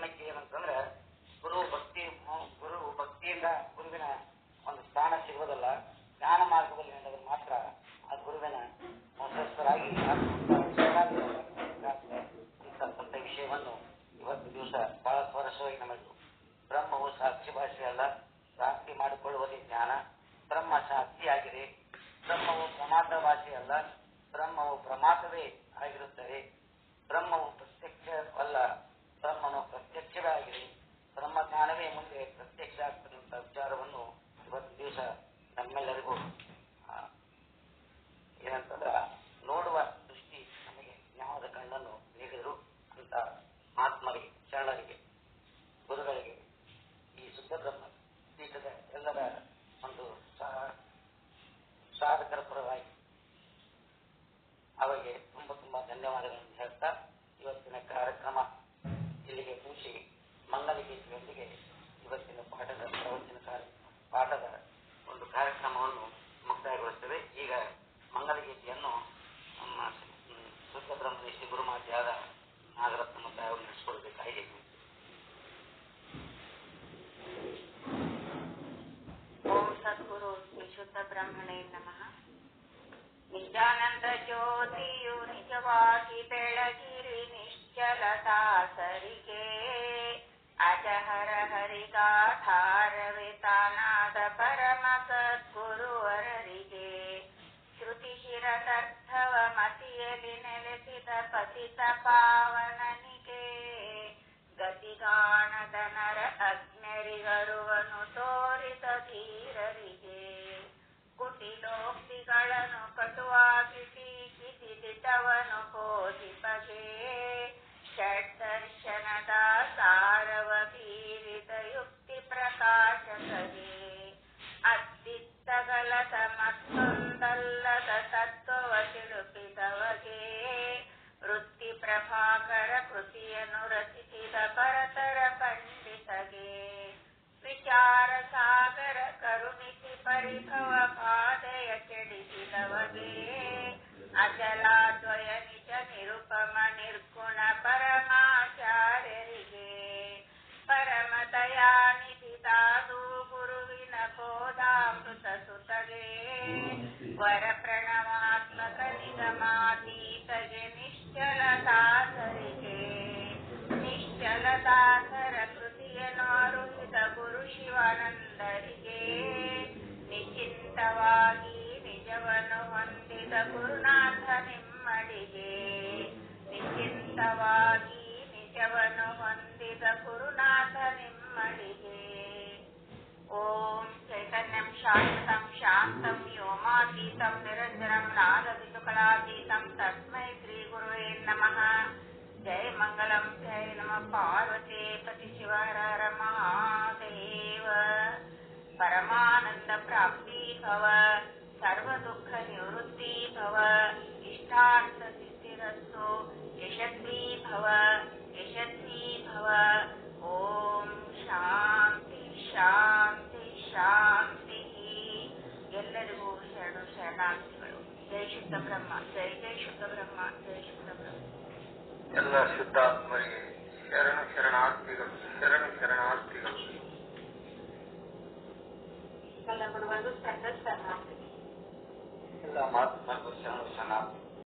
ಜನಕ್ಕೆ ಏನಂತಂದ್ರೆ ಗುರು ಭಕ್ತಿಯಿಂದ ಗುರುವಿನ ಒಂದು ಸ್ಥಾನ ಸಿಗೋದಲ್ಲ, ಜ್ಞಾನ ಮಾರ್ಗದಲ್ಲಿ ನಡೆದ್ರೆ ಮಾತ್ರ ಆ ಗುರುವಿನ ಮುಖ್ಯಸ್ಥರಾಗಿ ಅಂತಕ್ಕಂಥ ವಿಷಯವನ್ನು ಇವತ್ತು ದಿವಸ ಬಹಳ ಸ್ಪರ್ಶವಾಗಿ ನಮಗೆ ಬ್ರಹ್ಮವು ಸಾಕ್ಷಿ ಭಾಷೆ ಅಲ್ಲ, ಪ್ರಾಪ್ತಿ ಮಾಡಿಕೊಳ್ಳುವುದೇ ಜ್ಞಾನ. ಬ್ರಹ್ಮ ಸಾಕ್ಷಿಯಾಗಿದೆ. ಬ್ರಹ್ಮವು ಪ್ರಮಾದ ಭಾಷೆ ಅಲ್ಲ, ಬ್ರಹ್ಮವು ಪ್ರಮಾದವೇ ಆಗಿರುತ್ತದೆ. ಬ್ರಹ್ಮವು ಪ್ರತ್ಯಕ್ಷವಲ್ಲ, ಬ್ರಹ್ಮನು ಪ್ರತ್ಯಕ್ಷವೇ ಆಗಿದೆ. ಬ್ರಹ್ಮಜ್ಞಾನವೇ ಮುಂದೆ ಪ್ರತ್ಯಕ್ಷ ಆಗ್ತಕ್ಕಂಥ ವಿಚಾರವನ್ನು ಇವತ್ತು ದಿವಸ ನಮ್ಮೆಲ್ಲರಿಗೂ ಏನಂತಂದ್ರ ನೋಡುವ ದೃಷ್ಟಿ ನಮಗೆ ಜ್ಞಾನದ ಕಣ್ಣನ್ನು ನೀಡಿದರು ಅಂತ ಮಹಾತ್ಮರಿಗೆ, ಶರಣರಿಗೆ, ಗುರುಗಳಿಗೆ, ಈ ಶುದ್ಧ ಬ್ರಹ್ಮ ಪೀಠದ ಎಲ್ಲರ ಒಂದು ಸಾಧಕರ ಪರವಾಗಿ ಅವರಿಗೆ ತುಂಬಾ ಧನ್ಯವಾದಗಳನ್ನು ಹೇಳ್ತಾ ಇವತ್ತಿನ ಕಾರ್ಯಕ್ರಮ ಇಲ್ಲಿಗೆ ಮುಗಿಸಿ ಮಂಗಲಗೀತೆಯೊಂದಿಗೆ ಇವತ್ತಿನ ಪಾಠದ ಒಂದು ಕಾರ್ಯಕ್ರಮವನ್ನು ಮುಕ್ತಾಯಗೊಳಿಸುತ್ತೇವೆ. ಈಗ ಮಂಗಲಗೀತೆಯನ್ನು ನಮ್ಮ ಶುದ್ಧ ಬ್ರಹ್ಮನಿಷ್ಠ ಗುರುಮಾತೆಯಾದ ನಾಗರತ್ನ ಮುತ್ತಾಯ ಅವರು ನಡೆಸಿಕೊಳ್ಬೇಕಾಗಿದೆ. ಓಂ ಸದ್ಗುರು ಶ್ರೀ ಶುದ್ಧ ಬ್ರಹ್ಮಣೇ ನಮಃ. ನಿಜಾನಂದ ಜ್ಯೋತಿಯು ನಿಜವಾಗಿ ಬೆಳಗಿರಿ ನಿಶ್ಚಲದಾಸರಿಗೆ, ಅಜಹರ ಹರಿಗಾಧಾರವೇ ತಾನಾದ ಪರಮ ಸದ್ಗುರುವರರಿಗೆ, ಶ್ರುತಿಶಿರದರ್ಥವ ಮತಿಯಲ್ಲಿ ನೆಲೆಸಿದ ಪತಿತ ಪಾವನನಿಗೆ, ಗತಿಗಾಣದ ನರ ಅಜ್ಞರಿಗರುವನು ತೋರಿದ ಧೀರರಿಗೆ, ಕುಟಿಲೋಕ್ತಿಗಳನ್ನು ಕಟುವಾಗಿ ಟೀಕಿಸಿ ದಿಟವನು ಬೋಧಿಪಗೆ, ಷಡ್ದರ್ಶನದ ಸಾರವ ಬೀರಿದ ಯುಕ್ತಿ ಪ್ರಕಾಶಕಗೆ, ಅತ್ತಿತ್ತಗಲದ ಮತ್ತೊಂದಲ್ಲದ ತತ್ವವ ತಿಳುಪಿದವಗೆ, ವೃತ್ತಿ ಪ್ರಭಾಕರ ಕೃತಿಯನ್ನು ರಚಿಸಿದ ಪರತರ ಪಂಡಿತಗೆ, ವಿಚಾರ ಸಾಗರ ಕರುಣಿಸಿ ಪರಿಭವ ಬಾಧೆಯ ಕೆಡಿಸಿದವಗೆ, ಅಚಲಾದ್ವಯ ನಿಜ ನಿರುಪಮ ನಿರ್ಗುಣ ಪರಮಾಚಾರ್ಯರಿಗೆ, ಪರಮ ದಯಾನಿಧಿ ದಾದು ಗುರುವಿನ ಬೋಧಾಮೃತ ಸುತಗೆ, ವರ ಪ್ರಣವಾತ್ಮಕ ನಿಗಮಾತೀತಗೆ, ನಿಶ್ಚಲದಾಸರಿಗೆ, ನಿಶ್ಚಲದಾಸರ ಕೃತಿಯನ್ನು ಅರುಹಿದ ಗುರು ಶಿವಾನಂದರಿಗೆ, ನಿಶ್ಚಿಂತವಾಗಿ ನಿಜವನ್ನು ಹೊಂದಿದ ಗುರುನಾಥ ನಿಮ್ಮಡಿಗೆ, ನಿಶ್ಚಿಂತವಾಗಿ ನಿಜವನ್ನು ಹೊಂದಿದ ಗುರುನಾಥ ನಿಮ್ಮಡಿಗೆ. ಓಂ ಚೈತನ್ಯಂ ಶಾಶ್ವತಂ ಶಾಂತಂ ವ್ಯೋಮಾತೀತಂ ನಿರಂಜನಂ ನಾದವಿದುಕಲಾತೀತಂ ತಸ್ಮೈ ಶ್ರೀ ಗುರುವೇ ನಮಃ. ಜಯ ಮಂಗಲಂ ಜಯ ನಮಃ ಪಾರ್ವತಿ ಪತಿ ಶಿವರ ಮಹಾದೇವ. ಪರಮಾನಂದ ಪ್ರಾಪ್ತಿ ಭವ, ಸರ್ವ ದುಃಖ ನಿವೃತ್ತಿ ಭವ, ಇಷ್ಟಾರ್ಥ ಸಿದ್ಧಿರಸ್ತು, ಯಶಸ್ವಿ ಭವ ಯಶಸ್ವಿ ಭವ. ಓಂ ಶಾಂತಿ ಶಾಂತಿ ಶಾಂತಿ. ಎಲ್ಲರಿಗೂ ಶರಣು ಶರಣಾರ್ಥಿಗಳು. ಜೈ ಶುದ್ಧ ಬ್ರಹ್ಮ, ಜೈ ಜೈ ಶುದ್ಧ ಬ್ರಹ್ಮ, ಜೈ ಶುದ್ಧ ಬ್ರಹ್ಮ. ಎಲ್ಲ ಶುದ್ಧಾತ್ಮರಿಗೆ ಶರಣು ಶರಣಾರ್ಥಿಗಳು, ಶರಣು ಶರಣಾರ್ಥಿಗಳು. ಎಲ್ಲ ಗುರುಗಳು ಶರಣಾರ್ಥಿಗಳು. ಎಲ್ಲ ಮಹಾತ್ಮರಿಗೂ ಶರಣು ಶರಣಾರ್ಥಿಗಳು.